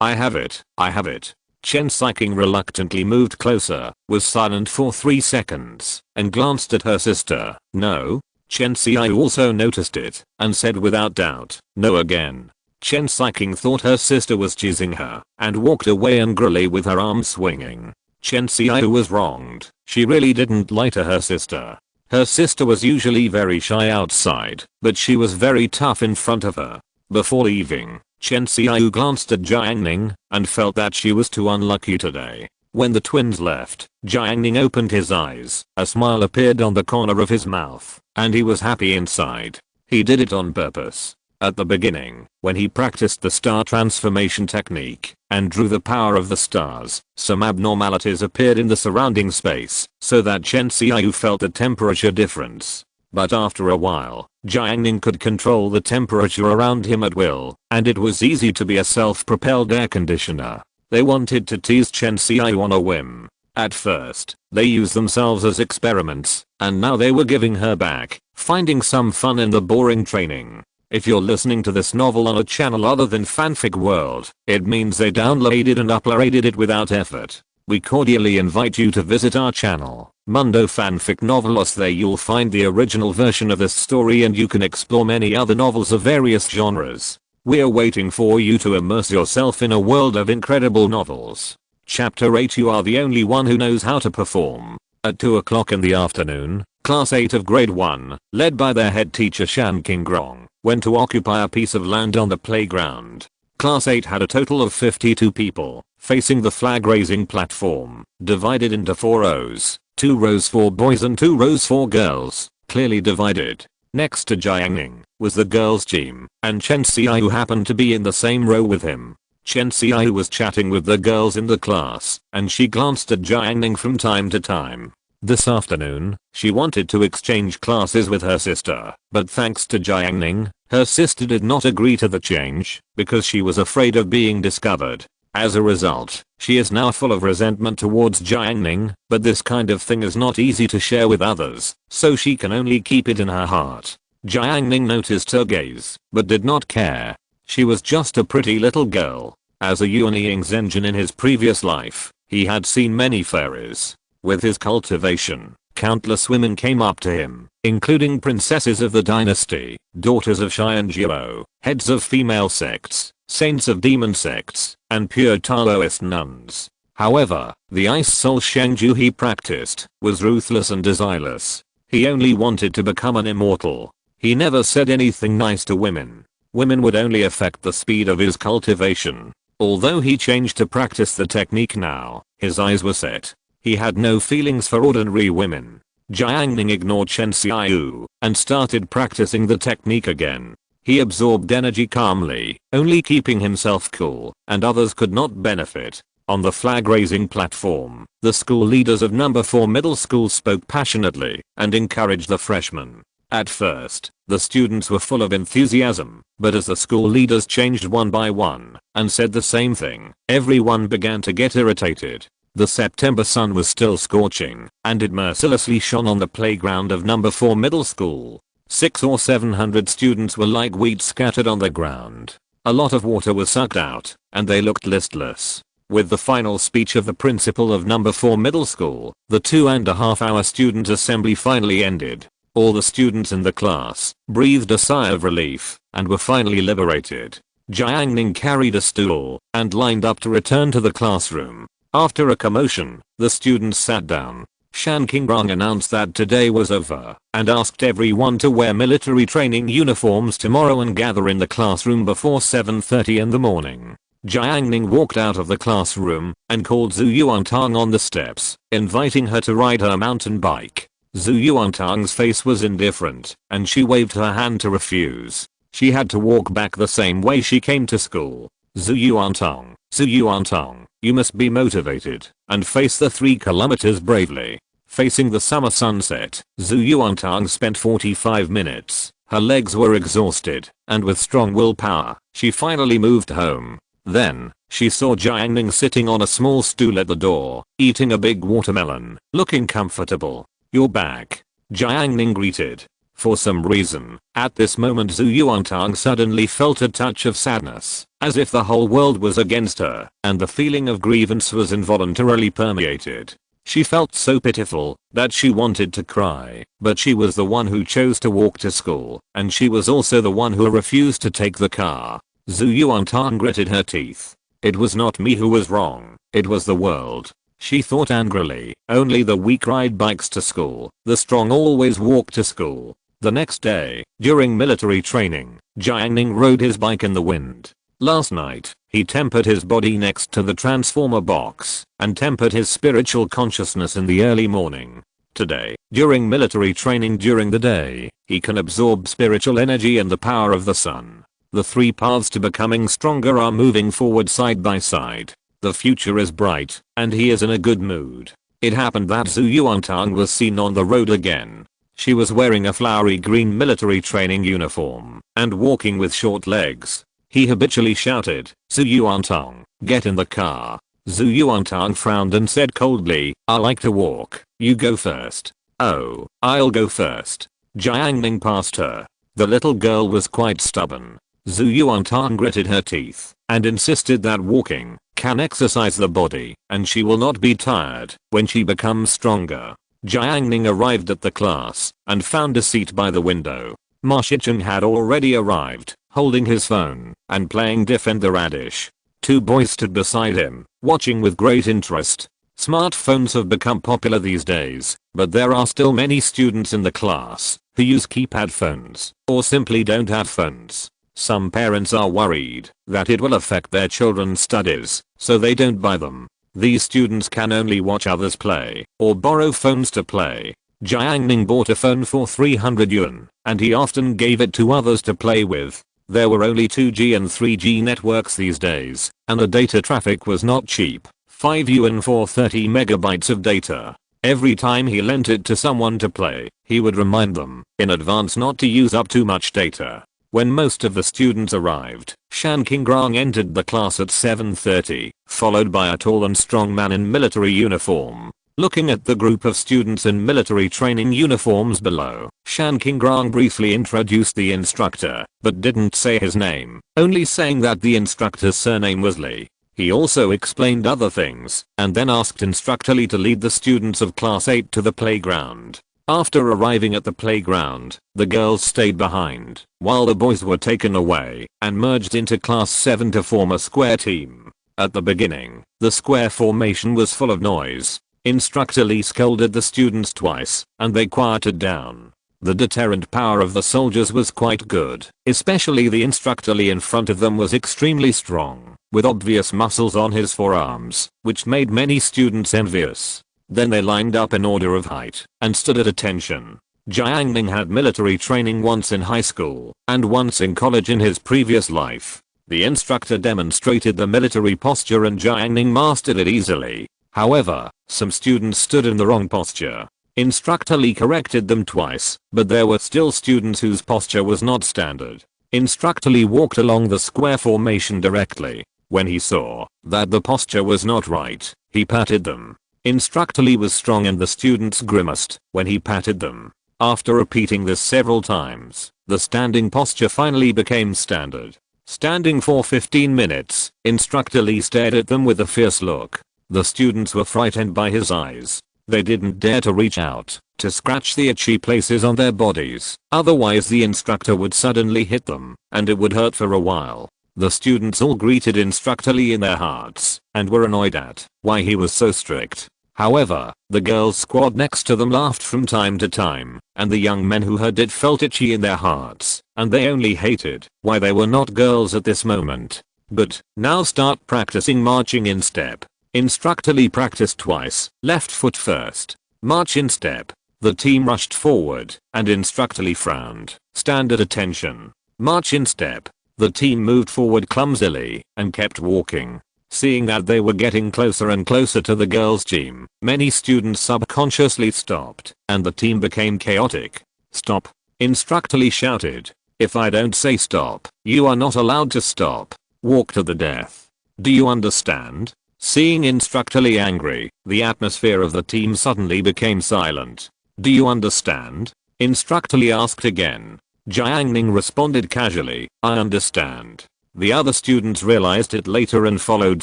I have it, I have it." Chen Xiqing reluctantly moved closer, was silent for 3 seconds, and glanced at her sister. "No?" Chen Xiao also noticed it, and said without doubt, "No again." Chen Xiqing thought her sister was teasing her, and walked away angrily with her arms swinging. Chen Xiao was wronged. She really didn't lie to her sister. Her sister was usually very shy outside, but she was very tough in front of her. Before leaving, Chen Xiao glanced at Jiang Ning and felt that she was too unlucky today. When the twins left, Jiang Ning opened his eyes, a smile appeared on the corner of his mouth, and he was happy inside. He did it on purpose. At the beginning, when he practiced the star transformation technique and drew the power of the stars, some abnormalities appeared in the surrounding space, so that Chen Xiao felt a temperature difference. But after a while, Jiang Ning could control the temperature around him at will, and it was easy to be a self-propelled air conditioner. They wanted to tease Chen Xiaoyu on a whim. At first, they used themselves as experiments, and now they were giving her back, finding some fun in the boring training. If you're listening to this novel on a channel other than Fanfic World, it means they downloaded and uploaded it without effort. We cordially invite you to visit our channel, Mundo Fanfic Novelos. There you'll find the original version of this story and you can explore many other novels of various genres. We're waiting for you to immerse yourself in a world of incredible novels. Chapter 8. You are the only one who knows how to perform. At 2 o'clock in the afternoon, Class 8 of Grade 1, led by their head teacher Shan Qingrong, went to occupy a piece of land on the playground. Class 8 had a total of 52 people, facing the flag-raising platform, divided into 4 rows, 2 rows for boys and 2 rows for girls, clearly divided. Next to Jiang Ning was the girls' team, and Chen Xiaoyu happened to be in the same row with him. Chen Xiaoyu was chatting with the girls in the class, and she glanced at Jiang Ning from time to time. This afternoon, she wanted to exchange classes with her sister, but thanks to Jiang Ning, her sister did not agree to the change, because she was afraid of being discovered. As a result, she is now full of resentment towards Jiang Ning, but this kind of thing is not easy to share with others, so she can only keep it in her heart. Jiang Ning noticed her gaze, but did not care. She was just a pretty little girl. As a Yuanying Zhenjin in his previous life, he had seen many fairies. With his cultivation, countless women came up to him, including princesses of the dynasty, daughters of Xianjiao, heads of female sects, saints of demon sects, and pure Taoist nuns. However, the ice soul Shangju he practiced was ruthless and desireless. He only wanted to become an immortal. He never said anything nice to women. Women would only affect the speed of his cultivation. Although he changed to practice the technique now, his eyes were set. He had no feelings for ordinary women. Jiang Ning ignored Chen Xiaoyu and started practicing the technique again. He absorbed energy calmly, only keeping himself cool, and others could not benefit. On the flag-raising platform, the school leaders of number 4 middle school spoke passionately and encouraged the freshmen. At first, the students were full of enthusiasm, but as the school leaders changed one by one and said the same thing, everyone began to get irritated. The September sun was still scorching, and it mercilessly shone on the playground of number 4 middle school. 600 or 700 students were like weeds scattered on the ground. A lot of water was sucked out, and they looked listless. With the final speech of the principal of number 4 middle school, the 2.5-hour student assembly finally ended. All the students in the class breathed a sigh of relief and were finally liberated. Jiang Ning carried a stool and lined up to return to the classroom. After a commotion, the students sat down. Shan Qingrong announced that today was over and asked everyone to wear military training uniforms tomorrow and gather in the classroom before 7:30 in the morning. Jiang Ning walked out of the classroom and called Zhu Yuantang on the steps, inviting her to ride her mountain bike. Zhu Yuantang's face was indifferent, and she waved her hand to refuse. She had to walk back the same way she came to school. Zhu Yuantang, you must be motivated and face the 3 kilometers bravely. Facing the summer sunset, Zhu Yuantang spent 45 minutes. Her legs were exhausted, and with strong willpower, she finally moved home. Then, she saw Jiang Ning sitting on a small stool at the door, eating a big watermelon, looking comfortable. "You're back," Jiang Ning greeted. For some reason, at this moment Zhu Yuantang suddenly felt a touch of sadness, as if the whole world was against her, and the feeling of grievance was involuntarily permeated. She felt so pitiful that she wanted to cry, but she was the one who chose to walk to school, and she was also the one who refused to take the car. Zhu Yuantang gritted her teeth. It was not me who was wrong, it was the world. She thought angrily, only the weak ride bikes to school, the strong always walk to school. The next day, during military training, Jiang Ning rode his bike in the wind. Last night, he tempered his body next to the transformer box, and tempered his spiritual consciousness in the early morning. Today, during military training during the day, he can absorb spiritual energy and the power of the sun. The 3 paths to becoming stronger are moving forward side by side. The future is bright, and he is in a good mood. It happened that Zhu Yuantang was seen on the road again. She was wearing a flowery green military training uniform and walking with short legs. He habitually shouted, "Zhu Yuantong, get in the car." Zhu Yuantong frowned and said coldly, "I like to walk, you go first." "Oh, I'll go first." Jiang Ning passed her. The little girl was quite stubborn. Zhu Yuantong gritted her teeth and insisted that walking can exercise the body and she will not be tired when she becomes stronger. Jiang Ning arrived at the class and found a seat by the window. Ma Shicheng had already arrived, holding his phone and playing Defend the Radish. Two boys stood beside him, watching with great interest. Smartphones have become popular these days, but there are still many students in the class who use keypad phones or simply don't have phones. Some parents are worried that it will affect their children's studies, so they don't buy them. These students can only watch others play or borrow phones to play. Jiang Ning bought a phone for 300 yuan, and he often gave it to others to play with. There were only 2G and 3G networks these days, and the data traffic was not cheap. 5 yuan for 30 megabytes of data. Every time he lent it to someone to play, he would remind them in advance not to use up too much data. When most of the students arrived, Shan Qingrong entered the class at 7:30, followed by a tall and strong man in military uniform. Looking at the group of students in military training uniforms below, Shan Qingrong briefly introduced the instructor, but didn't say his name, only saying that the instructor's surname was Li. He also explained other things, and then asked Instructor Li to lead the students of class 8 to the playground. After arriving at the playground, the girls stayed behind, while the boys were taken away and merged into class 7 to form a square team. At the beginning, the square formation was full of noise. Instructor Li scolded the students twice, and they quieted down. The deterrent power of the soldiers was quite good, especially the Instructor Li in front of them was extremely strong, with obvious muscles on his forearms, which made many students envious. Then they lined up in order of height and stood at attention. Jiang Ning had military training once in high school and once in college in his previous life. The instructor demonstrated the military posture and Jiang Ning mastered it easily. However, some students stood in the wrong posture. Instructor Li corrected them twice, but there were still students whose posture was not standard. Instructor Li walked along the square formation directly. When he saw that the posture was not right, he patted them. Instructor Li was strong and the students grimaced when he patted them. After repeating this several times, the standing posture finally became standard. Standing for 15 minutes, Instructor Li stared at them with a fierce look. The students were frightened by his eyes. They didn't dare to reach out to scratch the itchy places on their bodies, otherwise the instructor would suddenly hit them, and it would hurt for a while. The students all greeted Instructor Li in their hearts, and were annoyed at why he was so strict. However, the girls squad next to them laughed from time to time, and the young men who heard it felt itchy in their hearts, and they only hated why they were not girls at this moment. Good, now start practicing marching in step. Instructor Li practiced twice, left foot first. March in step. The team rushed forward, and Instructor Li frowned. Stand at attention. March in step. The team moved forward clumsily, and kept walking. Seeing that they were getting closer and closer to the girls' team, many students subconsciously stopped, and the team became chaotic. Stop. Instructor Li shouted. If I don't say stop, you are not allowed to stop. Walk to the death. Do you understand? Seeing Instructor Li angry, the atmosphere of the team suddenly became silent. Do you understand? Instructor Li asked again. Jiang Ning responded casually, I understand. The other students realized it later and followed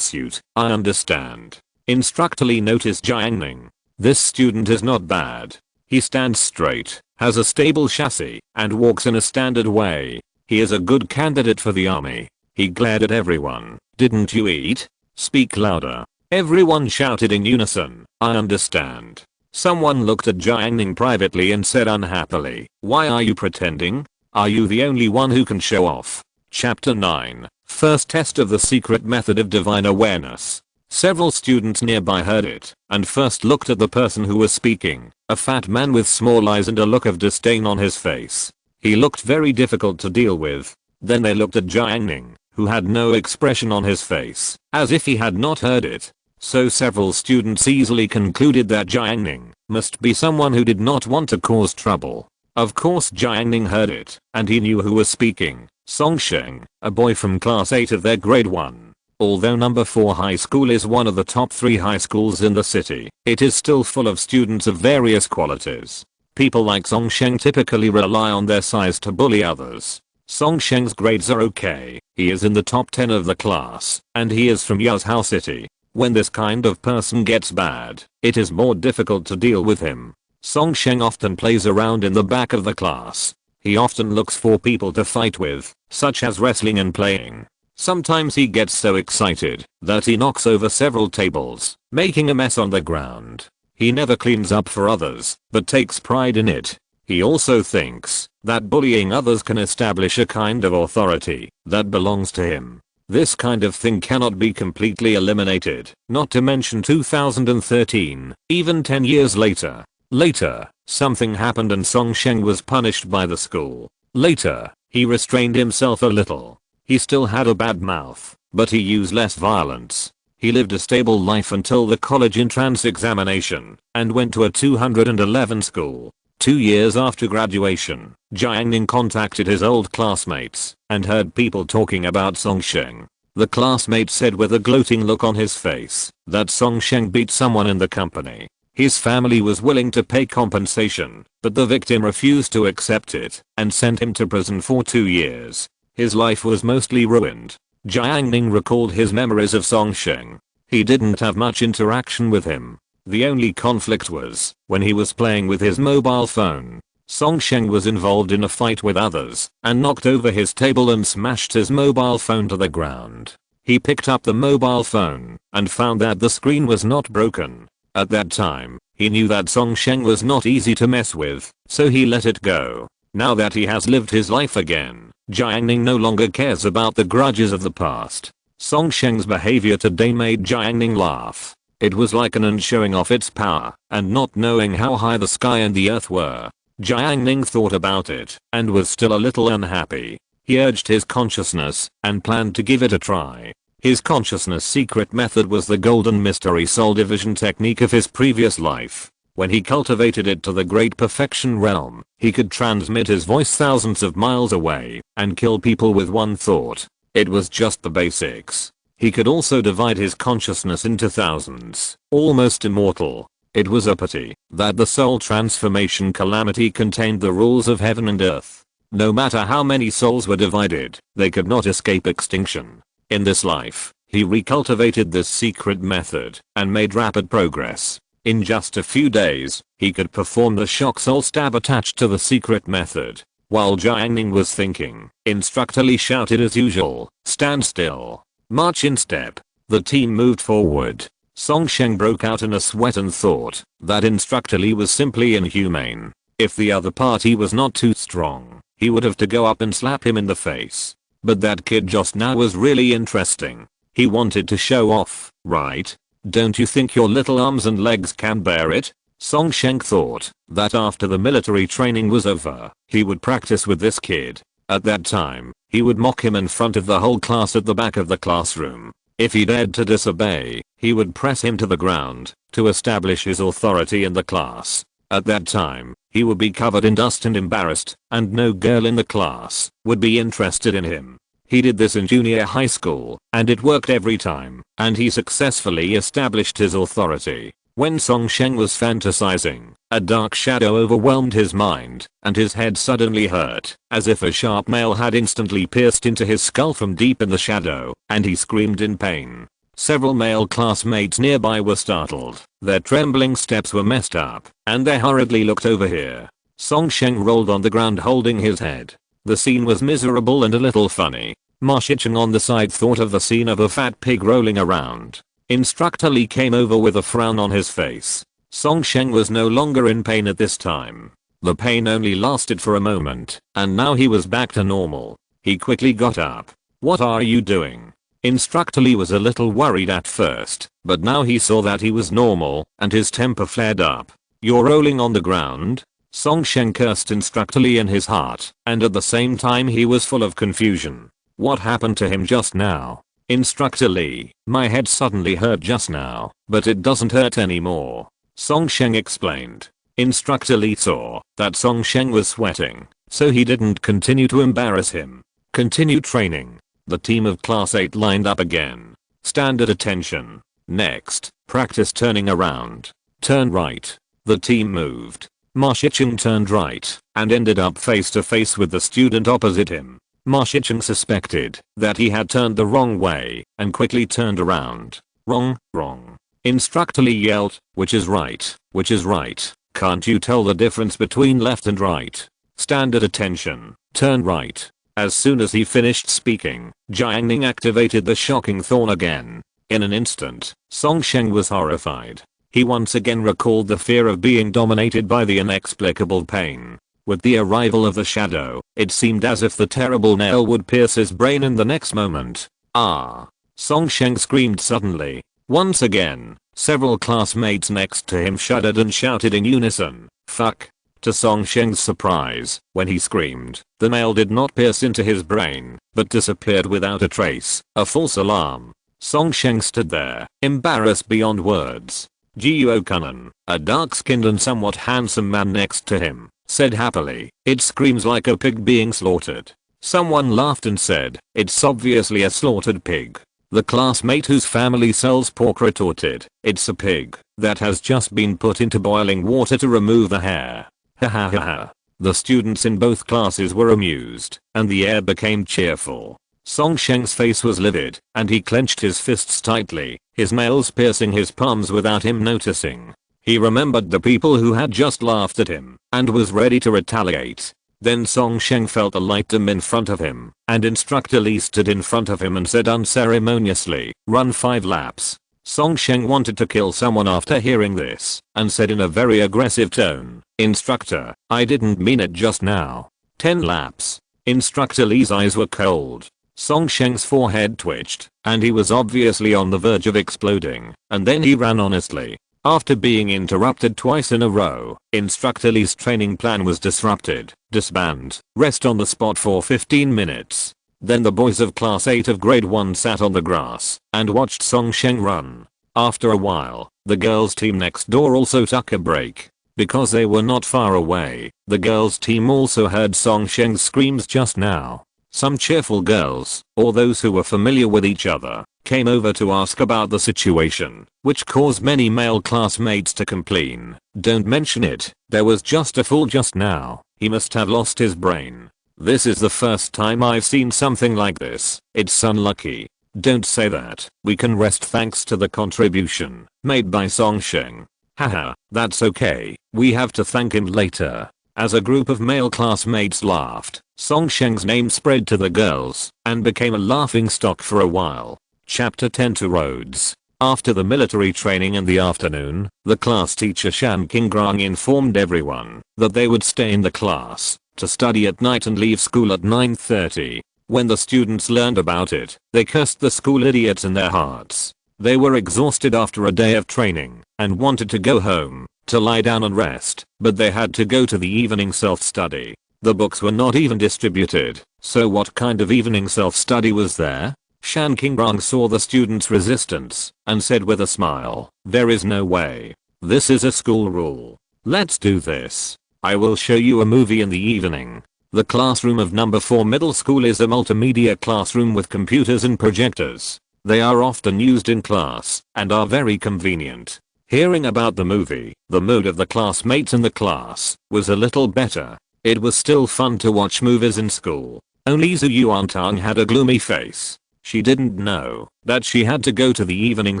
suit. I understand. Instructor Li noticed Jiang Ning. This student is not bad. He stands straight, has a stable chassis, and walks in a standard way. He is a good candidate for the army. He glared at everyone. Didn't you eat? Speak louder. Everyone shouted in unison. I understand. Someone looked at Jiang Ning privately and said unhappily, why are you pretending? Are you the only one who can show off? Chapter 9. First test of the secret method of divine awareness. Several students nearby heard it, and first looked at the person who was speaking, a fat man with small eyes and a look of disdain on his face. He looked very difficult to deal with. Then they looked at Jiang Ning, who had no expression on his face, as if he had not heard it. So several students easily concluded that Jiang Ning must be someone who did not want to cause trouble. Of course Jiang Ning heard it, and he knew who was speaking. Songsheng, a boy from class 8 of their grade 1. Although number 4 high school is one of the top 3 high schools in the city, it is still full of students of various qualities. People like Songsheng typically rely on their size to bully others. Songsheng's grades are okay, he is in the top 10 of the class, and he is from Yazhou City. When this kind of person gets bad, it is more difficult to deal with him. Songsheng often plays around in the back of the class. He often looks for people to fight with, such as wrestling and playing. Sometimes he gets so excited that he knocks over several tables, making a mess on the ground. He never cleans up for others, but takes pride in it. He also thinks that bullying others can establish a kind of authority that belongs to him. This kind of thing cannot be completely eliminated, not to mention 2013, even 10 years later. Later, something happened and Songsheng was punished by the school. Later, he restrained himself a little. He still had a bad mouth, but he used less violence. He lived a stable life until the college entrance examination, and went to a 211 school. 2 years after graduation, Jiang Ning contacted his old classmates and heard people talking about Songsheng. The classmate said with a gloating look on his face that Songsheng beat someone in the company. His family was willing to pay compensation, but the victim refused to accept it and sent him to prison for 2 years. His life was mostly ruined. Jiang Ning recalled his memories of Songsheng. He didn't have much interaction with him. The only conflict was when he was playing with his mobile phone. Songsheng was involved in a fight with others and knocked over his table and smashed his mobile phone to the ground. He picked up the mobile phone and found that the screen was not broken. At that time, he knew that Songsheng was not easy to mess with, so he let it go. Now that he has lived his life again, Jiang Ning no longer cares about the grudges of the past. Songsheng's behavior today made Jiang Ning laugh. It was like an ant showing off its power and not knowing how high the sky and the earth were. Jiang Ning thought about it and was still a little unhappy. He urged his consciousness and planned to give it a try. His consciousness secret method was the golden mystery soul division technique of his previous life. When he cultivated it to the great perfection realm, he could transmit his voice thousands of miles away and kill people with one thought. It was just the basics. He could also divide his consciousness into thousands, almost immortal. It was a pity that the soul transformation calamity contained the rules of heaven and earth. No matter how many souls were divided, they could not escape extinction. In this life, he recultivated this secret method and made rapid progress. In just a few days, he could perform the shock soul stab attached to the secret method. While Jiang Ning was thinking, Instructor Li shouted as usual, "Stand still. March in step." The team moved forward. Songsheng broke out in a sweat and thought that Instructor Li was simply inhumane. If the other party was not too strong, he would have to go up and slap him in the face. But that kid just now was really interesting. He wanted to show off, right? Don't you think your little arms and legs can bear it? Songsheng thought that after the military training was over, he would practice with this kid. At that time, he would mock him in front of the whole class at the back of the classroom. If he dared to disobey, he would press him to the ground to establish his authority in the class. At that time, he would be covered in dust and embarrassed, and no girl in the class would be interested in him. He did this in junior high school, and it worked every time, and he successfully established his authority. When Songsheng was fantasizing, a dark shadow overwhelmed his mind, and his head suddenly hurt, as if a sharp nail had instantly pierced into his skull from deep in the shadow, and he screamed in pain. Several male classmates nearby were startled, their trembling steps were messed up, and they hurriedly looked over here. Songsheng rolled on the ground holding his head. The scene was miserable and a little funny. Ma Shicheng on the side thought of the scene of a fat pig rolling around. Instructor Li came over with a frown on his face. Songsheng was no longer in pain at this time. The pain only lasted for a moment, and now he was back to normal. He quickly got up. "What are you doing?" Instructor Li was a little worried at first, but now he saw that he was normal, and his temper flared up. "You're rolling on the ground?" Songsheng cursed Instructor Li in his heart, and at the same time he was full of confusion. What happened to him just now? Instructor Lee, my head suddenly hurt just now, but it doesn't hurt anymore. Song Sheng explained. Instructor Lee saw that Song Sheng was sweating, so he didn't continue to embarrass him. Continue training. The team of class 8 lined up again. Stand at attention. Next, practice turning around. Turn right. The team moved. Ma Shicheng turned right and ended up face to face with the student opposite him. Ma Shicheng suspected that he had turned the wrong way and quickly turned around. Wrong, wrong. Instructor Lee yelled, which is right, which is right. Can't you tell the difference between left and right? Stand at attention. Turn right. As soon as he finished speaking, Jiang Ning activated the shocking thorn again. In an instant, Song Sheng was horrified. He once again recalled the fear of being dominated by the inexplicable pain. With the arrival of the shadow, it seemed as if the terrible nail would pierce his brain in the next moment. Ah! Song Sheng screamed suddenly. Once again, several classmates next to him shuddered and shouted in unison, "Fuck!" To Song Sheng's surprise, when he screamed, the nail did not pierce into his brain, but disappeared without a trace, a false alarm. Song Sheng stood there, embarrassed beyond words. Jiuo Kunan, a dark-skinned and somewhat handsome man next to him, said happily, "It screams like a pig being slaughtered." Someone laughed and said, "It's obviously a slaughtered pig." The classmate whose family sells pork retorted, "It's a pig that has just been put into boiling water to remove the hair." Ha ha ha ha. The students in both classes were amused, and the air became cheerful. Song Sheng's face was livid, and he clenched his fists tightly, his nails piercing his palms without him noticing. He remembered the people who had just laughed at him, and was ready to retaliate. Then Song Sheng felt a light dim in front of him, and Instructor Lee stood in front of him and said unceremoniously, "Run 5 laps." Song Sheng wanted to kill someone after hearing this, and said in a very aggressive tone, "Instructor, I didn't mean it just now." 10 laps. Instructor Lee's eyes were cold. Song Sheng's forehead twitched, and he was obviously on the verge of exploding, and then he ran honestly. After being interrupted twice in a row, Instructor Lee's training plan was disrupted. Disband, rest on the spot for 15 minutes. Then the boys of class 8 of grade 1 sat on the grass and watched Song Sheng run. After a while, the girls team next door also took a break. Because they were not far away, the girls team also heard Song Sheng's screams just now. Some cheerful girls, or those who were familiar with each other, came over to ask about the situation, which caused many male classmates to complain. "Don't mention it, there was just a fool just now, he must have lost his brain. This is the first time I've seen something like this, it's unlucky." "Don't say that, we can rest thanks to the contribution made by Song Sheng." "Haha, that's okay, we have to thank him later." As a group of male classmates laughed, Song Sheng's name spread to the girls and became a laughing stock for a while. Chapter 10 to Rhodes. After the military training in the afternoon, the class teacher Shan Qingrang informed everyone that they would stay in the class to study at night and leave school at 9:30. When the students learned about it, they cursed the school idiots in their hearts. They were exhausted after a day of training and wanted to go home to lie down and rest, but they had to go to the evening self-study. The books were not even distributed, so what kind of evening self-study was there? Shan Qingrang saw the students' resistance and said with a smile, "There is no way. This is a school rule. Let's do this. I will show you a movie in the evening." The classroom of number 4 middle school is a multimedia classroom with computers and projectors. They are often used in class and are very convenient. Hearing about the movie, the mood of the classmates in the class was a little better. It was still fun to watch movies in school. Only Zhu Yuantang had a gloomy face. She didn't know that she had to go to the evening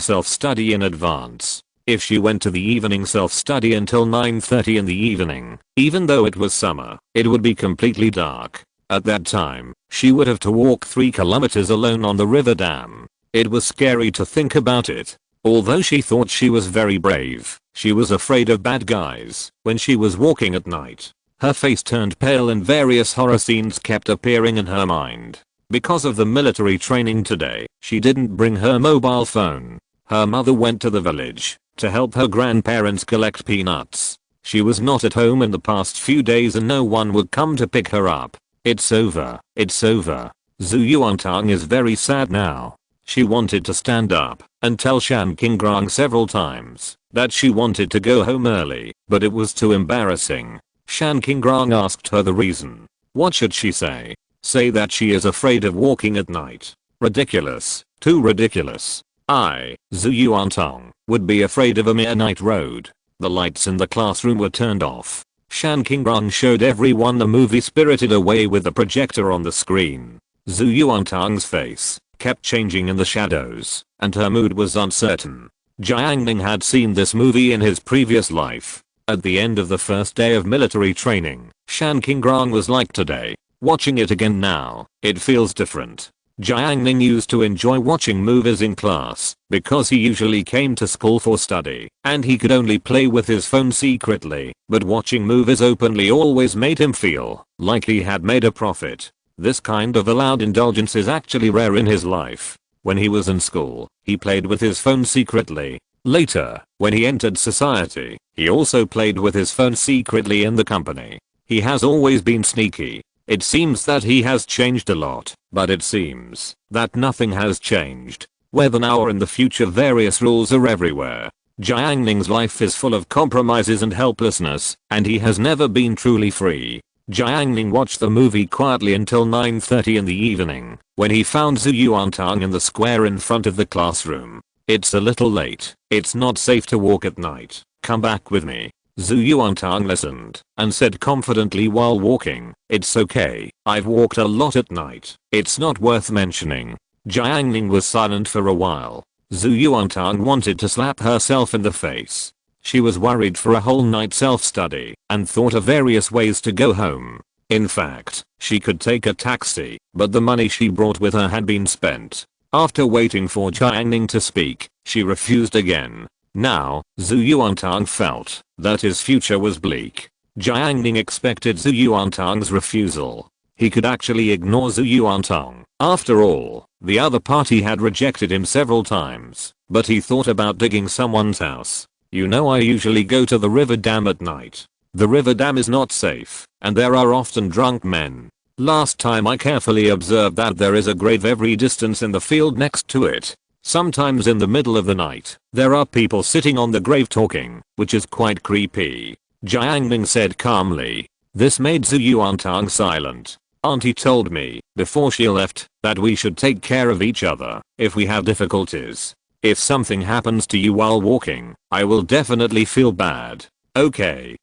self-study in advance. If she went to the evening self-study until 9:30 in the evening, even though it was summer, it would be completely dark. At that time, she would have to walk 3 kilometers alone on the river dam. It was scary to think about it. Although she thought she was very brave, she was afraid of bad guys when she was walking at night. Her face turned pale and various horror scenes kept appearing in her mind. Because of the military training today, she didn't bring her mobile phone. Her mother went to the village to help her grandparents collect peanuts. She was not at home in the past few days and no one would come to pick her up. It's over. It's over. Zhu Yuantang is very sad now. She wanted to stand up and tell Shan Qingrong several times that she wanted to go home early, but it was too embarrassing. Shan Qingrong asked her the reason. What should she say? Say that she is afraid of walking at night. Ridiculous. Too ridiculous. I, Zhu Yuantong, would be afraid of a mere night road. The lights in the classroom were turned off. Shan Qingrong showed everyone the movie Spirited Away with the projector on the screen. Zhu Yuantong's face kept changing in the shadows, and her mood was uncertain. Jiang Ning had seen this movie in his previous life. At the end of the first day of military training, Shan Qingrong was like today. Watching it again now, it feels different. Jiang Ning used to enjoy watching movies in class because he usually came to school for study and he could only play with his phone secretly, but watching movies openly always made him feel like he had made a profit. This kind of allowed indulgence is actually rare in his life. When he was in school, he played with his phone secretly. Later, when he entered society, he also played with his phone secretly in the company. He has always been sneaky. It seems that he has changed a lot, but it seems that nothing has changed. Whether now or in the future, various rules are everywhere. Jiang Ning's life is full of compromises and helplessness, and he has never been truly free. Jiang Ning watched the movie quietly until 9:30 in the evening, when he found Zhu Yuantong in the square in front of the classroom. It's a little late. It's not safe to walk at night. Come back with me. Zhu Yuantong listened and said confidently while walking, "It's okay, I've walked a lot at night. It's not worth mentioning." Jiang Ning was silent for a while. Zhu Yuantong wanted to slap herself in the face. She was worried for a whole night self-study and thought of various ways to go home. In fact, she could take a taxi, but the money she brought with her had been spent. After waiting for Jiang Ning to speak, she refused again. Now, Zhu Yuantong felt that his future was bleak. Jiang Ning expected Zhu Yuantong's refusal. He could actually ignore Zhu Yuantong. After all, the other party had rejected him several times, but he thought about digging someone's house. You know, I usually go to the river dam at night. The river dam is not safe, and there are often drunk men. Last time I carefully observed that there is a grave every distance in the field next to it. Sometimes in the middle of the night, there are people sitting on the grave talking, which is quite creepy. Jiang Ning said calmly. This made Zhu Yuantong silent. Auntie told me, before she left, that we should take care of each other if we have difficulties. If something happens to you while walking, I will definitely feel bad. Okay,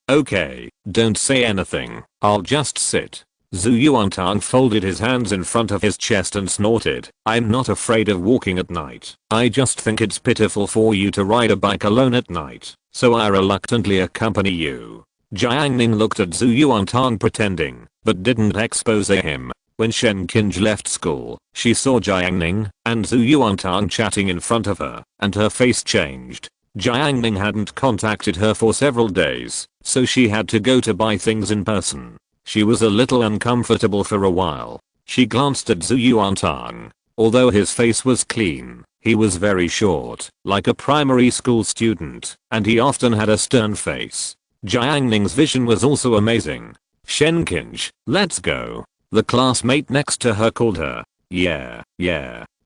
don't say anything, I'll just sit. Zhu Yuantong folded his hands in front of his chest and snorted. I'm not afraid of walking at night. I just think it's pitiful for you to ride a bike alone at night, so I reluctantly accompany you. Jiang Ning looked at Zhu Yuantong pretending, but didn't expose him. When Shen Qinj left school, she saw Jiang Ning and Zhu Yuantong chatting in front of her, and her face changed. Jiang Ning hadn't contacted her for several days, so she had to go to buy things in person. She was a little uncomfortable for a while. She glanced at Zhu Yuantong. Although his face was clean, he was very short, like a primary school student, and he often had a stern face. Jiang Ning's vision was also amazing. Shen Qinj, let's go. The classmate next to her called her. Yeah.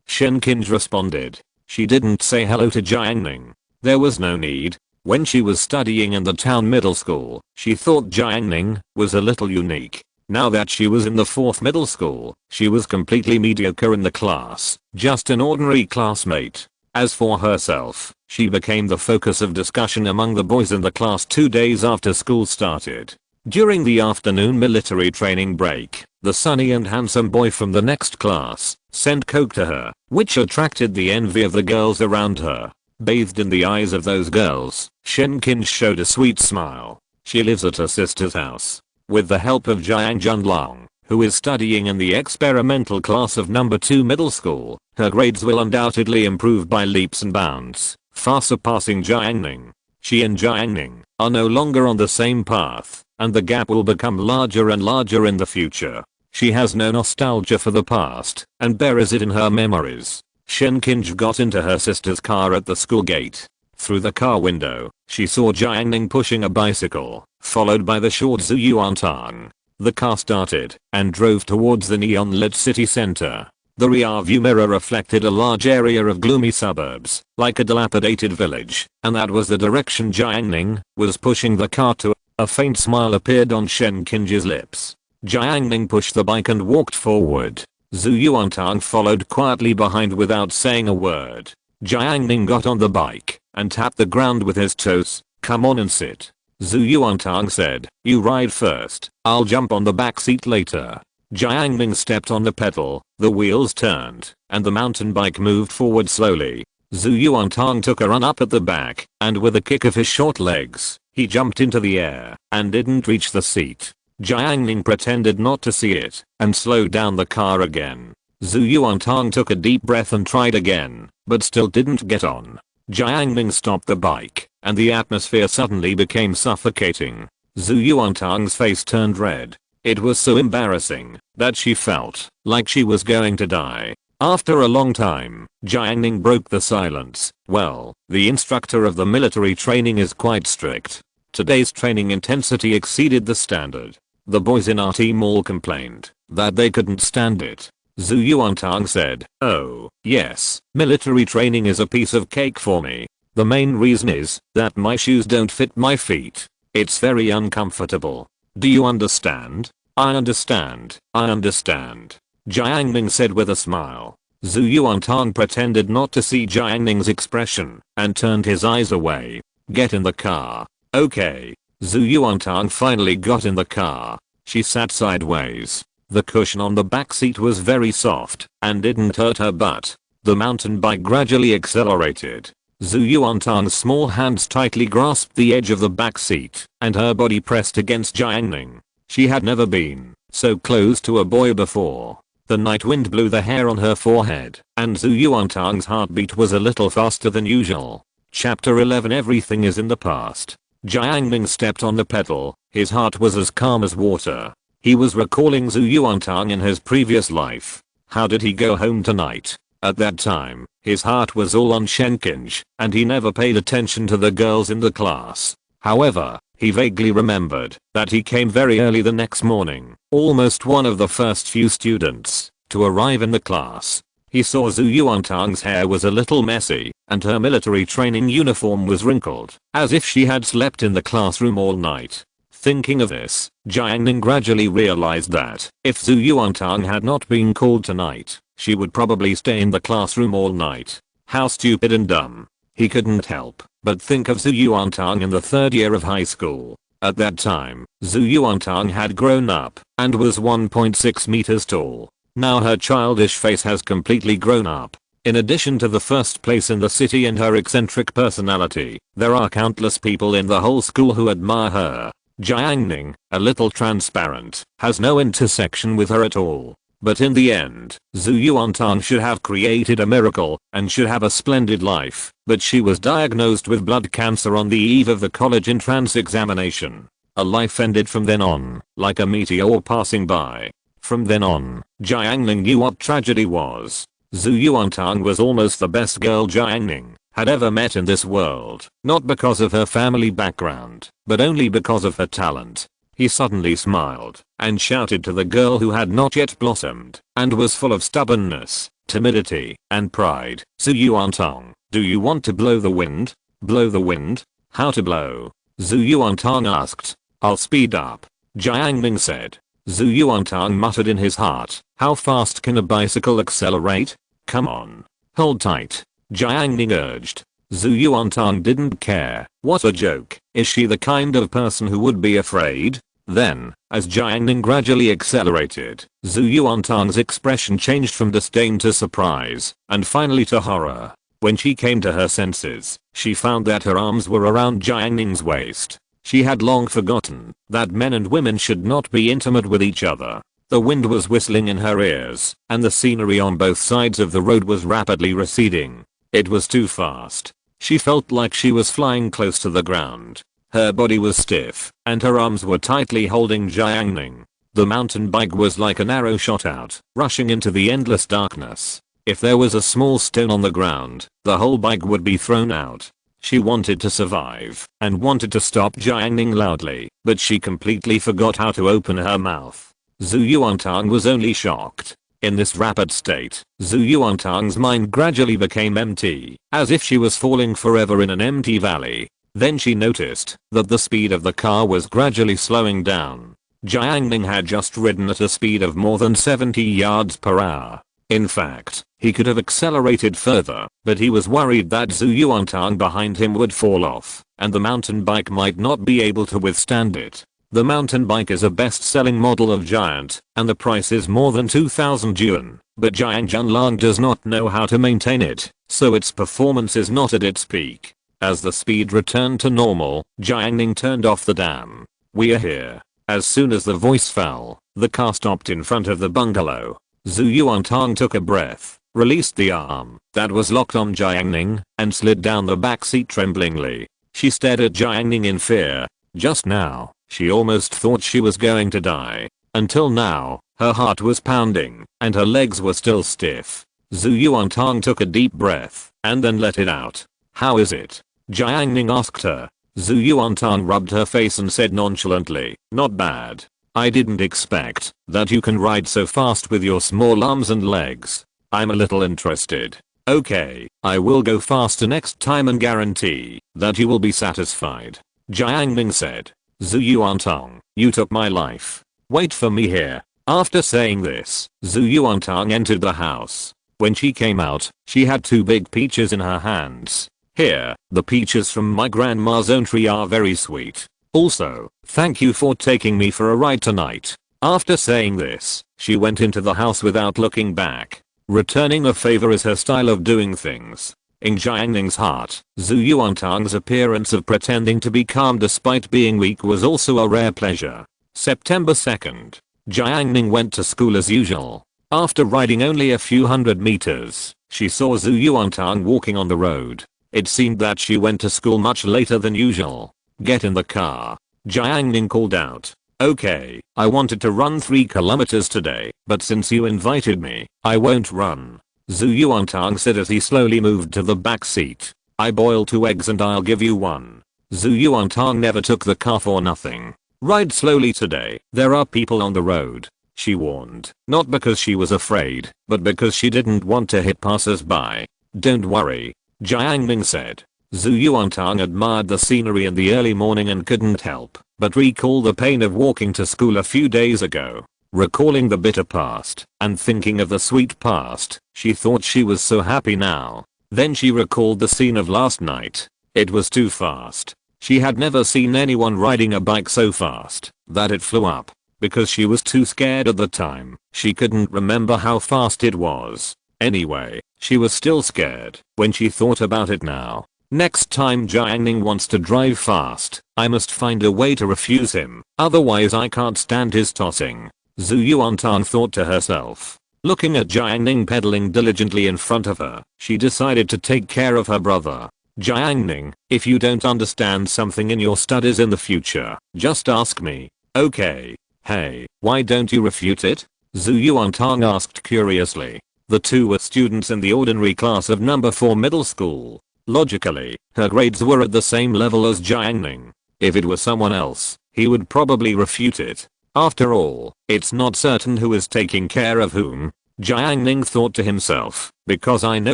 Shen Qinj responded. She didn't say hello to Jiang Ning. There was no need. When she was studying in the town middle school, she thought Jiang Ning was a little unique. Now that she was in the 4th middle school, she was completely mediocre in the class, just an ordinary classmate. As for herself, she became the focus of discussion among the boys in the class 2 days after school started. During the afternoon military training break, the sunny and handsome boy from the next class sent coke to her, which attracted the envy of the girls around her. Bathed in the eyes of those girls, Shen Qinj showed a sweet smile. She lives at her sister's house. With the help of Jiang Junlong, who is studying in the experimental class of number 2 middle school, her grades will undoubtedly improve by leaps and bounds, far surpassing Jiang Ning. She and Jiang Ning are no longer on the same path, and the gap will become larger and larger in the future. She has no nostalgia for the past, and buries it in her memories. Shen Qinj got into her sister's car at the school gate. Through the car window, she saw Jiang Ning pushing a bicycle, followed by the short Zhu Yuantong. The car started and drove towards the neon-lit city center. The rearview mirror reflected a large area of gloomy suburbs, like a dilapidated village, and that was the direction Jiang Ning was pushing the car to. A faint smile appeared on Shen Qing's lips. Jiang Ning pushed the bike and walked forward. Zhu Yuantang followed quietly behind without saying a word. Jiang Ning got on the bike and tapped the ground with his toes. "Come on and sit." Zhu Yuantang said. "You ride first. I'll jump on the back seat later." Jiang Ning stepped on the pedal, the wheels turned, and the mountain bike moved forward slowly. Zhu Yuantang took a run up at the back, and with a kick of his short legs, he jumped into the air and didn't reach the seat. Jiang Ning pretended not to see it and slowed down the car again. Zhu Yuantang took a deep breath and tried again, but still didn't get on. Jiang Ning stopped the bike, and the atmosphere suddenly became suffocating. Zhu Yuantang's face turned red. It was so embarrassing that she felt like she was going to die. After a long time, Jiang Ning broke the silence. "Well, the instructor of the military training is quite strict. Today's training intensity exceeded the standard. The boys in our team all complained that they couldn't stand it." Zhu Yuantang said, "Oh, yes, military training is a piece of cake for me. The main reason is that my shoes don't fit my feet. It's very uncomfortable. Do you understand?" "I understand, I understand," Jiang Ning said with a smile. Zhu Yuantang pretended not to see Jiang Ning's expression and turned his eyes away. "Get in the car." "Okay." Zhu Yuantang finally got in the car. She sat sideways. The cushion on the back seat was very soft and didn't hurt her butt. The mountain bike gradually accelerated. Zhu Yuantang's small hands tightly grasped the edge of the back seat, and her body pressed against Jiang Ning. She had never been so close to a boy before. The night wind blew the hair on her forehead, and Zhu Yuantang's heartbeat was a little faster than usual. Chapter 11. Everything is in the past. Jiang Ning stepped on the pedal. His heart was as calm as water. He was recalling Zhu Yuantang in his previous life. How did he go home tonight? At that time, his heart was all on Shen Qing, and he never paid attention to the girls in the class. However, he vaguely remembered that he came very early the next morning, almost one of the first few students to arrive in the class. He saw Zhu Yuantang's hair was a little messy, and her military training uniform was wrinkled, as if she had slept in the classroom all night. Thinking of this, Jiang Ning gradually realized that if Zhu Yuantang had not been called tonight, she would probably stay in the classroom all night. How stupid and dumb. He couldn't help but think of Zhu Yuantang in the third year of high school. At that time, Zhu Yuantang had grown up and was 1.6 meters tall. Now her childish face has completely grown up. In addition to the first place in the city and her eccentric personality, there are countless people in the whole school who admire her. Jiang Ning, a little transparent, has no intersection with her at all. But in the end, Zhu Yuantang should have created a miracle and should have a splendid life, but she was diagnosed with blood cancer on the eve of the college entrance examination. A life ended from then on, like a meteor passing by. From then on, Jiang Ning knew what tragedy was. Zhu Yuantang was almost the best girl Jiang Ning had ever met in this world, not because of her family background, but only because of her talent. He suddenly smiled and shouted to the girl who had not yet blossomed and was full of stubbornness, timidity, and pride. "Zhu Yuantang, do you want to blow the wind?" "Blow the wind? How to blow?" Zhu Yuantang asked. "I'll speed up," Jiang Ning said. Zhu Yuantang muttered in his heart, "How fast can a bicycle accelerate? Come on. Hold tight," Jiang Ning urged. Zhu Yuantang didn't care. What a joke. Is she the kind of person who would be afraid? Then, as Jiang Ning gradually accelerated, Zhu Yuantang's expression changed from disdain to surprise, and finally to horror. When she came to her senses, she found that her arms were around Jiang Ning's waist. She had long forgotten that men and women should not be intimate with each other. The wind was whistling in her ears, and the scenery on both sides of the road was rapidly receding. It was too fast. She felt like she was flying close to the ground. Her body was stiff, and her arms were tightly holding Jiang Ning. The mountain bike was like an arrow shot out, rushing into the endless darkness. If there was a small stone on the ground, the whole bike would be thrown out. She wanted to survive, and wanted to stop Jiang Ning loudly, but she completely forgot how to open her mouth. Zhu Yuantang was only shocked. In this rapid state, Zhu Yuantang's mind gradually became empty, as if she was falling forever in an empty valley. Then she noticed that the speed of the car was gradually slowing down. Jiang Ning had just ridden at a speed of more than 70 yards per hour. In fact, he could have accelerated further, but he was worried that Zhu Yuantang behind him would fall off, and the mountain bike might not be able to withstand it. The mountain bike is a best-selling model of Giant, and the price is more than 2,000 yuan, but Jiang Junlang does not know how to maintain it, so its performance is not at its peak. As the speed returned to normal, Jiang Ning turned off the dam. "We are here." As soon as the voice fell, the car stopped in front of the bungalow. Zhu Yuantang took a breath, released the arm that was locked on Jiang Ning, and slid down the back seat tremblingly. She stared at Jiang Ning in fear. Just now, she almost thought she was going to die. Until now, her heart was pounding, and her legs were still stiff. Zhu Yuantang took a deep breath, and then let it out. "How is it?" Jiang Ning asked her. Zhu Yuantang rubbed her face and said nonchalantly, "Not bad. I didn't expect that you can ride so fast with your small arms and legs. I'm a little interested. Okay, I will go faster next time and guarantee that you will be satisfied." Jiang Ning said. "Zhu Yuantang, you took my life. Wait for me here." After saying this, Zhu Yuantang entered the house. When she came out, she had 2 big peaches in her hands. "Here, the peaches from my grandma's own tree are very sweet. Also, thank you for taking me for a ride tonight." After saying this, she went into the house without looking back. Returning a favor is her style of doing things. In Jiang Ning's heart, Zhu Yuantang's appearance of pretending to be calm despite being weak was also a rare pleasure. September 2nd. Jiang Ning went to school as usual. After riding only a few hundred meters, she saw Zhu Yuantang walking on the road. It seemed that she went to school much later than usual. "Get in the car." Jiang Ning called out. "Okay, I wanted to run 3 kilometers today, but since you invited me, I won't run." Zhu Yuantang said as he slowly moved to the back seat. "I boiled 2 eggs and I'll give you 1. Zhu Yuantang never took the car for nothing. "Ride slowly today, there are people on the road," she warned. Not because she was afraid, but because she didn't want to hit passers-by. "Don't worry," Jiang Ning said. Zhu Yuantang admired the scenery in the early morning and couldn't help but recall the pain of walking to school a few days ago. Recalling the bitter past and thinking of the sweet past, she thought she was so happy now. Then she recalled the scene of last night. It was too fast. She had never seen anyone riding a bike so fast that it flew up. Because she was too scared at the time, she couldn't remember how fast it was. Anyway, she was still scared when she thought about it now. Next time Jiang Ning wants to drive fast, I must find a way to refuse him, otherwise I can't stand his tossing. Zhu Yuantang thought to herself. Looking at Jiang Ning pedaling diligently in front of her, she decided to take care of her brother. "Jiang Ning, if you don't understand something in your studies in the future, just ask me. Okay? Hey, why don't you refute it?" Zhu Yuantang asked curiously. The two were students in the ordinary class of number 4 middle school. Logically, her grades were at the same level as Jiang Ning. If it was someone else, he would probably refute it. After all, it's not certain who is taking care of whom. Jiang Ning thought to himself, because I know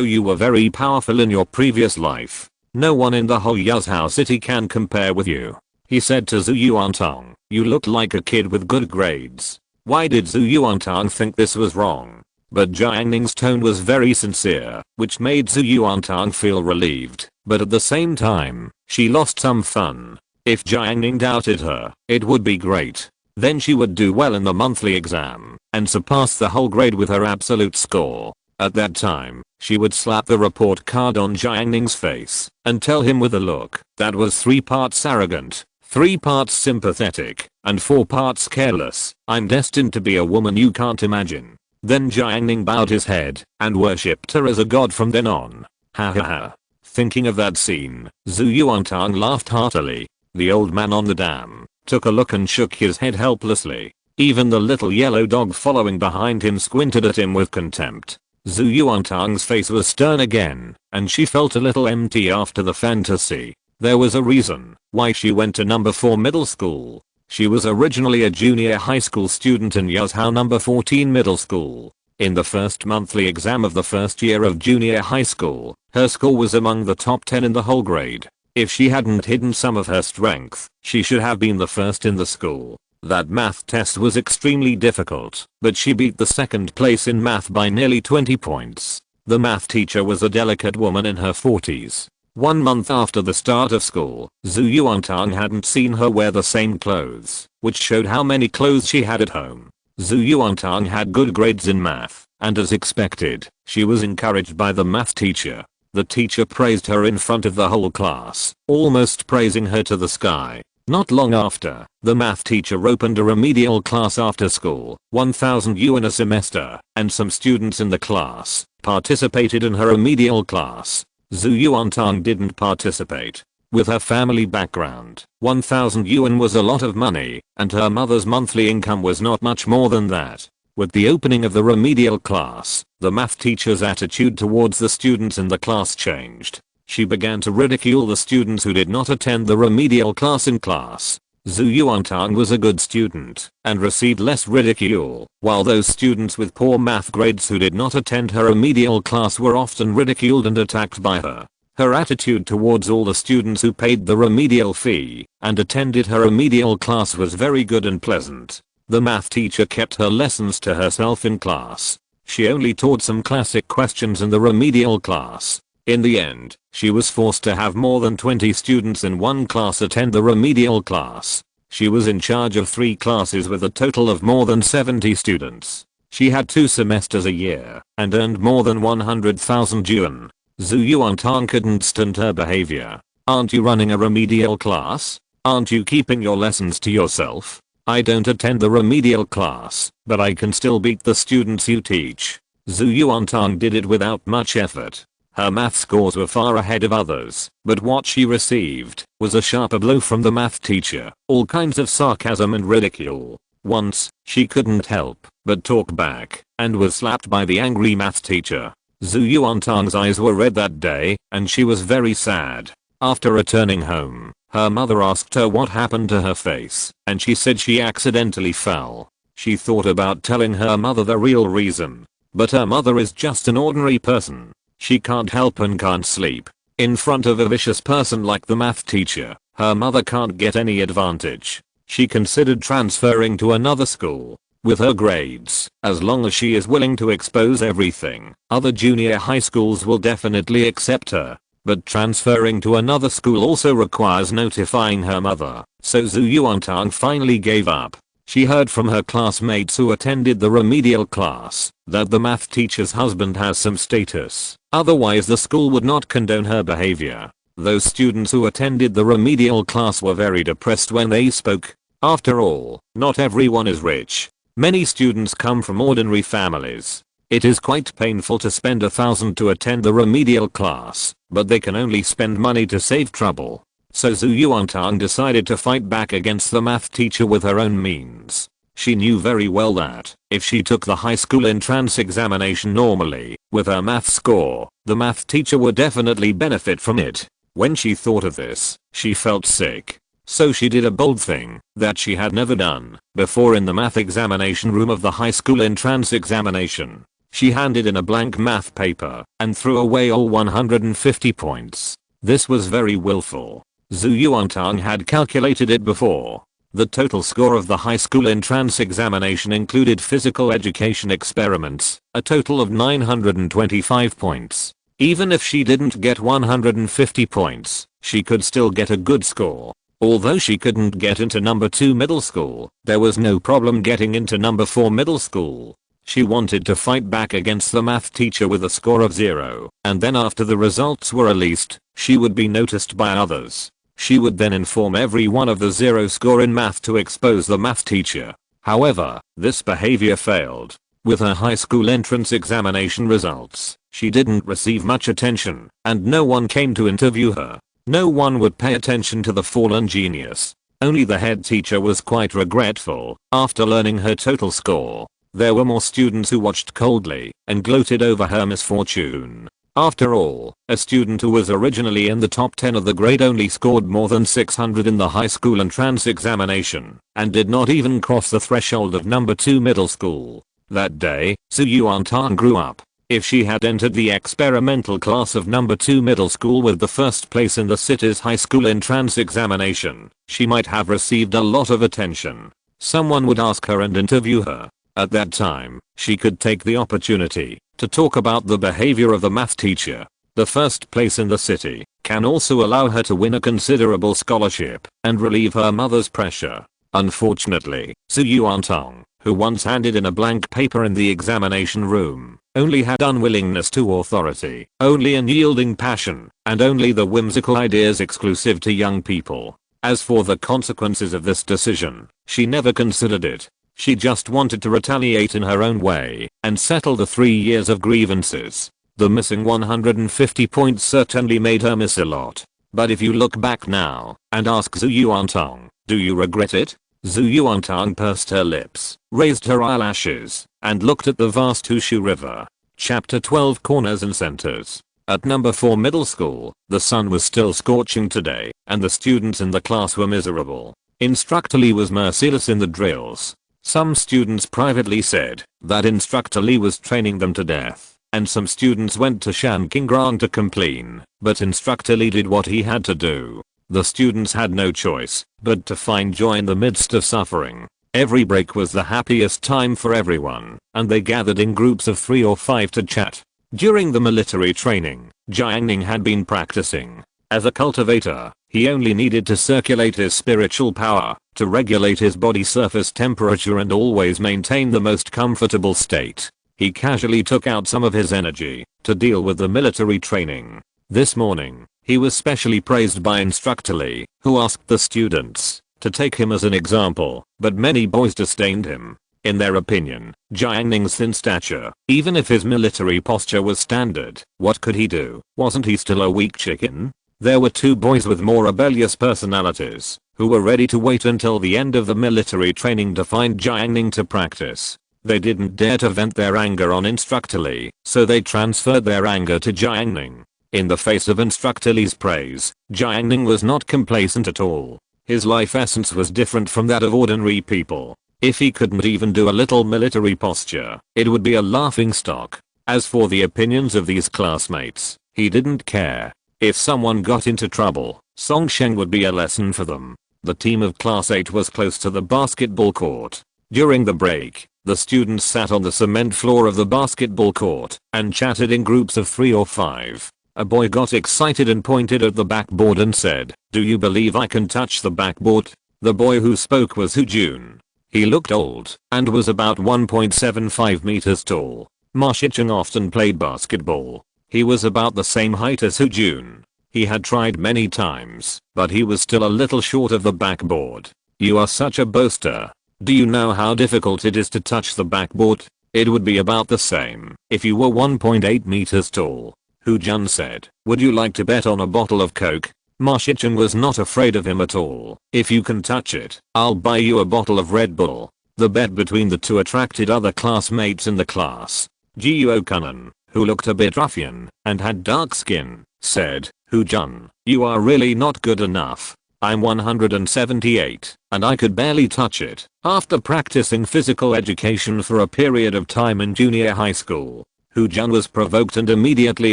you were very powerful in your previous life. No one in the whole Yazhou city can compare with you. He said to Zhu Yuantang, "You look like a kid with good grades." Why did Zhu Yuantang think this was wrong? But Jiang Ning's tone was very sincere, which made Zhu Yuantang feel relieved, but at the same time, she lost some fun. If Jiang Ning doubted her, it would be great. Then she would do well in the monthly exam, and surpass the whole grade with her absolute score. At that time, she would slap the report card on Jiang Ning's face, and tell him with a look that was 3 parts arrogant, 3 parts sympathetic, and 4 parts careless, "I'm destined to be a woman you can't imagine." Then Jiang Ning bowed his head, and worshipped her as a god from then on. Ha ha ha. Thinking of that scene, Zhu Yuantang laughed heartily. The old man on the dam took a look and shook his head helplessly. Even the little yellow dog following behind him squinted at him with contempt. Zhu Yuantang's face was stern again, and she felt a little empty after the fantasy. There was a reason why she went to number 4 middle school. She was originally a junior high school student in Yazhou number 14 middle school. In the first monthly exam of the first year of junior high school, her score was among the top 10 in the whole grade. If she hadn't hidden some of her strength, she should have been the first in the school. That math test was extremely difficult, but she beat the second place in math by nearly 20 points. The math teacher was a delicate woman in her 40s. 1 month after the start of school, Zhu Yuantang hadn't seen her wear the same clothes, which showed how many clothes she had at home. Zhu Yuantang had good grades in math, and as expected, she was encouraged by the math teacher. The teacher praised her in front of the whole class, almost praising her to the sky. Not long after, the math teacher opened a remedial class after school, 1,000 yuan a semester, and some students in the class participated in her remedial class. Zhu Yuantang didn't participate. With her family background, 1,000 yuan was a lot of money, and her mother's monthly income was not much more than that. With the opening of the remedial class, the math teacher's attitude towards the students in the class changed. She began to ridicule the students who did not attend the remedial class in class. Zhu Yuantang was a good student and received less ridicule, while those students with poor math grades who did not attend her remedial class were often ridiculed and attacked by her. Her attitude towards all the students who paid the remedial fee and attended her remedial class was very good and pleasant. The math teacher kept her lessons to herself in class. She only taught some classic questions in the remedial class. In the end, she was forced to have more than 20 students in one class attend the remedial class. She was in charge of 3 classes with a total of more than 70 students. She had 2 semesters a year and earned more than 100,000 yuan. Zhu Yuantang couldn't stand her behavior. Aren't you running a remedial class? Aren't you keeping your lessons to yourself? I don't attend the remedial class, but I can still beat the students you teach. Zhu Yuantang did it without much effort. Her math scores were far ahead of others, but what she received was a sharper blow from the math teacher, all kinds of sarcasm and ridicule. Once, she couldn't help but talk back and was slapped by the angry math teacher. Zhu Yuantang's eyes were red that day, and she was very sad. After returning home, her mother asked her what happened to her face, and she said she accidentally fell. She thought about telling her mother the real reason, but her mother is just an ordinary person. She can't help and can't sleep. In front of a vicious person like the math teacher, her mother can't get any advantage. She considered transferring to another school. With her grades, as long as she is willing to expose everything, other junior high schools will definitely accept her. But transferring to another school also requires notifying her mother, so Zhu Yuantang finally gave up. She heard from her classmates who attended the remedial class that the math teacher's husband has some status, otherwise the school would not condone her behavior. Those students who attended the remedial class were very depressed when they spoke. After all, not everyone is rich. Many students come from ordinary families. It is quite painful to spend 1,000 to attend the remedial class, but they can only spend money to save trouble. So Zhu Yuantang decided to fight back against the math teacher with her own means. She knew very well that, if she took the high school entrance examination normally, with her math score, the math teacher would definitely benefit from it. When she thought of this, she felt sick. So she did a bold thing that she had never done before in the math examination room of the high school entrance examination. She handed in a blank math paper and threw away all 150 points. This was very willful. Zhu Yuantang had calculated it before. The total score of the high school entrance examination included physical education experiments, a total of 925 points. Even if she didn't get 150 points, she could still get a good score. Although she couldn't get into number 2 middle school, there was no problem getting into number 4 middle school. She wanted to fight back against the math teacher with a score of 0, and then after the results were released, she would be noticed by others. She would then inform everyone of the 0 score in math to expose the math teacher. However, this behavior failed. With her high school entrance examination results, she didn't receive much attention, and no one came to interview her. No one would pay attention to the fallen genius. Only the head teacher was quite regretful after learning her total score. There were more students who watched coldly and gloated over her misfortune. After all, a student who was originally in the top 10 of the grade only scored more than 600 in the high school entrance examination and did not even cross the threshold of number 2 middle school. That day, Su Yuantang grew up. If she had entered the experimental class of number 2 middle school with the first place in the city's high school entrance examination, she might have received a lot of attention. Someone would ask her and interview her. At that time, she could take the opportunity to talk about the behavior of the math teacher. The first place in the city can also allow her to win a considerable scholarship and relieve her mother's pressure. Unfortunately, Su Yuantang, who once handed in a blank paper in the examination room, only had unwillingness to authority, only unyielding passion, and only the whimsical ideas exclusive to young people. As for the consequences of this decision, she never considered it. She just wanted to retaliate in her own way and settle the 3 years of grievances. The missing 150 points certainly made her miss a lot. But if you look back now and ask Su Yuantang, do you regret it? Su Yuantang pursed her lips, raised her eyelashes, and looked at the vast Hushu River. Chapter 12 Corners and Centers. At number 4 middle school, the sun was still scorching today, and the students in the class were miserable. Instructor Lee was merciless in the drills. Some students privately said that Instructor Lee was training them to death, and some students went to Shankingrang to complain, but Instructor Lee did what he had to do. The students had no choice but to find joy in the midst of suffering. Every break was the happiest time for everyone, and they gathered in groups of 3 or 5 to chat. During the military training, Jiang Ning had been practicing. As a cultivator, he only needed to circulate his spiritual power to regulate his body surface temperature and always maintain the most comfortable state. He casually took out some of his energy to deal with the military training. This morning, he was specially praised by Instructor Lee, who asked the students to take him as an example, but many boys disdained him. In their opinion, Jiang Ning's thin stature, even if his military posture was standard, what could he do? Wasn't he still a weak chicken? There were 2 boys with more rebellious personalities, who were ready to wait until the end of the military training to find Jiang Ning to practice. They didn't dare to vent their anger on Instructor Lee, so they transferred their anger to Jiang Ning. In the face of Instructor Lee's praise, Jiang Ning was not complacent at all. His life essence was different from that of ordinary people. If he couldn't even do a little military posture, it would be a laughingstock. As for the opinions of these classmates, he didn't care. If someone got into trouble, Songsheng would be a lesson for them. The team of class 8 was close to the basketball court. During the break, the students sat on the cement floor of the basketball court and chatted in groups of 3 or 5. A boy got excited and pointed at the backboard and said, "Do you believe I can touch the backboard?" The boy who spoke was Hu Jun. He looked old and was about 1.75 meters tall. Ma Shicheng often played basketball. He was about the same height as Hu Jun. He had tried many times, but he was still a little short of the backboard. "You are such a boaster. Do you know how difficult it is to touch the backboard? It would be about the same if you were 1.8 meters tall." Hu Jun said, "Would you like to bet on a bottle of Coke?" Ma Shicheng was not afraid of him at all. "If you can touch it, I'll buy you a bottle of Red Bull." The bet between the two attracted other classmates in the class. Jiuo Kunan, who looked a bit ruffian and had dark skin, said, "Hu Jun, you are really not good enough. I'm 178, and I could barely touch it." After practicing physical education for a period of time in junior high school, Hu Jun was provoked and immediately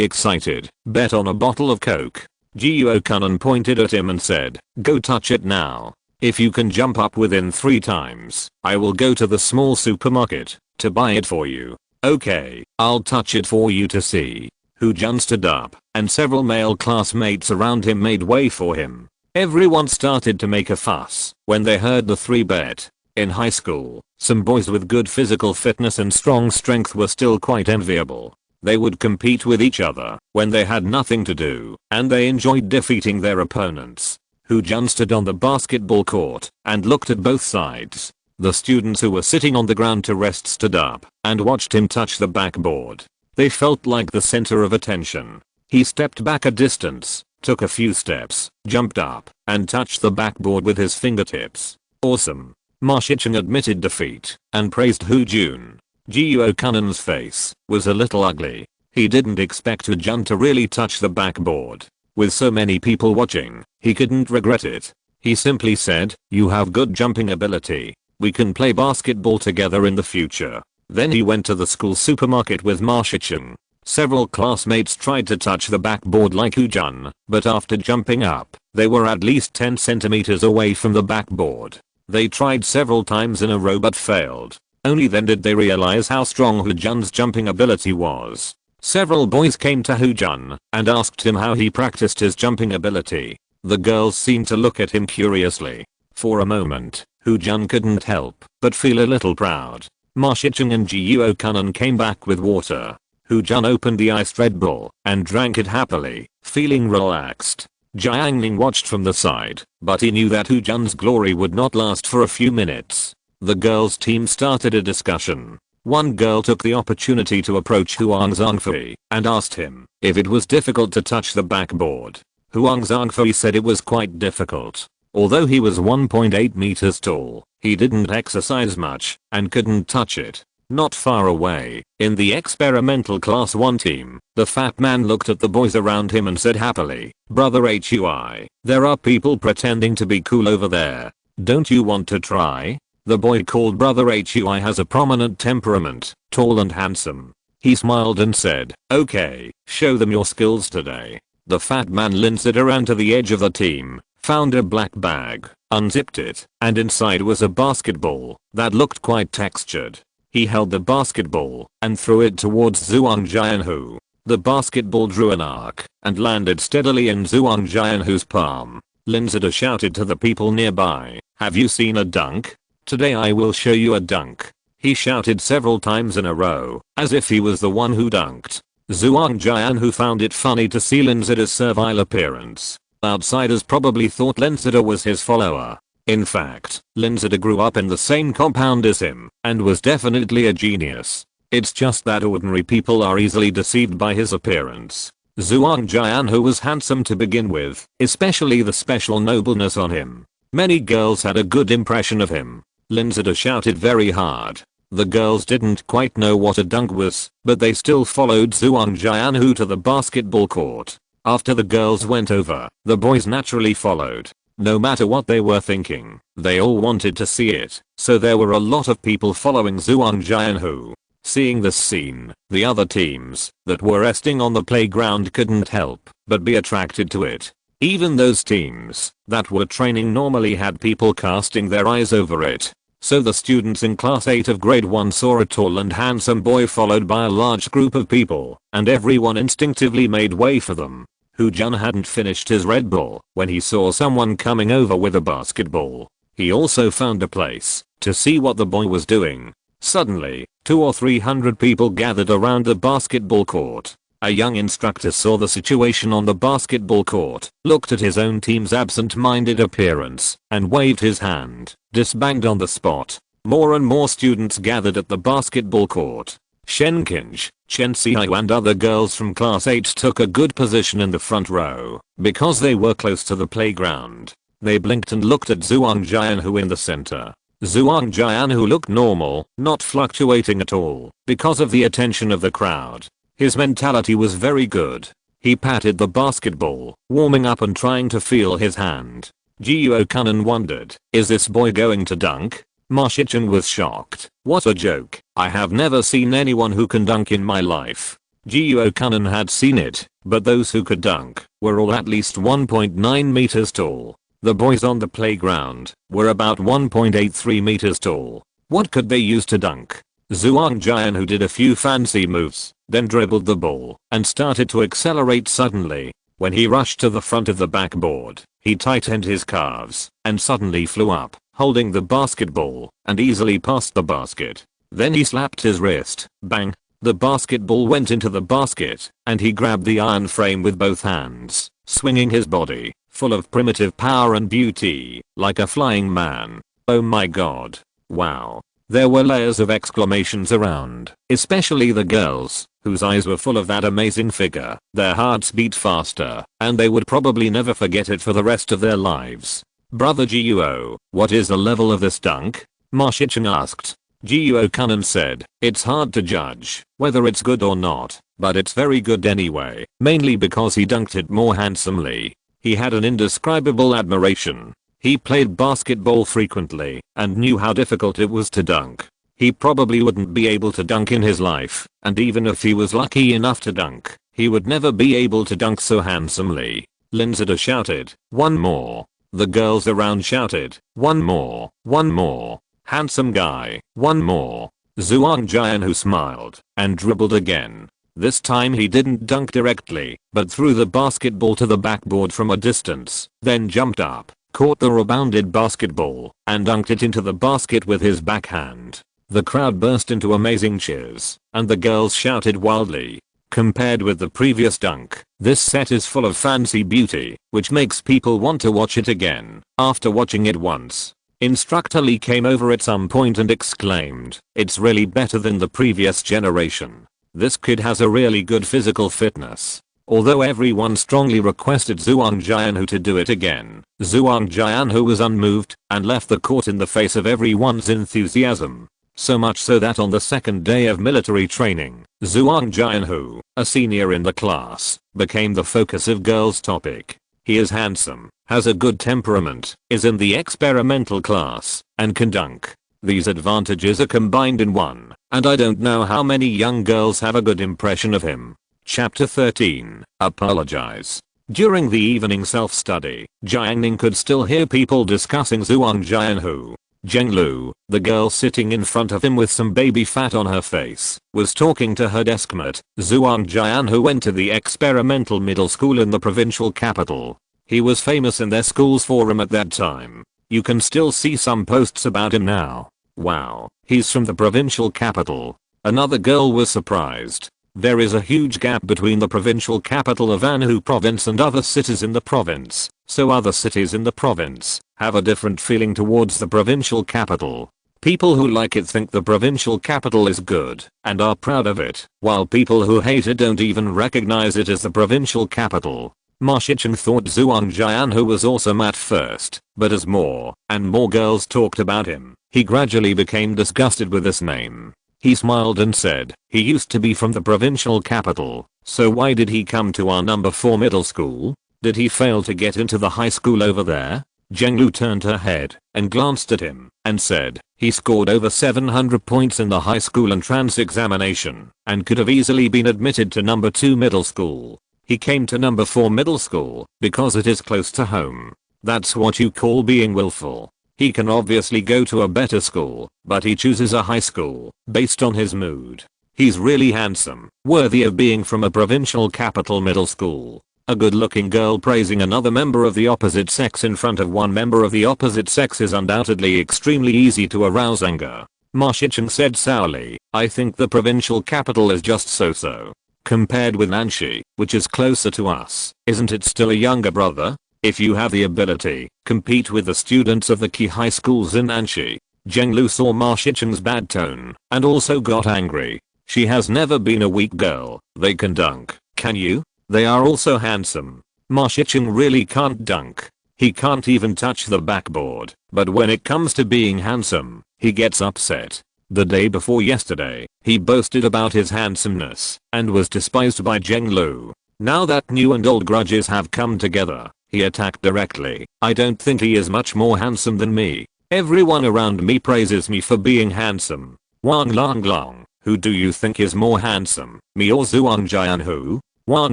excited. "Bet on a bottle of Coke." Jiuo Kunan pointed at him and said, "Go touch it now. If you can jump up within 3 times, I will go to the small supermarket to buy it for you." "Okay, I'll touch it for you to see." Hu Jun stood up, and several male classmates around him made way for him. Everyone started to make a fuss when they heard the 3 bet. In high school, some boys with good physical fitness and strong strength were still quite enviable. They would compete with each other when they had nothing to do, and they enjoyed defeating their opponents. Hu Jun stood on the basketball court and looked at both sides. The students who were sitting on the ground to rest stood up and watched him touch the backboard. They felt like the center of attention. He stepped back a distance, took a few steps, jumped up, and touched the backboard with his fingertips. "Awesome." Ma Shicheng admitted defeat and praised Hu Jun. Jiuo Kunan's face was a little ugly. He didn't expect Hu Jun to really touch the backboard. With so many people watching, he couldn't regret it. He simply said, "You have good jumping ability. We can play basketball together in the future." Then he went to the school supermarket with Ma Shicheng. Several classmates tried to touch the backboard like Hujan, but after jumping up, they were at least 10 centimeters away from the backboard. They tried several times in a row but failed. Only then did they realize how strong Hujan's jumping ability was. Several boys came to Hujan and asked him how he practiced his jumping ability. The girls seemed to look at him curiously. For a moment, Hujan couldn't help but feel a little proud. Ma Shicheng and Jiuo Kanan came back with water. Hujan opened the iced Red Bull and drank it happily, feeling relaxed. Jiang Ning watched from the side, but he knew that Hujan's glory would not last for a few minutes. The girls' team started a discussion. One girl took the opportunity to approach Huang Zhangfei and asked him if it was difficult to touch the backboard. Huang Zhangfei said it was quite difficult. Although he was 1.8 meters tall, he didn't exercise much and couldn't touch it. Not far away, in the experimental class 1 team, the fat man looked at the boys around him and said happily, "Brother Hui, there are people pretending to be cool over there. Don't you want to try?" The boy called Brother Hui has a prominent temperament, tall and handsome. He smiled and said, "Okay, show them your skills today." The fat man Linzida ran to the edge of the team, found a black bag, unzipped it, and inside was a basketball that looked quite textured. He held the basketball and threw it towards Zhuang Jianhu. The basketball drew an arc and landed steadily in Zhuang Jianhu's palm. Linzida shouted to the people nearby, "Have you seen a dunk? Today I will show you a dunk." He shouted several times in a row, as if he was the one who dunked. Zhuang Jianhu found it funny to see Linzida's servile appearance. Outsiders probably thought Linzida was his follower. In fact, Linzida grew up in the same compound as him and was definitely a genius. It's just that ordinary people are easily deceived by his appearance. Zhuang Jianhu was handsome to begin with, especially the special nobleness on him. Many girls had a good impression of him. Linzida shouted very hard. The girls didn't quite know what a dunk was, but they still followed Zhuang Jianhu to the basketball court. After the girls went over, the boys naturally followed. No matter what they were thinking, they all wanted to see it, so there were a lot of people following Zhuang Jianhu. Seeing this scene, the other teams that were resting on the playground couldn't help but be attracted to it. Even those teams that were training normally had people casting their eyes over it. So the students in class 8 of grade 1 saw a tall and handsome boy followed by a large group of people, and everyone instinctively made way for them. Hujan hadn't finished his Red Bull when he saw someone coming over with a basketball. He also found a place to see what the boy was doing. Suddenly, 200 or 300 people gathered around the basketball court. A young instructor saw the situation on the basketball court, looked at his own team's absent-minded appearance, and waved his hand, disbanged on the spot. More and more students gathered at the basketball court. Shen Qinj, Chen Xiao and other girls from class 8 took a good position in the front row, because they were close to the playground. They blinked and looked at Zhuang Jianhu in the center. Zhuang Jianhu looked normal, not fluctuating at all, because of the attention of the crowd. His mentality was very good. He patted the basketball, warming up and trying to feel his hand. Jiuo Kanan wondered, is this boy going to dunk? Ma Shicheng was shocked. What a joke. I have never seen anyone who can dunk in my life. Jiuo Kanan had seen it, but those who could dunk were all at least 1.9 meters tall. The boys on the playground were about 1.83 meters tall. What could they use to dunk? Zhuang Jianhu did a few fancy moves, then dribbled the ball and started to accelerate suddenly. When he rushed to the front of the backboard, he tightened his calves and suddenly flew up, holding the basketball, and easily passed the basket. Then he slapped his wrist. Bang! The basketball went into the basket, and he grabbed the iron frame with both hands, swinging his body, full of primitive power and beauty, like a flying man. Oh my god. Wow. There were layers of exclamations around, especially the girls, whose eyes were full of that amazing figure. Their hearts beat faster, and they would probably never forget it for the rest of their lives. Brother Jiuo, what is the level of this dunk? Ma Shicheng asked. Jiuo Kanan said, it's hard to judge whether it's good or not, but it's very good anyway, mainly because he dunked it more handsomely. He had an indescribable admiration. He played basketball frequently and knew how difficult it was to dunk. He probably wouldn't be able to dunk in his life, and even if he was lucky enough to dunk, he would never be able to dunk so handsomely. Linzada shouted, "One more." The girls around shouted, "One more, one more. Handsome guy, one more." Zhuang Jianhu smiled and dribbled again. This time he didn't dunk directly, but threw the basketball to the backboard from a distance, then jumped up, caught the rebounded basketball, and dunked it into the basket with his backhand. The crowd burst into amazing cheers, and the girls shouted wildly. Compared with the previous dunk, this set is full of fancy beauty, which makes people want to watch it again after watching it once. Instructor Lee came over at some point and exclaimed, "It's really better than the previous generation. This kid has a really good physical fitness." Although everyone strongly requested Zhuang Jianhu to do it again, Zhuang Jianhu was unmoved and left the court in the face of everyone's enthusiasm. So much so that on the second day of military training, Zhuang Jianhu, a senior in the class, became the focus of girls' topic. He is handsome, has a good temperament, is in the experimental class, and can dunk. These advantages are combined in one, and I don't know how many young girls have a good impression of him. Chapter 13, Apologize. During the evening self-study, Jiang Ning could still hear people discussing Zhuang Jianhu. Zheng Lu, the girl sitting in front of him with some baby fat on her face, was talking to her deskmate, Zhuang Jianhu went to the experimental middle school in the provincial capital. He was famous in their school's forum at that time. You can still see some posts about him now. Wow, he's from the provincial capital. Another girl was surprised. There is a huge gap between the provincial capital of Anhui province and other cities in the province, so other cities in the province have a different feeling towards the provincial capital. People who like it think the provincial capital is good and are proud of it, while people who hate it don't even recognize it as the provincial capital. Ma Shicheng thought Zhuang Jianhu was awesome at first, but as more and more girls talked about him, he gradually became disgusted with this name. He smiled and said, he used to be from the provincial capital, so why did he come to our number 4 middle school? Did he fail to get into the high school over there? Zheng Lu turned her head and glanced at him and said, he scored over 700 points in the high school entrance examination and could have easily been admitted to number 2 middle school. He came to number 4 middle school because it is close to home. That's what you call being willful. He can obviously go to a better school, but he chooses a high school based on his mood. He's really handsome, worthy of being from a provincial capital middle school. A good-looking girl praising another member of the opposite sex in front of one member of the opposite sex is undoubtedly extremely easy to arouse anger. Ma Shicheng said sourly, I think the provincial capital is just so-so. Compared with Nanshi, which is closer to us, isn't it still a younger brother? If you have the ability, compete with the students of the key high schools in Nanshi. Zheng Lu saw Ma Shicheng's bad tone and also got angry. She has never been a weak girl. They can dunk. Can you? They are also handsome. Ma Shicheng really can't dunk. He can't even touch the backboard. But when it comes to being handsome, he gets upset. The day before yesterday, he boasted about his handsomeness and was despised by Zheng Lu. Now that new and old grudges have come together, he attacked directly. I don't think he is much more handsome than me. Everyone around me praises me for being handsome. Wang Longlong, who do you think is more handsome, me or Zhuang Jianhu? Wang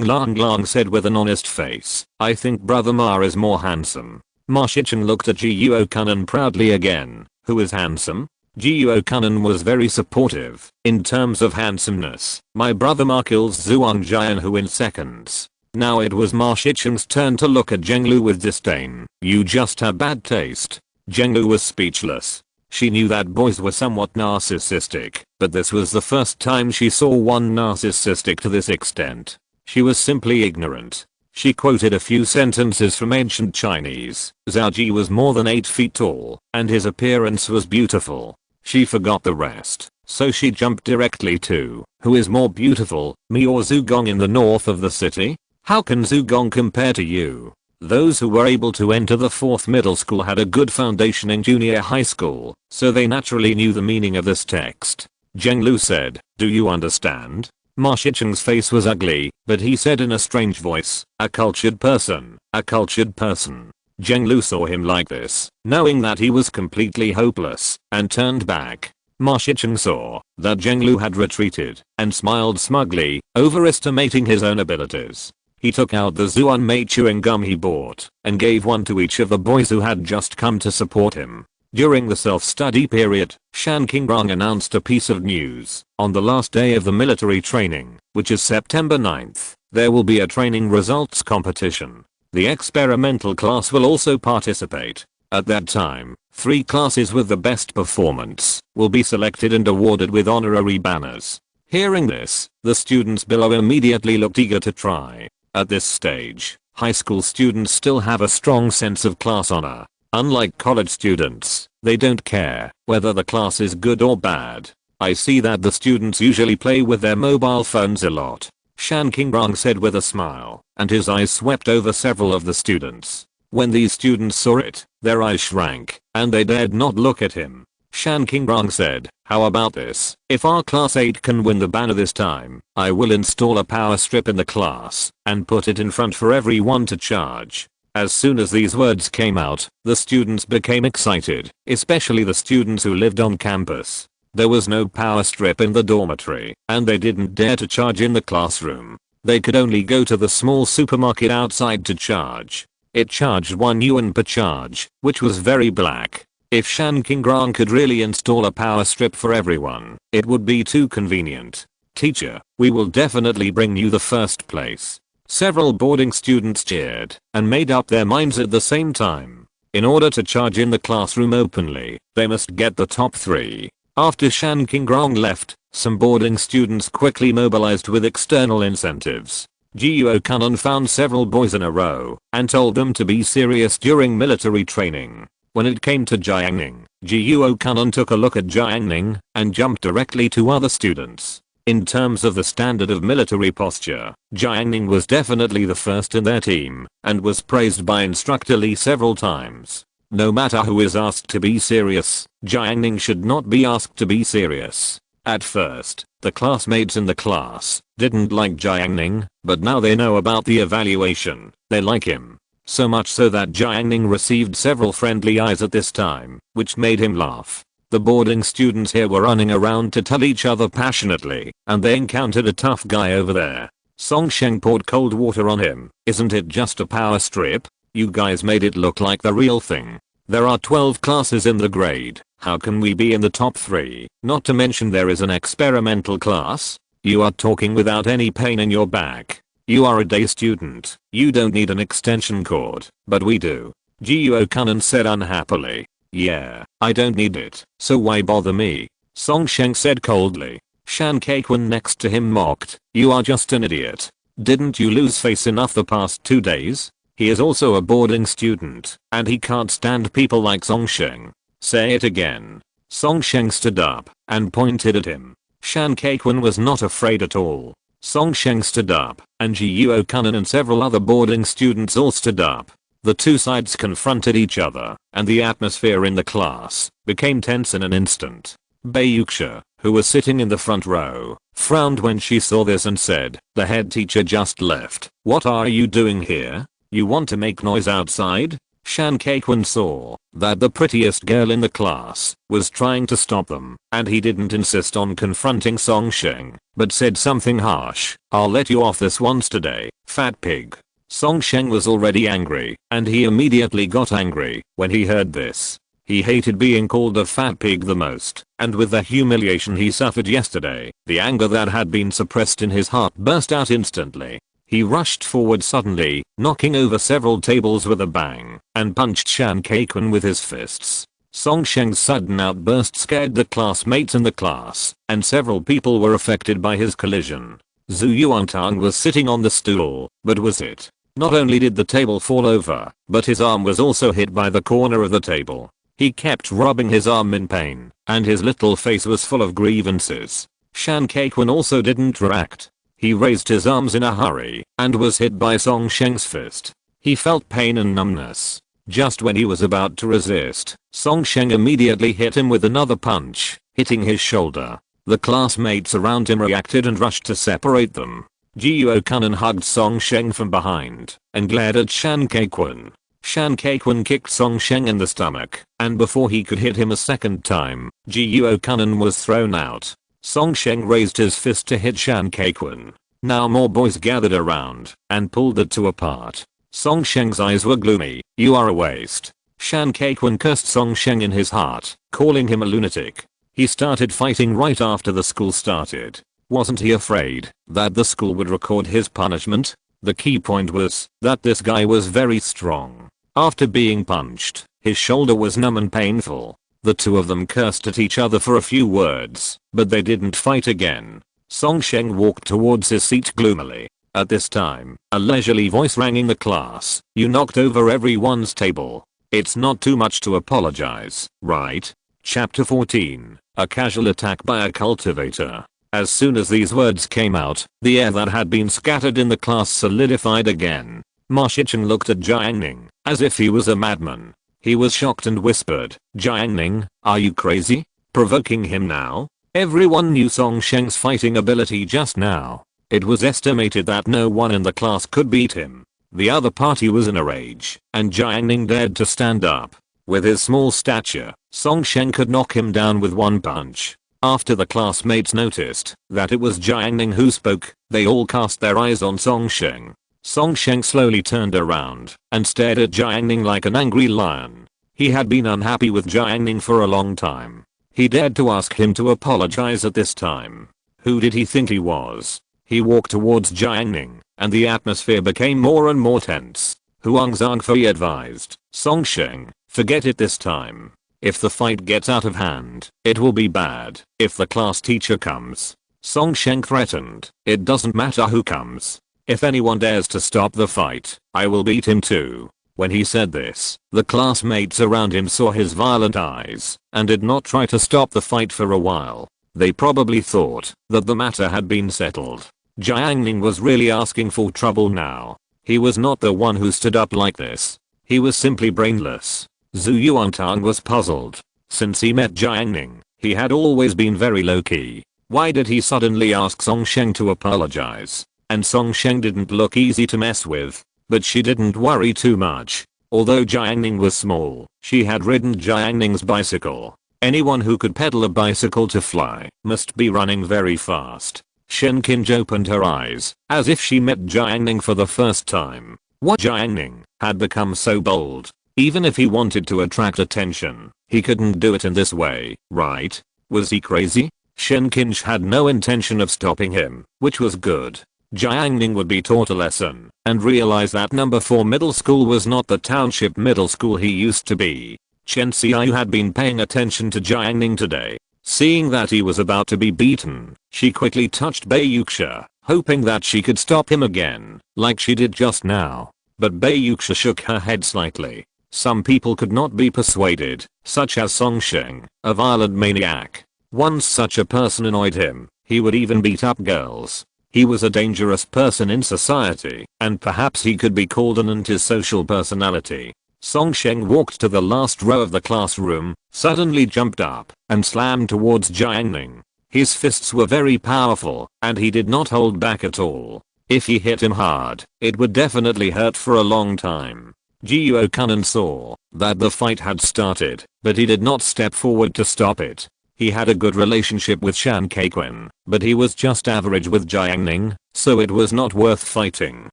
Longlong said with an honest face, I think brother Ma is more handsome. Ma Shicheng looked at Ji Yuokunan proudly again. Who is handsome? Ji Yuokunan was very supportive. In terms of handsomeness, my brother Ma kills Zhuang Jianhu in seconds. Now it was Ma Shicheng's turn to look at Zheng Lu with disdain. You just have bad taste. Zheng Lu was speechless. She knew that boys were somewhat narcissistic, but this was the first time she saw one narcissistic to this extent. She was simply ignorant. She quoted a few sentences from ancient Chinese. Zhao Ji was more than 8 feet tall, and his appearance was beautiful. She forgot the rest, so she jumped directly to, who is more beautiful, me or Zhu Gong in the north of the city? How can Zhu Gong compare to you? Those who were able to enter the 4th middle school had a good foundation in junior high school, so they naturally knew the meaning of this text. Zheng Lu said, do you understand? Ma Shicheng's face was ugly, but he said in a strange voice, a cultured person, a cultured person. Zheng Lu saw him like this, knowing that he was completely hopeless, and turned back. Ma Shicheng saw that Zheng Lu had retreated and smiled smugly, overestimating his own abilities. He took out the Zuan Mei chewing gum he bought and gave one to each of the boys who had just come to support him. During the self-study period, Shan Qingrong announced a piece of news. On the last day of the military training, which is September 9th, there will be a training results competition. The experimental class will also participate. At that time, 3 classes with the best performance will be selected and awarded with honorary banners. Hearing this, the students below immediately looked eager to try. At this stage, high school students still have a strong sense of class honor. Unlike college students, they don't care whether the class is good or bad. I see that the students usually play with their mobile phones a lot, Shan Qingrong said with a smile, and his eyes swept over several of the students. When these students saw it, their eyes shrank, and they dared not look at him. Shan Qingrong said, "How about this? If our class 8 can win the banner this time, I will install a power strip in the class and put it in front for everyone to charge." As soon as these words came out, the students became excited, especially the students who lived on campus. There was no power strip in the dormitory, and they didn't dare to charge in the classroom. They could only go to the small supermarket outside to charge. It charged 1 yuan per charge, which was very black. If Shan Qingrong could really install a power strip for everyone, it would be too convenient. "Teacher, we will definitely bring you the first place." Several boarding students cheered and made up their minds at the same time. In order to charge in the classroom openly, they must get the top 3. After Shan Qingrong left, some boarding students quickly mobilized with external incentives. Jiuo Kanon found several boys in a row and told them to be serious during military training. When it came to Jiang Ning, Jiuo Kanon took a look at Jiang Ning and jumped directly to other students. In terms of the standard of military posture, Jiang Ning was definitely the first in their team and was praised by Instructor Li several times. No matter who is asked to be serious, Jiang Ning should not be asked to be serious. At first, the classmates in the class didn't like Jiang Ning, but now they know about the evaluation, they like him. So much so that Jiang Ning received several friendly eyes at this time, which made him laugh. The boarding students here were running around to tell each other passionately, and they encountered a tough guy over there. Song Sheng poured cold water on him. "Isn't it just a power strip? You guys made it look like the real thing. There are 12 classes in the grade. How can we be in the top 3? Not to mention there is an experimental class. You are talking without any pain in your back. You are a day student. You don't need an extension cord, but we do." Jiuo Kanon said unhappily. "Yeah, I don't need it, so why bother me?" Song Sheng said coldly. Shan Kaikun next to him mocked, "You are just an idiot. Didn't you lose face enough the past 2 days? He is also a boarding student, and he can't stand people like Song Sheng." "Say it again." Song Sheng stood up and pointed at him. Shan Kaikun was not afraid at all. Song Sheng stood up, and Jiuo Kanon and several other boarding students all stood up. The two sides confronted each other, and the atmosphere in the class became tense in an instant. Bei Yuxia, who was sitting in the front row, frowned when she saw this and said, "The head teacher just left. What are you doing here? You want to make noise outside?" Shan Kaikun saw that the prettiest girl in the class was trying to stop them, and he didn't insist on confronting Song Sheng, but said something harsh. "I'll let you off this once today, fat pig." Song Sheng was already angry, and he immediately got angry when he heard this. He hated being called a fat pig the most, and with the humiliation he suffered yesterday, the anger that had been suppressed in his heart burst out instantly. He rushed forward suddenly, knocking over several tables with a bang, and punched Shan Kaikun with his fists. Song Sheng's sudden outburst scared the classmates in the class, and several people were affected by his collision. Zhu Yuantang was sitting on the stool, but was hit. Not only did the table fall over, but his arm was also hit by the corner of the table. He kept rubbing his arm in pain, and his little face was full of grievances. Shan Kaikun also didn't react. He raised his arms in a hurry and was hit by Song Sheng's fist. He felt pain and numbness. Just when he was about to resist, Song Sheng immediately hit him with another punch, hitting his shoulder. The classmates around him reacted and rushed to separate them. Jiuo Kanon hugged Song Sheng from behind and glared at Shan Kaikun. Shan Kaikun kicked Song Sheng in the stomach, and before he could hit him a second time, Jiuo Kanan was thrown out. Song Sheng raised his fist to hit Shan Kaikun. Now more boys gathered around and pulled the two apart. Song Sheng's eyes were gloomy. "You are a waste." Shan Kaikun cursed Song Sheng in his heart, calling him a lunatic. He started fighting right after the school started. Wasn't he afraid that the school would record his punishment? The key point was that this guy was very strong. After being punched, his shoulder was numb and painful. The two of them cursed at each other for a few words, but they didn't fight again. Song Sheng walked towards his seat gloomily. At this time, a leisurely voice rang in the class. "You knocked over everyone's table. It's not too much to apologize, right?" Chapter 14. A casual attack by a cultivator. As soon as these words came out, the air that had been scattered in the class solidified again. Ma Shicheng looked at Jiang Ning, as if he was a madman. He was shocked and whispered, "Jiang Ning, are you crazy? Provoking him now?" Everyone knew Song Sheng's fighting ability just now. It was estimated that no one in the class could beat him. The other party was in a rage, and Jiang Ning dared to stand up. With his small stature, Song Sheng could knock him down with one punch. After the classmates noticed that it was Jiang Ning who spoke, they all cast their eyes on Song Sheng. Song Sheng slowly turned around and stared at Jiang Ning like an angry lion. He had been unhappy with Jiang Ning for a long time. He dared to ask him to apologize at this time. Who did he think he was? He walked towards Jiang Ning, and the atmosphere became more and more tense. Huang Zhangfei advised, "Song Sheng, forget it this time. If the fight gets out of hand, it will be bad if the class teacher comes." Song Sheng threatened, "It doesn't matter who comes. If anyone dares to stop the fight, I will beat him too." When he said this, the classmates around him saw his violent eyes and did not try to stop the fight for a while. They probably thought that the matter had been settled. Jiang Ning was really asking for trouble now. He was not the one who stood up like this. He was simply brainless. Zhu Yuantang was puzzled. Since he met Jiang Ning, he had always been very low-key. Why did he suddenly ask Song Sheng to apologize? And Song Sheng didn't look easy to mess with. But she didn't worry too much. Although Jiang Ning was small, she had ridden Jiang Ning's bicycle. Anyone who could pedal a bicycle to fly must be running very fast. Shen Qinj opened her eyes, as if she met Jiang Ning for the first time. What? Jiang Ning had become so bold. Even if he wanted to attract attention, he couldn't do it in this way, right? Was he crazy? Shen Qinj had no intention of stopping him, which was good. Jiang Ning would be taught a lesson and realize that number 4 middle school was not the township middle school he used to be. Chen Xiaoyu had been paying attention to Jiang Ning today. Seeing that he was about to be beaten, she quickly touched Bai Yuxia, hoping that she could stop him again, like she did just now. But Bai Yuxia shook her head slightly. Some people could not be persuaded, such as Song Sheng, a violent maniac. Once such a person annoyed him, he would even beat up girls. He was a dangerous person in society, and perhaps he could be called an antisocial personality. Song Sheng walked to the last row of the classroom, suddenly jumped up, and slammed towards Jiang Ning. His fists were very powerful, and he did not hold back at all. If he hit him hard, it would definitely hurt for a long time. Jiuo Kanan saw that the fight had started, but he did not step forward to stop it. He had a good relationship with Shan Kaikun, but he was just average with Jiang Ning, so it was not worth fighting.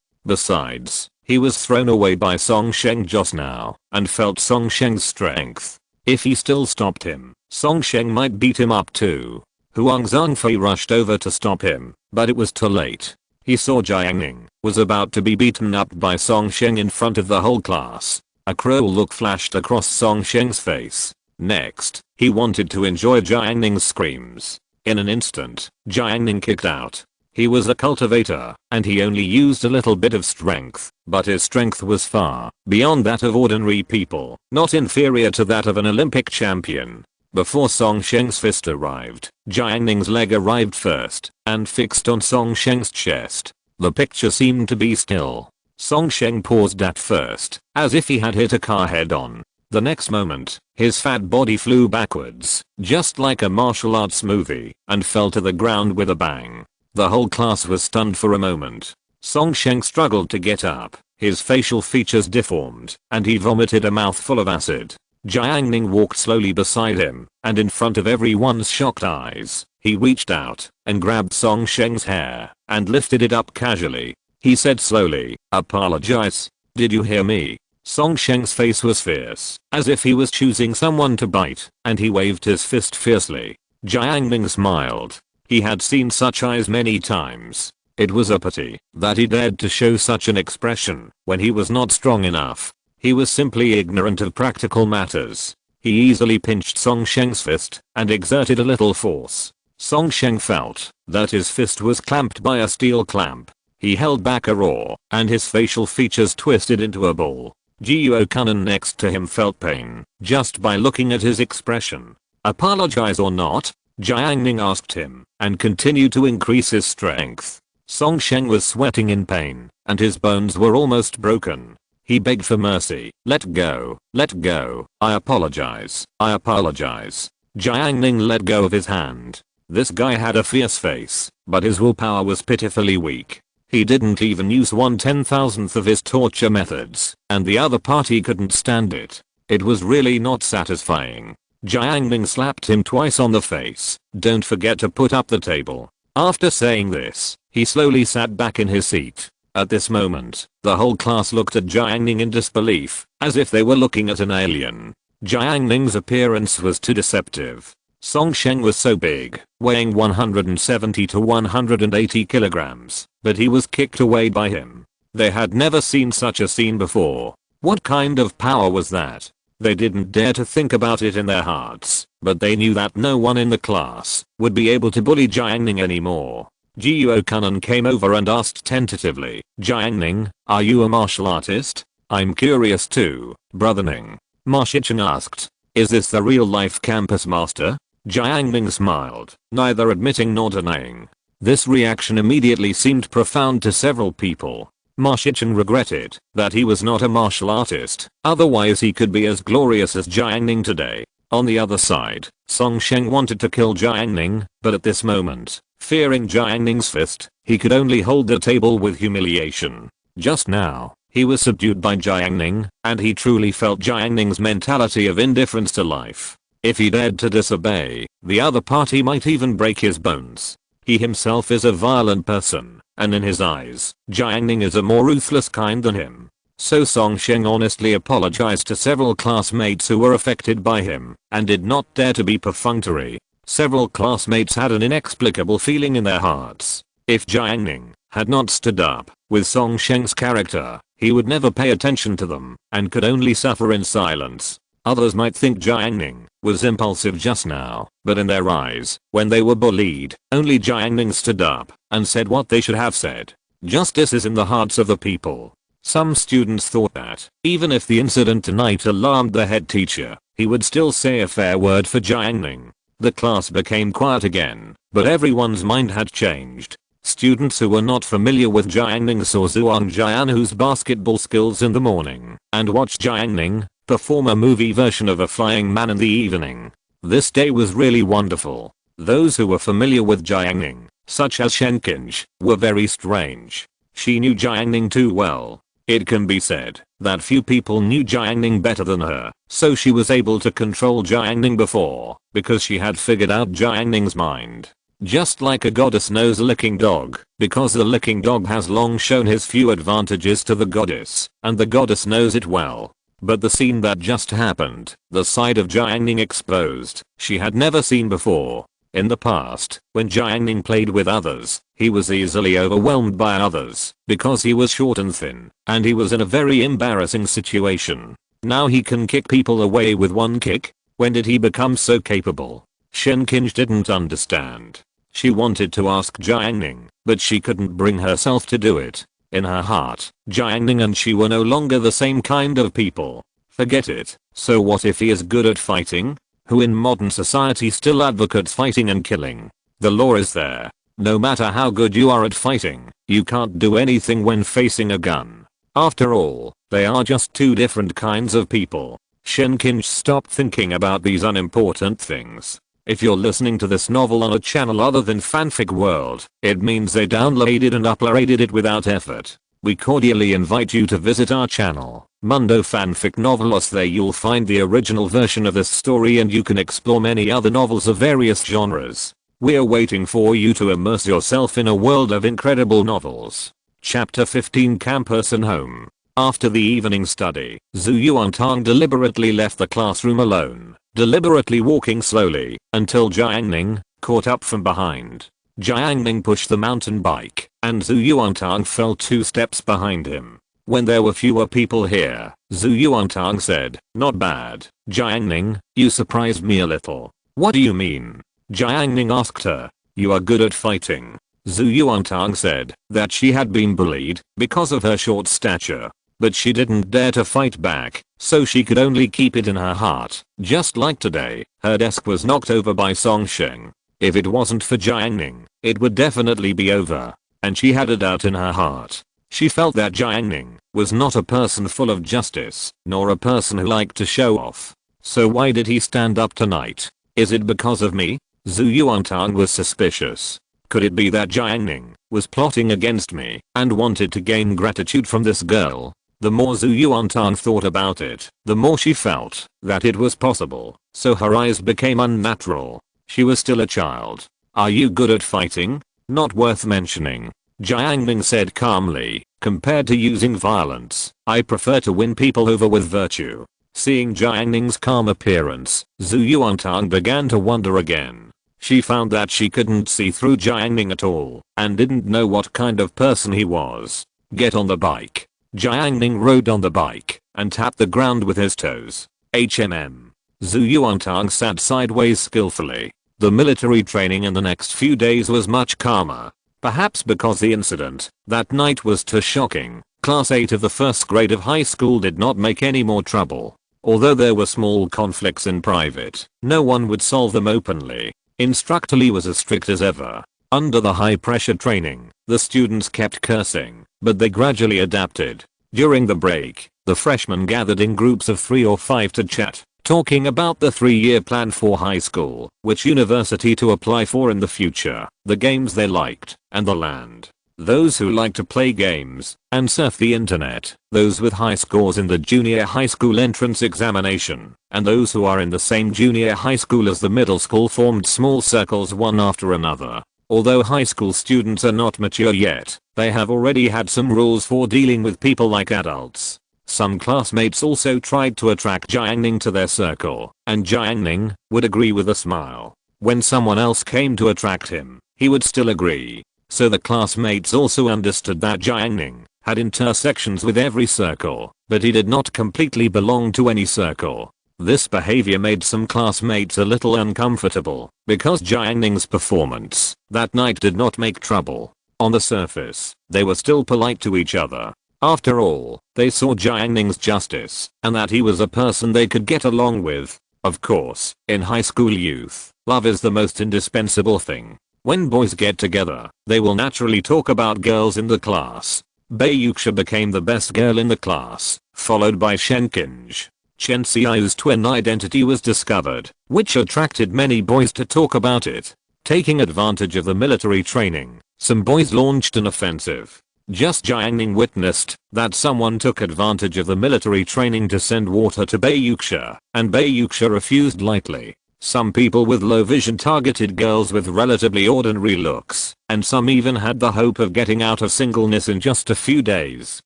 Besides, he was thrown away by Song Sheng just now, and felt Song Sheng's strength. If he still stopped him, Song Sheng might beat him up too. Huang Zhangfei rushed over to stop him, but it was too late. He saw Jiang Ning was about to be beaten up by Song Sheng in front of the whole class. A cruel look flashed across Song Sheng's face. Next, he wanted to enjoy Jiang Ning's screams. In an instant, Jiang Ning kicked out. He was a cultivator, and he only used a little bit of strength, but his strength was far beyond that of ordinary people, not inferior to that of an Olympic champion. Before Song Sheng's fist arrived, Jiang Ning's leg arrived first, and fixed on Song Sheng's chest. The picture seemed to be still. Song Sheng paused at first, as if he had hit a car head-on. The next moment, his fat body flew backwards, just like a martial arts movie, and fell to the ground with a bang. The whole class was stunned for a moment. Song Sheng struggled to get up, his facial features deformed, and he vomited a mouthful of acid. Jiang Ning walked slowly beside him, and in front of everyone's shocked eyes, he reached out and grabbed Song Sheng's hair and lifted it up casually. He said slowly, "Apologize. Did you hear me?" Song Sheng's face was fierce, as if he was choosing someone to bite, and he waved his fist fiercely. Jiang Ning smiled. He had seen such eyes many times. It was a pity that he dared to show such an expression when he was not strong enough. He was simply ignorant of practical matters. He easily pinched Song Sheng's fist and exerted a little force. Song Sheng felt that his fist was clamped by a steel clamp. He held back a roar, and his facial features twisted into a ball. Jiao Kunan next to him felt pain just by looking at his expression. "Apologize or not?" Jiang Ning asked him, and continued to increase his strength. Song Sheng was sweating in pain, and his bones were almost broken. He begged for mercy. "Let go. Let go. I apologize. I apologize." Jiang Ning let go of his hand. This guy had a fierce face, but his willpower was pitifully weak. He didn't even use 1/10,000th of his torture methods, and the other party couldn't stand it. It was really not satisfying. Jiang Ning slapped him twice on the face. "Don't forget to put up the table." After saying this, he slowly sat back in his seat. At this moment, the whole class looked at Jiang Ning in disbelief, as if they were looking at an alien. Jiang Ning's appearance was too deceptive. Song Sheng was so big, weighing 170 to 180 kilograms, but he was kicked away by him. They had never seen such a scene before. What kind of power was that? They didn't dare to think about it in their hearts, but they knew that no one in the class would be able to bully Jiang Ning anymore. Jiao Kunan came over and asked tentatively, "Jiang Ning, are you a martial artist?" "I'm curious too, Brother Ning." Ma Shichen asked, "Is this the real-life campus master?" Jiang Ning smiled, neither admitting nor denying. This reaction immediately seemed profound to several people. Ma Shichen regretted that he was not a martial artist, otherwise he could be as glorious as Jiang Ning today. On the other side, Song Sheng wanted to kill Jiang Ning, but at this moment, fearing Jiang Ning's fist, he could only hold the table with humiliation. Just now, he was subdued by Jiang Ning, and he truly felt Jiang Ning's mentality of indifference to life. If he dared to disobey, the other party might even break his bones. He himself is a violent person, and in his eyes, Jiang Ning is a more ruthless kind than him. So Song Sheng honestly apologized to several classmates who were affected by him, and did not dare to be perfunctory. Several classmates had an inexplicable feeling in their hearts. If Jiang Ning had not stood up with Song Sheng's character, he would never pay attention to them, and could only suffer in silence. Others might think Jiang Ning was impulsive just now, but in their eyes, when they were bullied, only Jiang Ning stood up and said what they should have said. Justice is in the hearts of the people. Some students thought that, even if the incident tonight alarmed the head teacher, he would still say a fair word for Jiang Ning. The class became quiet again, but everyone's mind had changed. Students who were not familiar with Jiang Ning saw Zhuang Jianhu's basketball skills in the morning, and watched Jiang Ning perform a movie version of a flying man in the evening. This day was really wonderful. Those who were familiar with Jiang Ning, such as Shen Qinj, were very strange. She knew Jiang Ning too well. It can be said that few people knew Jiang Ning better than her, so she was able to control Jiang Ning before, because she had figured out Jiang Ning's mind. Just like a goddess knows a licking dog, because the licking dog has long shown his few advantages to the goddess, and the goddess knows it well. But the scene that just happened, the side of Jiang Ning exposed, she had never seen before. In the past, when Jiang Ning played with others, he was easily overwhelmed by others, because he was short and thin, and he was in a very embarrassing situation. Now he can kick people away with one kick? When did he become so capable? Shen Qinj didn't understand. She wanted to ask Jiang Ning, but she couldn't bring herself to do it. In her heart, Jiang Ning and she were no longer the same kind of people. Forget it. So what if he is good at fighting? Who in modern society still advocates fighting and killing? The law is there. No matter how good you are at fighting, you can't do anything when facing a gun. After all, they are just two different kinds of people. Shen Qinj stopped thinking about these unimportant things. If you're listening to this novel on a channel other than Fanfic World, it means they downloaded and uploaded it without effort. We cordially invite you to visit our channel, Mundo Fanfic Novelos. There you'll find the original version of this story and you can explore many other novels of various genres. We're waiting for you to immerse yourself in a world of incredible novels. Chapter 15, Campus and Home. After the evening study, Zhu Yuantang deliberately left the classroom alone, deliberately walking slowly, until Jiang Ning caught up from behind. Jiang Ning pushed the mountain bike, and Zhu Yuantang fell 2 steps behind him. When there were fewer people here, Zhu Yuantang said, "Not bad, Jiang Ning, you surprised me a little." "What do you mean?" Jiang Ning asked her. "You are good at fighting." Zhu Yuantang said that she had been bullied because of her short stature, but she didn't dare to fight back, so she could only keep it in her heart. Just like today, her desk was knocked over by Song Sheng. If it wasn't for Jiang Ning, it would definitely be over. And she had a doubt in her heart. She felt that Jiang Ning was not a person full of justice, nor a person who liked to show off. So why did he stand up tonight? Is it because of me? Zhu Yuantang was suspicious. Could it be that Jiang Ning was plotting against me and wanted to gain gratitude from this girl? The more Zhu Yuantang thought about it, the more she felt that it was possible, so her eyes became unnatural. She was still a child. "Are you good at fighting?" "Not worth mentioning," Jiang Ning said calmly. "Compared to using violence, I prefer to win people over with virtue." Seeing Jiang Ning's calm appearance, Zhu Yuantang began to wonder again. She found that she couldn't see through Jiang Ning at all, and didn't know what kind of person he was. "Get on the bike." Jiang Ning rode on the bike and tapped the ground with his toes. HMM. Zhu Yuantang sat sideways skillfully. The military training in the next few days was much calmer. Perhaps because the incident that night was too shocking, Class 8 of the first grade of high school did not make any more trouble. Although there were small conflicts in private, no one would solve them openly. Instructor Lee was as strict as ever. Under the high pressure training, the students kept cursing, but they gradually adapted. During the break, the freshmen gathered in groups of 3 or 5 to chat, talking about the 3-year plan for high school, which university to apply for in the future, the games they liked, and the land. Those who like to play games and surf the internet, those with high scores in the junior high school entrance examination, and those who are in the same junior high school as the middle school formed small circles one after another. Although high school students are not mature yet, they have already had some rules for dealing with people like adults. Some classmates also tried to attract Jiang Ning to their circle, and Jiang Ning would agree with a smile. When someone else came to attract him, he would still agree. So the classmates also understood that Jiang Ning had intersections with every circle, but he did not completely belong to any circle. This behavior made some classmates a little uncomfortable, because Jiang Ning's performance that night did not make trouble. On the surface, they were still polite to each other. After all, they saw Jiang Ning's justice, and that he was a person they could get along with. Of course, in high school youth, love is the most indispensable thing. When boys get together, they will naturally talk about girls in the class. Bei Yuxia became the best girl in the class, followed by Shen Qinj. Chen Xiao's twin identity was discovered, which attracted many boys to talk about it. Taking advantage of the military training, some boys launched an offensive. Just Jiang Ning witnessed that someone took advantage of the military training to send water to Bei Yuxia, and Bei Yuxia refused lightly. Some people with low vision targeted girls with relatively ordinary looks, and some even had the hope of getting out of singleness in just a few days.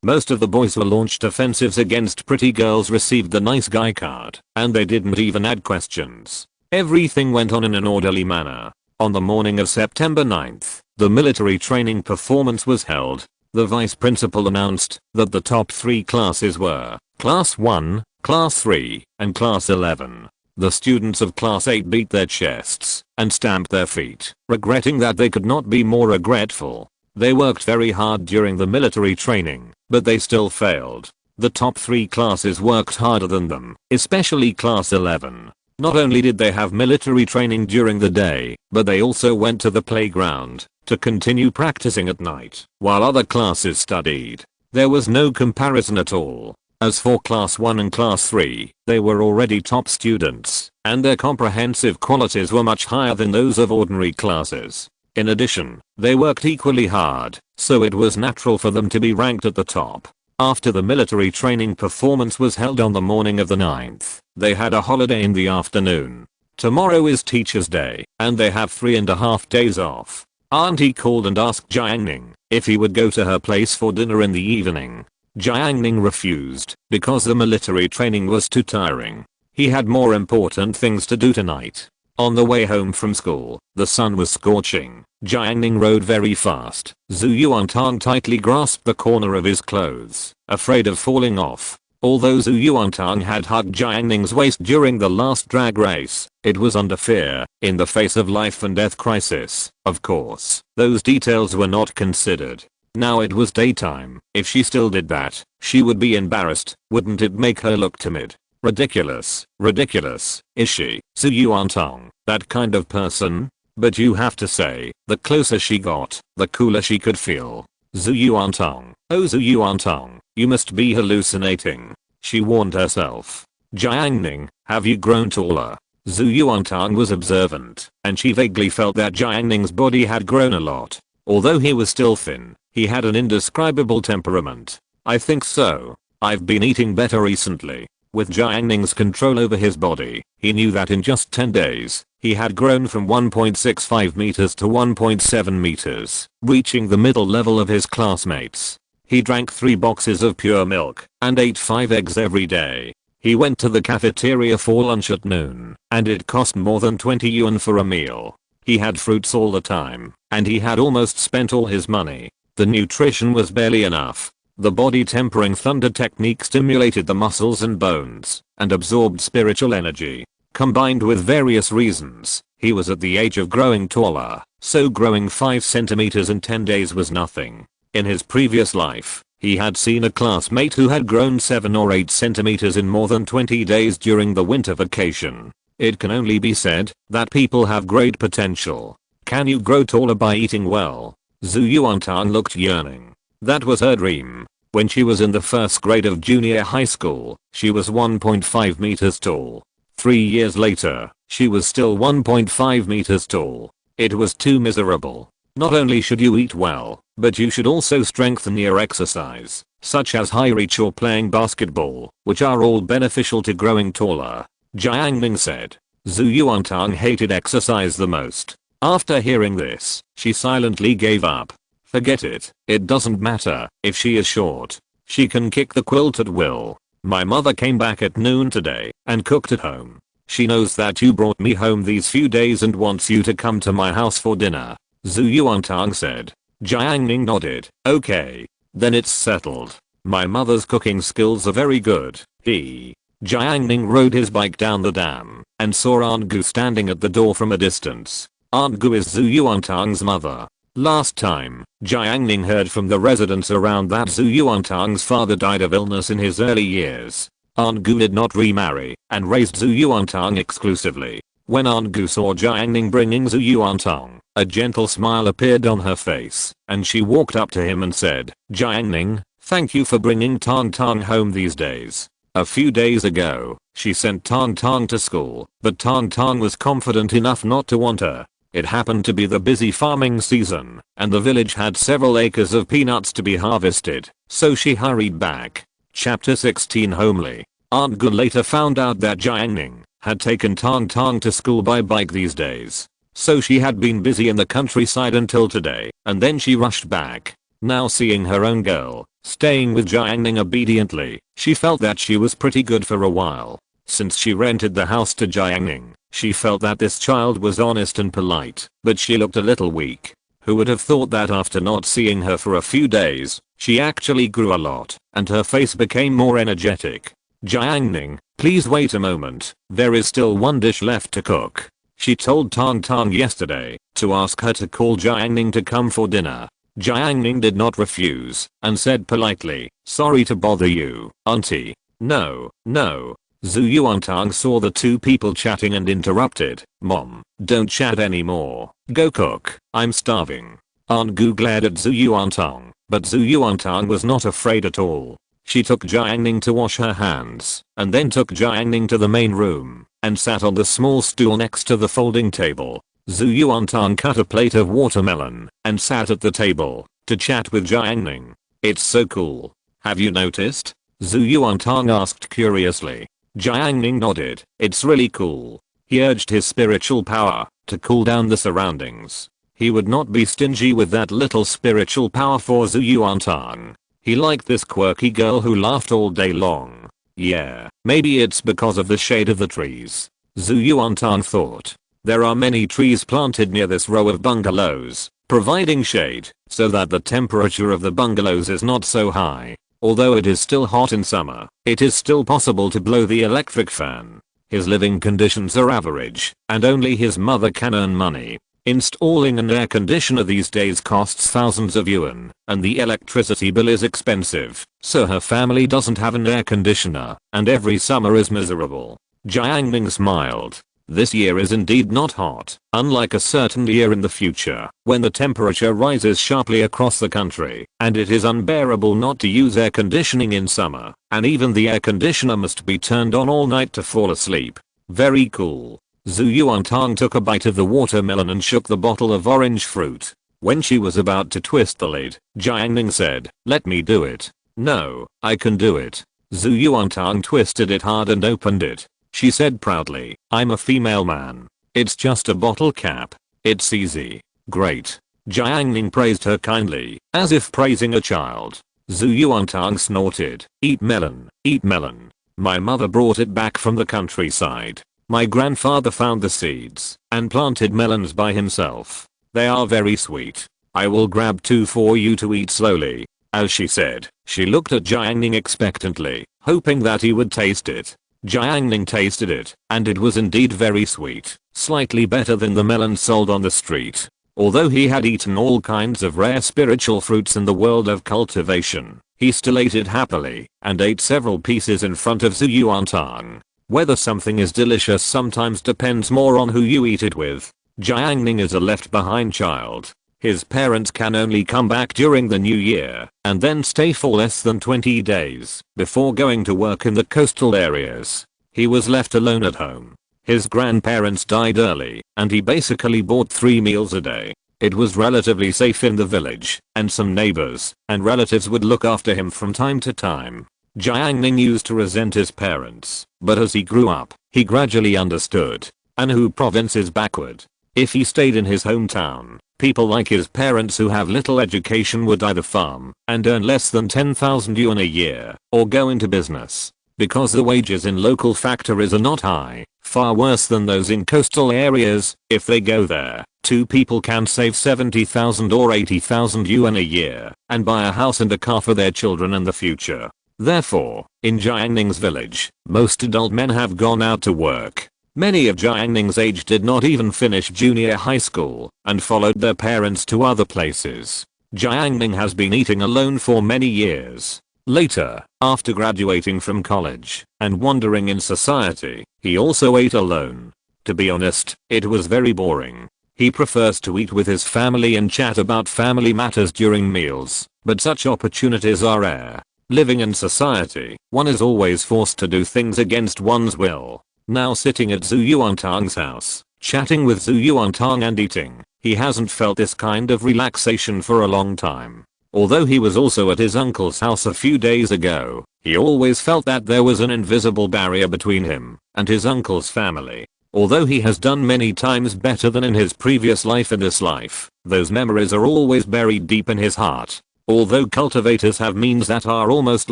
Most of the boys who launched offensives against pretty girls received the nice guy card, and they didn't even add questions. Everything went on in an orderly manner. On the morning of September 9th, the military training performance was held. The vice principal announced that the top 3 classes were Class 1, Class 3, and Class 11. The students of Class 8 beat their chests and stamped their feet, regretting that they could not be more regretful. They worked very hard during the military training, but they still failed. The top 3 classes worked harder than them, especially Class 11. Not only did they have military training during the day, but they also went to the playground to continue practicing at night, while other classes studied. There was no comparison at all. As for class 1 and class 3, they were already top students, and their comprehensive qualities were much higher than those of ordinary classes. In addition, they worked equally hard, so it was natural for them to be ranked at the top. After the military training performance was held on the morning of the 9th, they had a holiday in the afternoon. Tomorrow is Teacher's Day, and they have 3.5 days off. Auntie called and asked Jiang Ning if he would go to her place for dinner in the evening. Jiang Ning refused because the military training was too tiring. He had more important things to do tonight. On the way home from school, the sun was scorching. Jiang Ning rode very fast. Zhu Yuantang tightly grasped the corner of his clothes, afraid of falling off. Although Zhu Yuantang had hugged Jiang Ning's waist during the last drag race, it was under fear, in the face of life and death crisis. Of course, those details were not considered. Now it was daytime. If she still did that, she would be embarrassed. Wouldn't it make her look timid? Ridiculous. Ridiculous. Is she, Zhu Yuantang, that kind of person? But you have to say, the closer she got, the cooler she could feel. Zhu Yuantang. Oh Zhu Yuantang, you must be hallucinating. She warned herself. Jiang Ning, have you grown taller? Zhu Yuantang was observant, and she vaguely felt that Jiang Ning's body had grown a lot. Although he was still thin, he had an indescribable temperament. I think so. I've been eating better recently. With Jiang Ning's control over his body, he knew that in just 10 days, he had grown from 1.65 meters to 1.7 meters, reaching the middle level of his classmates. He drank 3 boxes of pure milk and ate 5 eggs every day. He went to the cafeteria for lunch at noon, and it cost more than 20 yuan for a meal. He had fruits all the time, and he had almost spent all his money. The nutrition was barely enough. The body tempering thunder technique stimulated the muscles and bones, and absorbed spiritual energy. Combined with various reasons, he was at the age of growing taller, so growing 5 centimeters in 10 days was nothing. In his previous life, he had seen a classmate who had grown 7 or 8 centimeters in more than 20 days during the winter vacation. It can only be said that people have great potential. Can you grow taller by eating well? Zhu Yuantang looked yearning. That was her dream. When she was in the first grade of junior high school, she was 1.5 meters tall. 3 years later, she was still 1.5 meters tall. It was too miserable. Not only should you eat well, but you should also strengthen your exercise, such as high reach or playing basketball, which are all beneficial to growing taller. Jiang Ning said. Zhu Yuantang hated exercise the most. After hearing this, she silently gave up. Forget it. It doesn't matter if she is short. She can kick the quilt at will. My mother came back at noon today and cooked at home. She knows that you brought me home these few days and wants you to come to my house for dinner. Zhu Yuantang said. Jiang Ning nodded. Okay. Then it's settled. My mother's cooking skills are very good. Jiang Ning rode his bike down the dam and saw Aunt Gu standing at the door from a distance. Aunt Gu is Zhu Yuantang's mother. Last time, Jiang Ning heard from the residents around that Zhu Yuantang's father died of illness in his early years. Aunt Gu did not remarry and raised Zhu Yuantang exclusively. When Aunt Gu saw Jiang Ning bringing Zhu Yuantang, a gentle smile appeared on her face, and she walked up to him and said, Jiang Ning, thank you for bringing Tang Tang home these days. A few days ago, she sent Tang Tang to school, but Tang Tang was confident enough not to want her. It happened to be the busy farming season, and the village had several acres of peanuts to be harvested, so she hurried back. Chapter 16 Homely. Aunt Gu later found out that Jiang Ning had taken Tang Tang to school by bike these days. So she had been busy in the countryside until today, and then she rushed back. Now seeing her own girl staying with Jiang Ning obediently, she felt that she was pretty good for a while. Since she rented the house to Jiang Ning, she felt that this child was honest and polite, but she looked a little weak. Who would have thought that after not seeing her for a few days, she actually grew a lot, and her face became more energetic. Jiang Ning, please wait a moment, there is still one dish left to cook. She told Tang Tang yesterday to ask her to call Jiang Ning to come for dinner. Jiang Ning did not refuse, and said politely, sorry to bother you, auntie. No. Zhu Yuantang saw the two people chatting and interrupted. Mom, don't chat anymore. Go cook. I'm starving. Aunt Gu glared at Zhu Yuantang, but Zhu Yuantang was not afraid at all. She took Jiang Ning to wash her hands, and then took Jiang Ning to the main room, and sat on the small stool next to the folding table. Zhu Yuantang cut a plate of watermelon, and sat at the table, to chat with Jiang Ning. It's so cool. Have you noticed? Zhu Yuantang asked curiously. Jiang Ning nodded. It's really cool. He urged his spiritual power, to cool down the surroundings. He would not be stingy with that little spiritual power for Zhu Yuantang. He liked this quirky girl who laughed all day long. Yeah, maybe it's because of the shade of the trees. Zhu Yuantang thought. There are many trees planted near this row of bungalows, providing shade, so that the temperature of the bungalows is not so high. Although it is still hot in summer, it is still possible to blow the electric fan. His living conditions are average, and only his mother can earn money. Installing an air conditioner these days costs thousands of yuan, and the electricity bill is expensive, so her family doesn't have an air conditioner, and every summer is miserable. Jiang Ning smiled. This year is indeed not hot, unlike a certain year in the future, when the temperature rises sharply across the country, and it is unbearable not to use air conditioning in summer, and even the air conditioner must be turned on all night to fall asleep. Very cool. Zhu Yuantang took a bite of the watermelon and shook the bottle of orange fruit. When she was about to twist the lid, Jiang Ning said, "Let me do it." "No, I can do it." Zhu Yuantang twisted it hard and opened it. She said proudly, "I'm a female man. It's just a bottle cap. It's easy." "Great." Jiang Ning praised her kindly, as if praising a child. Zhu Yuantang snorted, "Eat melon, eat melon. My mother brought it back from the countryside. My grandfather found the seeds and planted melons by himself. They are very sweet. I will grab 2 for you to eat slowly." As she said, she looked at Jiang Ning expectantly, hoping that he would taste it. Jiang Ning tasted it, and it was indeed very sweet, slightly better than the melon sold on the street. Although he had eaten all kinds of rare spiritual fruits in the world of cultivation, he still ate it happily, and ate several pieces in front of Zhu Yuantang. Whether something is delicious sometimes depends more on who you eat it with. Jiang Ning is a left-behind child. His parents can only come back during the new year, and then stay for less than 20 days, before going to work in the coastal areas. He was left alone at home. His grandparents died early, and he basically bought 3 meals a day. It was relatively safe in the village, and some neighbors and relatives would look after him from time to time. Jiang Ning used to resent his parents, but as he grew up, he gradually understood. Anhu province is backward. If he stayed in his hometown, people like his parents who have little education would either farm and earn less than 10,000 yuan a year, or go into business. Because the wages in local factories are not high, far worse than those in coastal areas, if they go there, 2 people can save 70,000 or 80,000 yuan a year, and buy a house and a car for their children in the future. Therefore, in Jiang Ning's village, most adult men have gone out to work. Many of Jiang Ning's age did not even finish junior high school, and followed their parents to other places. Jiang Ning has been eating alone for many years. Later, after graduating from college and wandering in society, he also ate alone. To be honest, it was very boring. He prefers to eat with his family and chat about family matters during meals, but such opportunities are rare. Living in society, one is always forced to do things against one's will. Now sitting at Zhu Yuantang's house, chatting with Zhu Yuantang and eating, he hasn't felt this kind of relaxation for a long time. Although he was also at his uncle's house a few days ago, he always felt that there was an invisible barrier between him and his uncle's family. Although he has done many times better than in his previous life and this life, those memories are always buried deep in his heart. Although cultivators have means that are almost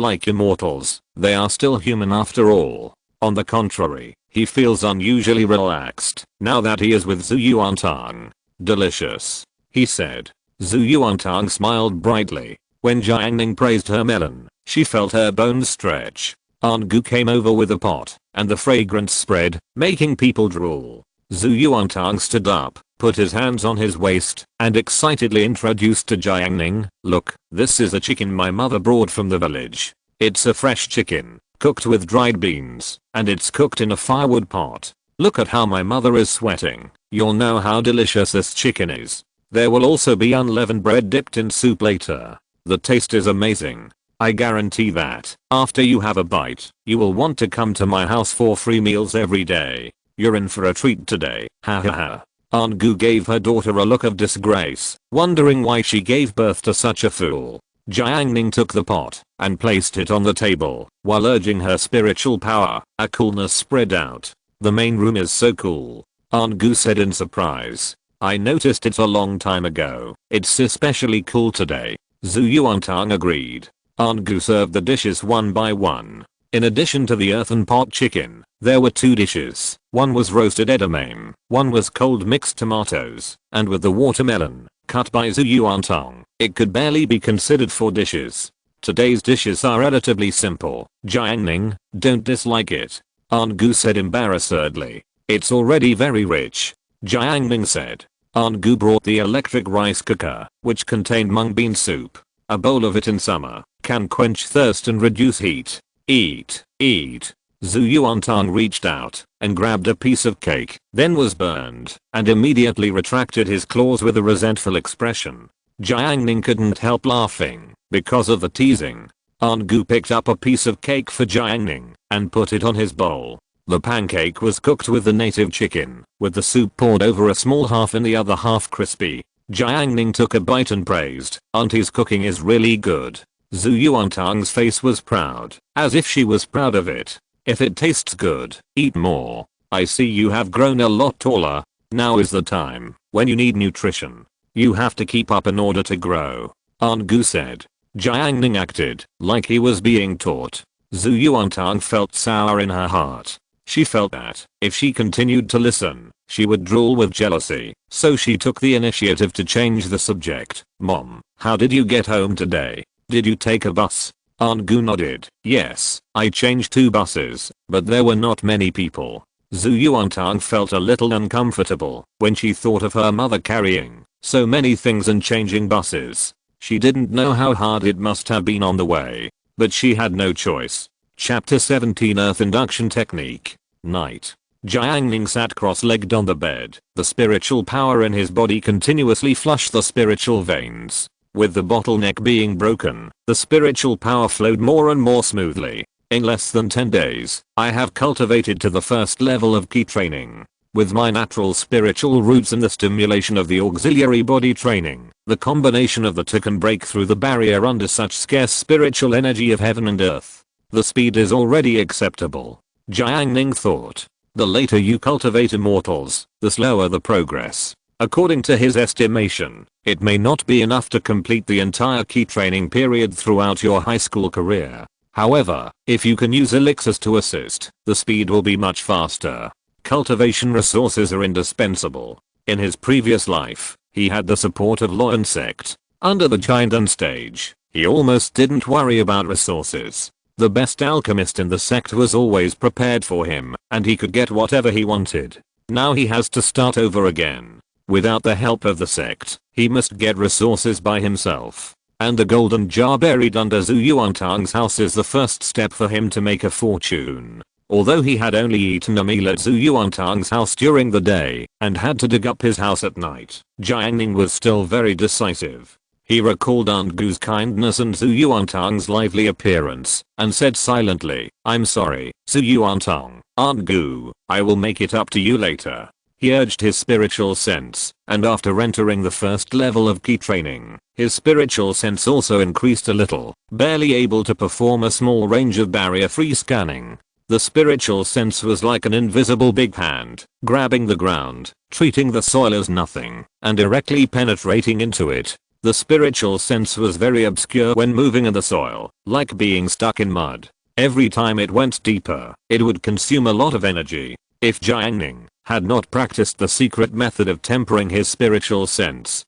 like immortals, they are still human after all. On the contrary, he feels unusually relaxed now that he is with Zhu Yuantang. "Delicious," he said. Zhu Yuantang smiled brightly. When Jiang Ning praised her melon, she felt her bones stretch. Aunt Gu came over with a pot, and the fragrance spread, making people drool. Zhu Yuantang stood up, put his hands on his waist, and excitedly introduced to Jiang Ning, "Look, this is a chicken my mother brought from the village. It's a fresh chicken, cooked with dried beans, and it's cooked in a firewood pot. Look at how my mother is sweating. You'll know how delicious this chicken is. There will also be unleavened bread dipped in soup later. The taste is amazing. I guarantee that, after you have a bite, you will want to come to my house for free meals every day. You're in for a treat today, ha ha ha. Aunt Gu gave her daughter a look of disgrace, wondering why she gave birth to such a fool. Jiang Ning took the pot and placed it on the table while urging her spiritual power. A coolness spread out. The main room is so cool, Aunt Gu said in surprise. I noticed it a long time ago. It's especially cool today. Zhu Yuantang agreed. Aunt Gu served the dishes one by one. In addition to the earthen pot chicken, there were 2 dishes. One was roasted edamame, one was cold mixed tomatoes, and with the watermelon, cut by Zhu Yuantang, it could barely be considered 4 dishes. Today's dishes are relatively simple. Jiang Ning, don't dislike it, Aunt Gu said embarrassedly. It's already very rich, Jiang Ning said. Aunt Gu brought the electric rice cooker, which contained mung bean soup. A bowl of it in summer can quench thirst and reduce heat. Eat, eat. Zhu Yuantang reached out and grabbed a piece of cake, then was burned, and immediately retracted his claws with a resentful expression. Jiang Ning couldn't help laughing because of the teasing. Aunt Gu picked up a piece of cake for Jiang Ning and put it on his bowl. The pancake was cooked with the native chicken, with the soup poured over a small half and the other half crispy. Jiang Ning took a bite and praised, Auntie's cooking is really good. Zhu Yuantang's face was proud, as if she was proud of it. If it tastes good, eat more. I see you have grown a lot taller. Now is the time when you need nutrition. You have to keep up in order to grow, Aunt Gu said. Jiang Ning acted like he was being taught. Zhu Yuantang felt sour in her heart. She felt that, if she continued to listen, she would drool with jealousy, so she took the initiative to change the subject. Mom, how did you get home today? Did you take a bus? Aunt Gu nodded. Yes, I changed 2 buses, but there were not many people. Zhu Yuantang felt a little uncomfortable when she thought of her mother carrying so many things and changing buses. She didn't know how hard it must have been on the way, but she had no choice. Chapter 17 Earth Induction Technique. Night. Jiang Ning sat cross-legged on the bed. The spiritual power in his body continuously flushed the spiritual veins. With the bottleneck being broken, the spiritual power flowed more and more smoothly. In less than 10 days, I have cultivated to the first level of key training. With my natural spiritual roots and the stimulation of the auxiliary body training, the combination of the two can break through the barrier under such scarce spiritual energy of heaven and earth. The speed is already acceptable, Jiang Ning thought. The later you cultivate immortals, the slower the progress. According to his estimation, it may not be enough to complete the entire key training period throughout your high school career. However, if you can use elixirs to assist, the speed will be much faster. Cultivation resources are indispensable. In his previous life, he had the support of Law and Sect. Under the Jiang stage, he almost didn't worry about resources. The best alchemist in the sect was always prepared for him, and he could get whatever he wanted. Now he has to start over again. Without the help of the sect, he must get resources by himself. And the golden jar buried under Zhu Yuantang's house is the first step for him to make a fortune. Although he had only eaten a meal at Zhu Yuantang's house during the day, and had to dig up his house at night, Jiang Ning was still very decisive. He recalled Aunt Gu's kindness and Zhu Yuantang's lively appearance, and said silently, I'm sorry, Zhu Yuantang, Aunt Gu, I will make it up to you later. He urged his spiritual sense, and after entering the first level of key training, his spiritual sense also increased a little, barely able to perform a small range of barrier-free scanning. The spiritual sense was like an invisible big hand, grabbing the ground, treating the soil as nothing, and directly penetrating into it. The spiritual sense was very obscure when moving in the soil, like being stuck in mud. Every time it went deeper, it would consume a lot of energy. If Jiang Ning had not practiced the secret method of tempering his spiritual sense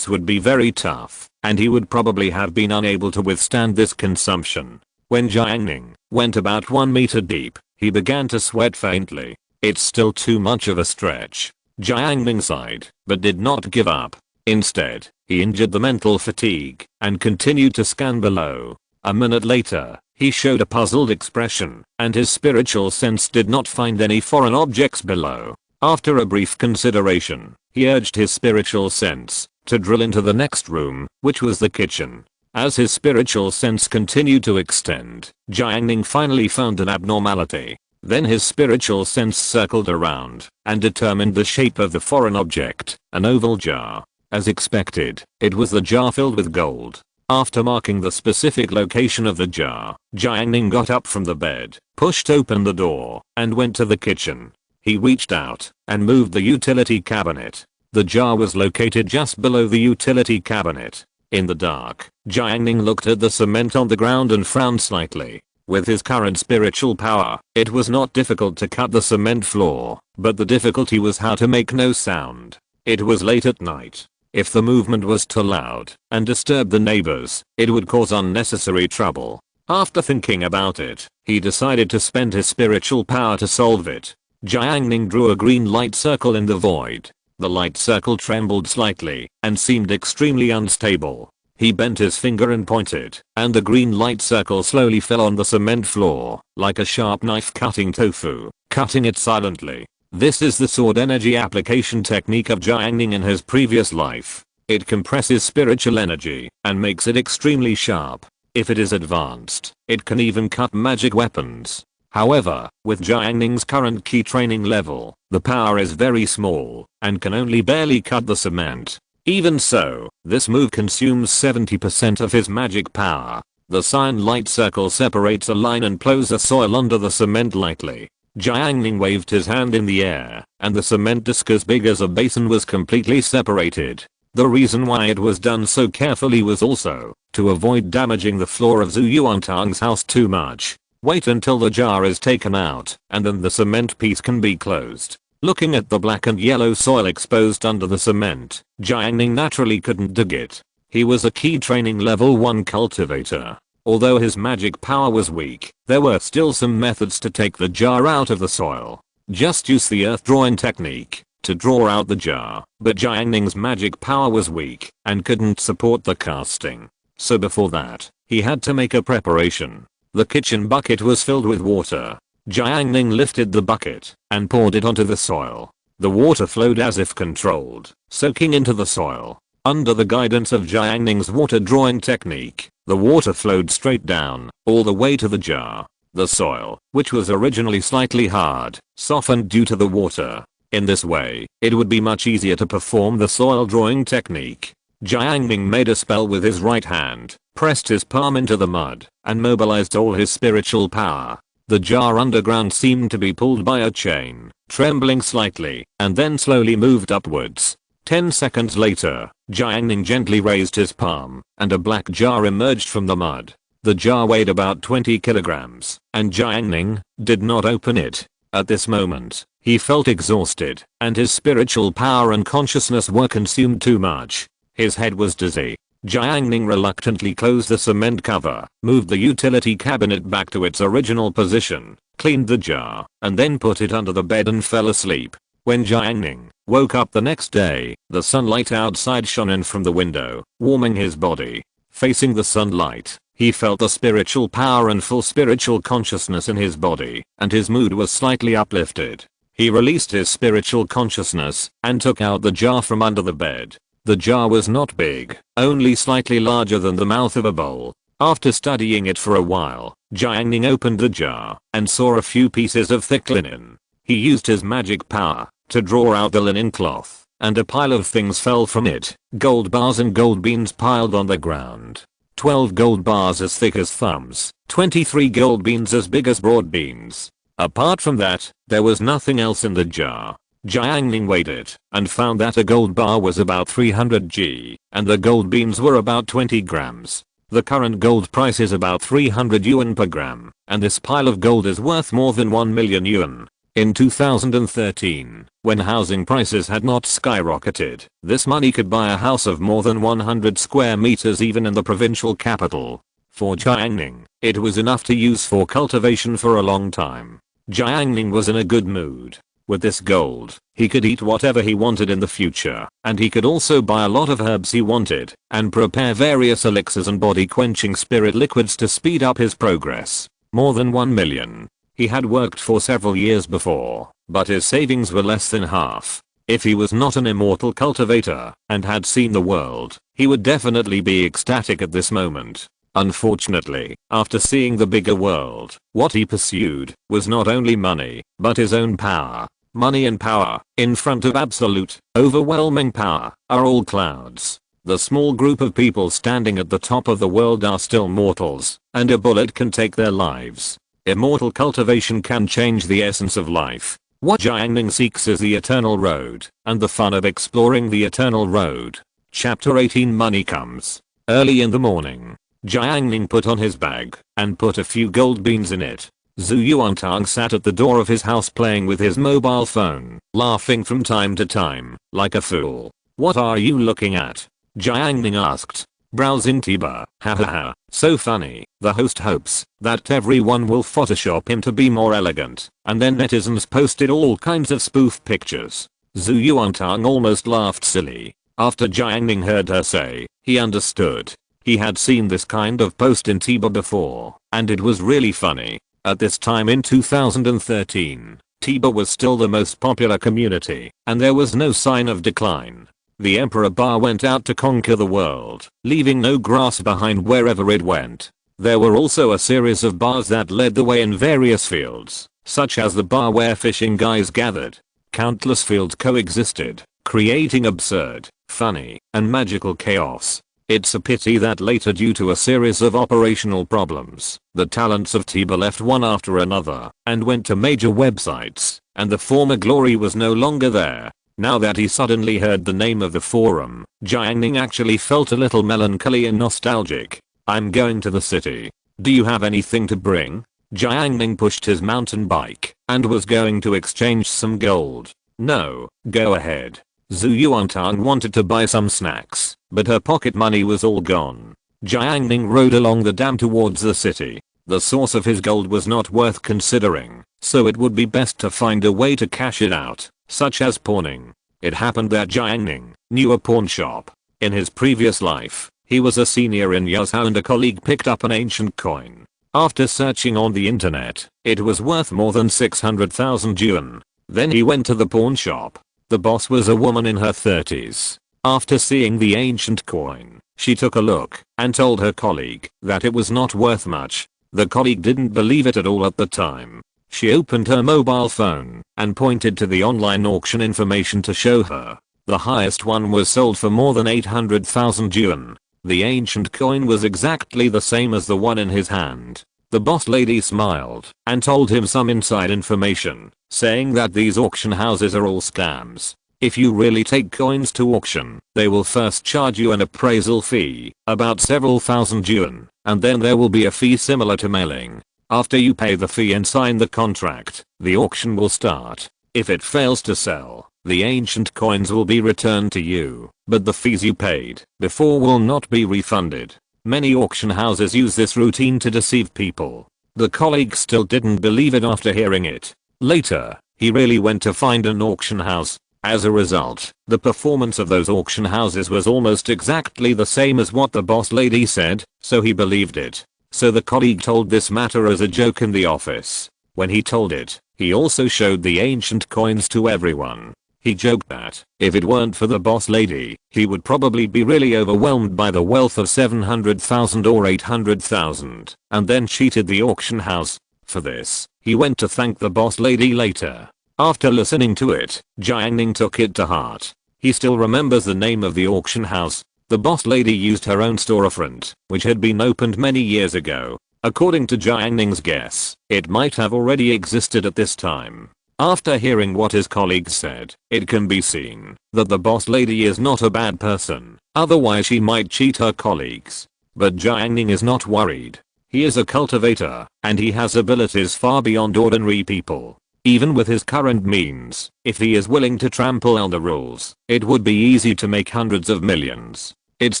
would be very tough, and he would probably have been unable to withstand this consumption. When Jiang Ning went about 1 meter deep, he began to sweat faintly. It's still too much of a stretch. Jiang Ning sighed, but did not give up. Instead, he endured the mental fatigue and continued to scan below. A minute later, he showed a puzzled expression, and his spiritual sense did not find any foreign objects below. After a brief consideration, he urged his spiritual sense to drill into the next room, which was the kitchen. As his spiritual sense continued to extend, Jiang Ning finally found an abnormality. Then his spiritual sense circled around and determined the shape of the foreign object, an oval jar. As expected, it was the jar filled with gold. After marking the specific location of the jar, Jiang Ning got up from the bed, pushed open the door, and went to the kitchen. He reached out and moved the utility cabinet. The jar was located just below the utility cabinet. In the dark, Jiang Ning looked at the cement on the ground and frowned slightly. With his current spiritual power, it was not difficult to cut the cement floor, but the difficulty was how to make no sound. It was late at night. If the movement was too loud and disturbed the neighbors, it would cause unnecessary trouble. After thinking about it, he decided to spend his spiritual power to solve it. Jiang Ning drew a green light circle in the void. The light circle trembled slightly and seemed extremely unstable. He bent his finger and pointed, and the green light circle slowly fell on the cement floor, like a sharp knife cutting tofu, cutting it silently. This is the sword energy application technique of Jiang Ning in his previous life. It compresses spiritual energy and makes it extremely sharp. If it is advanced, it can even cut magic weapons. However, with Jiang Ning's current key training level, the power is very small and can only barely cut the cement. Even so, this move consumes 70% of his magic power. The cyan light circle separates a line and plows the soil under the cement lightly. Jiang Ning waved his hand in the air, and the cement disc as big as a basin was completely separated. The reason why it was done so carefully was also to avoid damaging the floor of Zhu Yuantang's house too much. Wait until the jar is taken out, and then the cement piece can be closed. Looking at the black and yellow soil exposed under the cement, Jiang Ning naturally couldn't dig it. He was a key training level 1 cultivator. Although his magic power was weak, there were still some methods to take the jar out of the soil. Just use the earth drawing technique to draw out the jar, but Jiang Ning's magic power was weak and couldn't support the casting. So before that, he had to make a preparation. The kitchen bucket was filled with water. Jiang Ning lifted the bucket and poured it onto the soil. The water flowed as if controlled, soaking into the soil. Under the guidance of Jiang Ning's water drawing technique, the water flowed straight down, all the way to the jar. The soil, which was originally slightly hard, softened due to the water. In this way, it would be much easier to perform the soil drawing technique. Jiang Ning made a spell with his right hand, pressed his palm into the mud, and mobilized all his spiritual power. The jar underground seemed to be pulled by a chain, trembling slightly, and then slowly moved upwards. 10 seconds later, Jiang Ning gently raised his palm, and a black jar emerged from the mud. The jar weighed about 20 kilograms, and Jiang Ning did not open it. At this moment, he felt exhausted, and his spiritual power and consciousness were consumed too much. His head was dizzy. Jiang Ning reluctantly closed the cement cover, moved the utility cabinet back to its original position, cleaned the jar, and then put it under the bed and fell asleep. When Jiang Ning woke up the next day, the sunlight outside shone in from the window, warming his body. Facing the sunlight, he felt the spiritual power and full spiritual consciousness in his body, and his mood was slightly uplifted. He released his spiritual consciousness and took out the jar from under the bed. The jar was not big, only slightly larger than the mouth of a bowl. After studying it for a while, Jiang Ning opened the jar and saw a few pieces of thick linen. He used his magic power to draw out the linen cloth, and a pile of things fell from it. Gold bars and gold beans piled on the ground. 12 gold bars as thick as thumbs, 23 gold beans as big as broad beans. Apart from that, there was nothing else in the jar. Jiang Ning weighed it and found that a gold bar was about 300 g, and the gold beans were about 20 grams. The current gold price is about 300 yuan per gram, and this pile of gold is worth more than 1 million yuan. In 2013, when housing prices had not skyrocketed, this money could buy a house of more than 100 square meters even in the provincial capital. For Jiang Ning, it was enough to use for cultivation for a long time. Jiang Ning was in a good mood. With this gold, he could eat whatever he wanted in the future, and he could also buy a lot of herbs he wanted, and prepare various elixirs and body-quenching spirit liquids to speed up his progress. More than 1 million. He had worked for several years before, but his savings were less than half. If he was not an immortal cultivator and had seen the world, he would definitely be ecstatic at this moment. Unfortunately, after seeing the bigger world, what he pursued was not only money, but his own power. Money and power, in front of absolute, overwhelming power, are all clouds. The small group of people standing at the top of the world are still mortals, and a bullet can take their lives. Immortal cultivation can change the essence of life. What Jiang Ning seeks is the eternal road, and the fun of exploring the eternal road. Chapter 18 Money comes. Early in the morning, Jiang Ning put on his bag, and put a few gold beans in it. Zhu Yuantang sat at the door of his house playing with his mobile phone, laughing from time to time, like a fool. What are you looking at? Jiang Ning asked. Browsing Tiba. Hahaha, so funny. The host hopes that everyone will Photoshop him to be more elegant, and then netizens posted all kinds of spoof pictures. Zhu Yuantang almost laughed silly. After Jiang Ning heard her say, he understood. He had seen this kind of post in Tiba before, and it was really funny. At this time in 2013, Tiba was still the most popular community, and there was no sign of decline. The Emperor Bar went out to conquer the world, leaving no grass behind wherever it went. There were also a series of bars that led the way in various fields, such as the bar where fishing guys gathered. Countless fields coexisted, creating absurd, funny, and magical chaos. It's a pity that later, due to a series of operational problems, the talents of Tiba left one after another and went to major websites, and the former glory was no longer there. Now that he suddenly heard the name of the forum, Jiang Ning actually felt a little melancholy and nostalgic. I'm going to the city. Do you have anything to bring? Jiang Ning pushed his mountain bike and was going to exchange some gold. No, go ahead. Zhu Yuantang wanted to buy some snacks, but her pocket money was all gone. Jiang Ning rode along the dam towards the city. The source of his gold was not worth considering, so it would be best to find a way to cash it out, such as pawning. It happened that Jiang Ning knew a pawn shop. In his previous life, he was a senior in Yuzhou and a colleague picked up an ancient coin. After searching on the internet, it was worth more than 600,000 yuan. Then he went to the pawn shop. The boss was a woman in her 30s. After seeing the ancient coin, she took a look and told her colleague that it was not worth much. The colleague didn't believe it at all at the time. She opened her mobile phone and pointed to the online auction information to show her. The highest one was sold for more than 800,000 yuan. The ancient coin was exactly the same as the one in his hand. The boss lady smiled and told him some inside information, saying that these auction houses are all scams. If you really take coins to auction, they will first charge you an appraisal fee, about several thousand yuan, and then there will be a fee similar to mailing. After you pay the fee and sign the contract, the auction will start. If it fails to sell, the ancient coins will be returned to you, but the fees you paid before will not be refunded. Many auction houses use this routine to deceive people. The colleague still didn't believe it after hearing it. Later, he really went to find an auction house. As a result, the performance of those auction houses was almost exactly the same as what the boss lady said, so he believed it. So the colleague told this matter as a joke in the office. When he told it, he also showed the ancient coins to everyone. He joked that, if it weren't for the boss lady, he would probably be really overwhelmed by the wealth of 700,000 or 800,000, and then cheated the auction house. For this, he went to thank the boss lady later. After listening to it, Jiang Ning took it to heart. He still remembers the name of the auction house. The boss lady used her own storefront, which had been opened many years ago. According to Jiang Ning's guess, it might have already existed at this time. After hearing what his colleagues said, it can be seen that the boss lady is not a bad person, otherwise she might cheat her colleagues. But Jiang Ning is not worried. He is a cultivator, and he has abilities far beyond ordinary people. Even with his current means, if he is willing to trample on the rules, it would be easy to make hundreds of millions. It's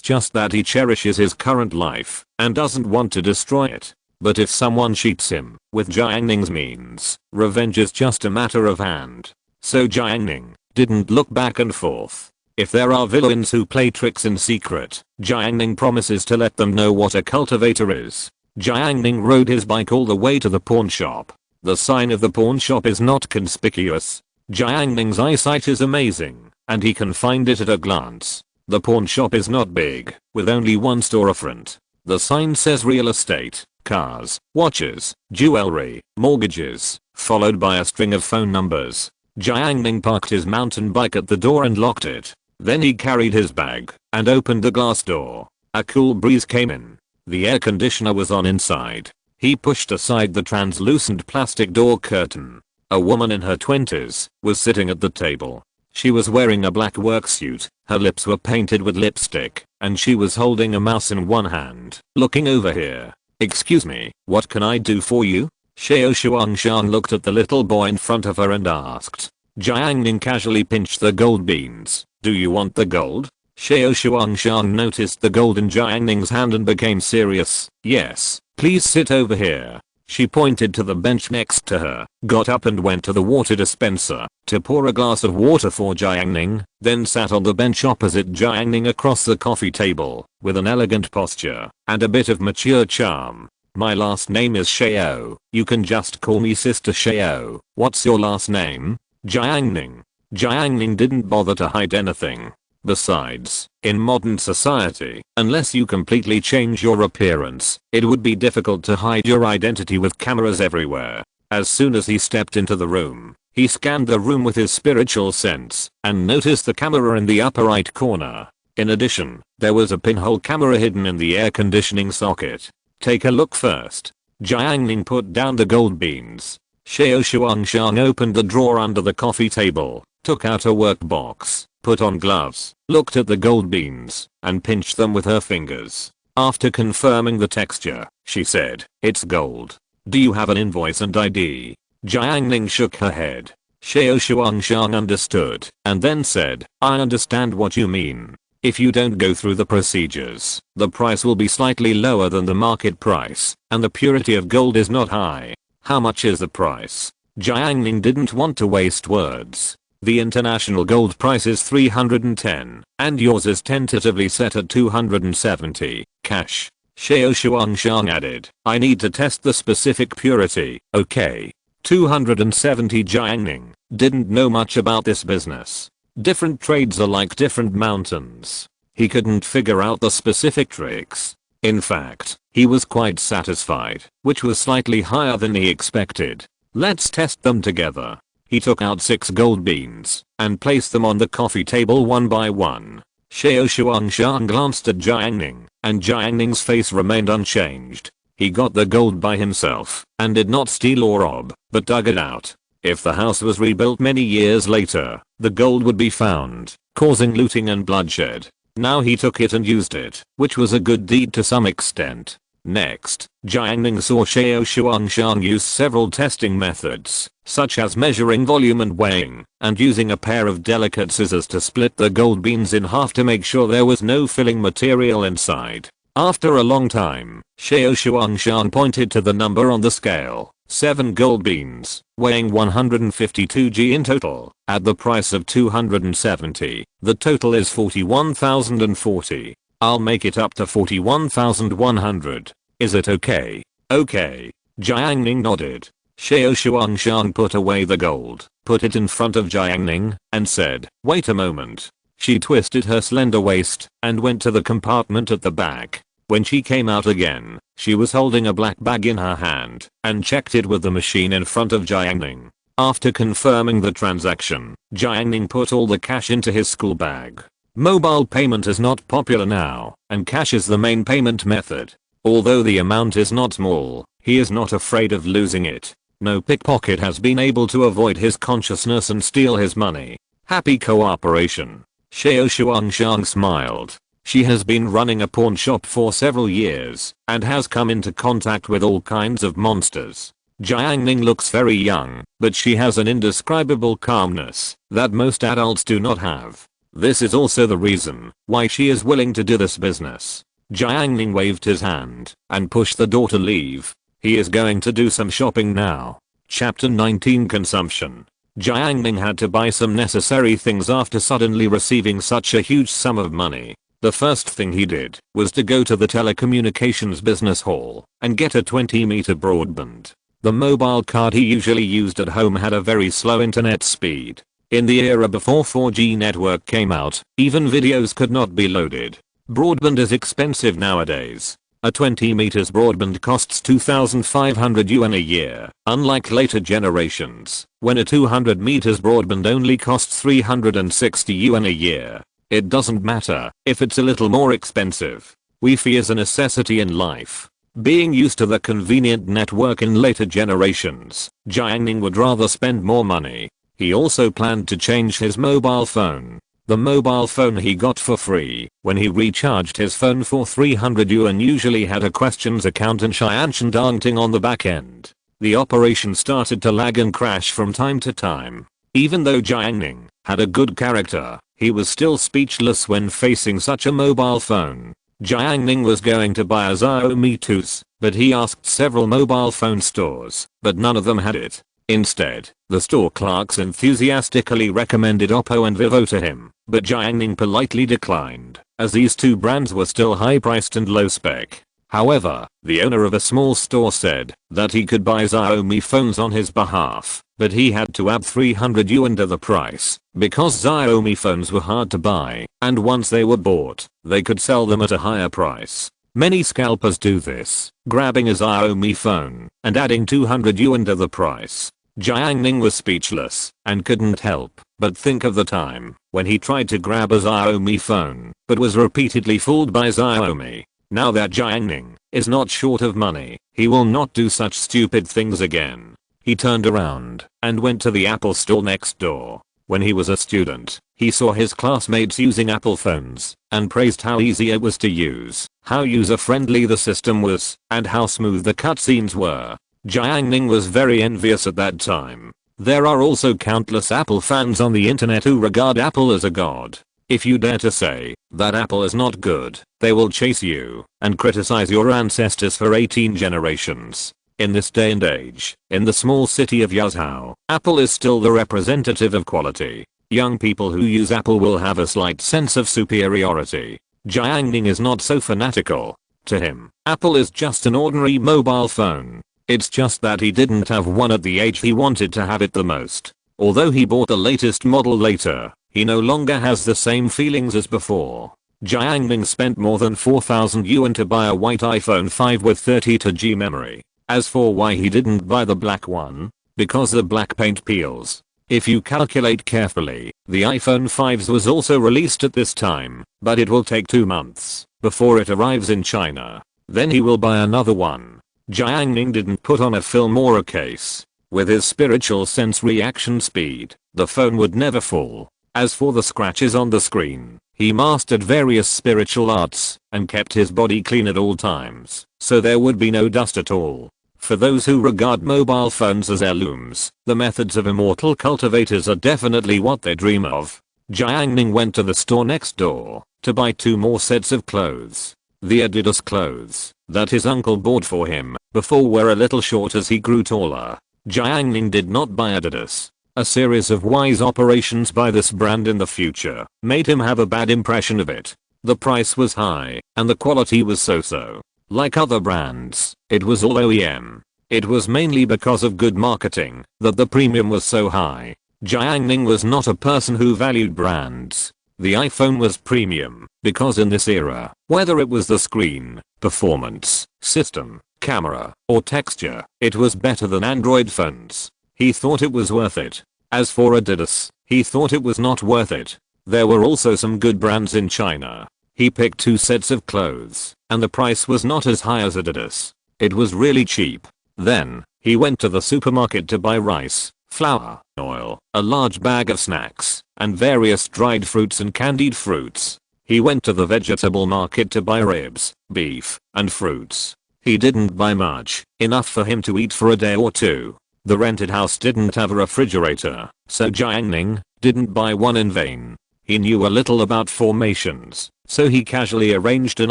just that he cherishes his current life and doesn't want to destroy it. But if someone cheats him, with Jiang Ning's means, revenge is just a matter of hand. So Jiang Ning didn't look back and forth. If there are villains who play tricks in secret, Jiang Ning promises to let them know what a cultivator is. Jiang Ning rode his bike all the way to the pawn shop. The sign of the pawn shop is not conspicuous. Jiang Ning's eyesight is amazing, and he can find it at a glance. The pawn shop is not big, with only one storefront. The sign says real estate, cars, watches, jewelry, mortgages, followed by a string of phone numbers. Jiang Ning parked his mountain bike at the door and locked it. Then he carried his bag and opened the glass door. A cool breeze came in. The air conditioner was on inside. He pushed aside the translucent plastic door curtain. A woman in her 20s was sitting at the table. She was wearing a black work suit, her lips were painted with lipstick, and she was holding a mouse in one hand, looking over here. "Excuse me, what can I do for you?" Xiao Shuangshan looked at the little boy in front of her and asked. Jiang Ning casually pinched the gold beans. "Do you want the gold?" Xiao Shuangshan noticed the gold in Jiang Ning's hand and became serious. "Yes, please sit over here." She pointed to the bench next to her, got up and went to the water dispenser to pour a glass of water for Jiang Ning, then sat on the bench opposite Jiang Ning across the coffee table, with an elegant posture and a bit of mature charm. "My last name is Xiao. You can just call me Sister Xiao. What's your last name?" "Jiang Ning." Jiang Ning didn't bother to hide anything. Besides, in modern society, unless you completely change your appearance, it would be difficult to hide your identity with cameras everywhere. As soon as he stepped into the room, he scanned the room with his spiritual sense and noticed the camera in the upper right corner. In addition, there was a pinhole camera hidden in the air conditioning socket. "Take a look first." Jiang Ning put down the gold beans. Xiao Shuangshan opened the drawer under the coffee table, took out a workbox, put on gloves, looked at the gold beans, and pinched them with her fingers. After confirming the texture, she said, "It's gold. Do you have an invoice and ID?" Jiang Ning shook her head. Xiao Shuangshan understood, and then said, "I understand what you mean. If you don't go through the procedures, the price will be slightly lower than the market price, and the purity of gold is not high. How much is the price?" Jiang Ning didn't want to waste words. "The international gold price is 310, and yours is tentatively set at 270, cash." Xiao Shuangshan added, "I need to test the specific purity, okay?" 270. Jiang Ning didn't know much about this business. Different trades are like different mountains. He couldn't figure out the specific tricks. In fact, he was quite satisfied, which was slightly higher than he expected. "Let's test them together." He took out 6 gold beans and placed them on the coffee table one by one. Xiao Shuangshan glanced at Jiang Ning, and Jiang Ning's face remained unchanged. He got the gold by himself and did not steal or rob, but dug it out. If the house was rebuilt many years later, the gold would be found, causing looting and bloodshed. Now he took it and used it, which was a good deed to some extent. Next, Jiang Ning saw Xiao Shuangshan use several testing methods, such as measuring volume and weighing, and using a pair of delicate scissors to split the gold beans in half to make sure there was no filling material inside. After a long time, Xiao Shuangshan pointed to the number on the scale. 7 gold beans, weighing 152 g in total, at the price of 270. The total is 41,040. I'll make it up to 41,100. Is it okay? Okay. Jiang Ning nodded. Xiao Shuangshan put away the gold, put it in front of Jiang Ning, and said, "Wait a moment." She twisted her slender waist and went to the compartment at the back. When she came out again, she was holding a black bag in her hand and checked it with the machine in front of Jiang Ning. After confirming the transaction, Jiang Ning put all the cash into his school bag. Mobile payment is not popular now, and cash is the main payment method. Although the amount is not small, he is not afraid of losing it. No pickpocket has been able to avoid his consciousness and steal his money. Happy cooperation. Xiao Shuangshan smiled. She has been running a pawn shop for several years and has come into contact with all kinds of monsters. Jiang Ning looks very young, but she has an indescribable calmness that most adults do not have. This is also the reason why she is willing to do this business. Jiang Ning waved his hand and pushed the door to leave. He is going to do some shopping now. Chapter 19 Consumption. Jiang Ning had to buy some necessary things after suddenly receiving such a huge sum of money. The first thing he did was to go to the telecommunications business hall and get a 20-meter broadband. The mobile card he usually used at home had a very slow internet speed. In the era before 4G network came out, even videos could not be loaded. Broadband is expensive nowadays. A 20 meters broadband costs 2,500 yuan a year, unlike later generations, when a 200 meters broadband only costs 360 yuan a year. It doesn't matter if it's a little more expensive. Wi-Fi is a necessity in life. Being used to the convenient network in later generations, Jiang Ning would rather spend more money. He also planned to change his mobile phone. The mobile phone he got for free when he recharged his phone for 300 yuan usually had a questions account and Xianshan on the back end. The operation started to lag and crash from time to time. Even though Jiang Ning had a good character, he was still speechless when facing such a mobile phone. Jiang Ning was going to buy a Xiaomi 2, but he asked several mobile phone stores, but none of them had it. Instead, the store clerks enthusiastically recommended Oppo and Vivo to him, but Jiang Ning politely declined, as these two brands were still high-priced and low-spec. However, the owner of a small store said that he could buy Xiaomi phones on his behalf, but he had to add 300 yuan to the price, because Xiaomi phones were hard to buy, and once they were bought, they could sell them at a higher price. Many scalpers do this, grabbing a Xiaomi phone and adding 200 yuan to the price. Jiang Ning was speechless and couldn't help but think of the time when he tried to grab a Xiaomi phone but was repeatedly fooled by Xiaomi. Now that Jiang Ning is not short of money, he will not do such stupid things again. He turned around and went to the Apple store next door. When he was a student, he saw his classmates using Apple phones and praised how easy it was to use, how user-friendly the system was, and how smooth the cutscenes were. Jiang Ning was very envious at that time. There are also countless Apple fans on the internet who regard Apple as a god. If you dare to say that Apple is not good, they will chase you and criticize your ancestors for 18 generations. In this day and age, in the small city of Yazhou, Apple is still the representative of quality. Young people who use Apple will have a slight sense of superiority. Jiang Ning is not so fanatical. To him, Apple is just an ordinary mobile phone. It's just that he didn't have one at the age he wanted to have it the most. Although he bought the latest model later, he no longer has the same feelings as before. Jiang Ning spent more than 4,000 yuan to buy a white iPhone 5 with 32GB memory. As for why he didn't buy the black one, because the black paint peels. If you calculate carefully, the iPhone 5 was also released at this time, but it will take 2 months before it arrives in China. Then he will buy another one. Jiang Ning didn't put on a film or a case. With his spiritual sense reaction speed, the phone would never fall. As for the scratches on the screen, he mastered various spiritual arts and kept his body clean at all times, so there would be no dust at all. For those who regard mobile phones as heirlooms, the methods of immortal cultivators are definitely what they dream of. Jiang Ning went to the store next door to buy 2 more sets of clothes. The Adidas clothes that his uncle bought for him before were a little short as he grew taller. Jiang Ning did not buy Adidas. A series of wise operations by this brand in the future made him have a bad impression of it. The price was high and the quality was so-so. Like other brands, it was all OEM. It was mainly because of good marketing that the premium was so high. Jiang Ning was not a person who valued brands. The iPhone was premium because in this era, whether it was the screen, performance, system, camera, or texture, it was better than Android phones. He thought it was worth it. As for Adidas, he thought it was not worth it. There were also some good brands in China. He picked 2 sets of clothes, and the price was not as high as Adidas. It was really cheap. Then, he went to the supermarket to buy rice, flour, oil, a large bag of snacks, and various dried fruits and candied fruits. He went to the vegetable market to buy ribs, beef, and fruits. He didn't buy much, enough for him to eat for a day or 2. The rented house didn't have a refrigerator, so Jiang Ning didn't buy one in vain. He knew a little about formations, so he casually arranged an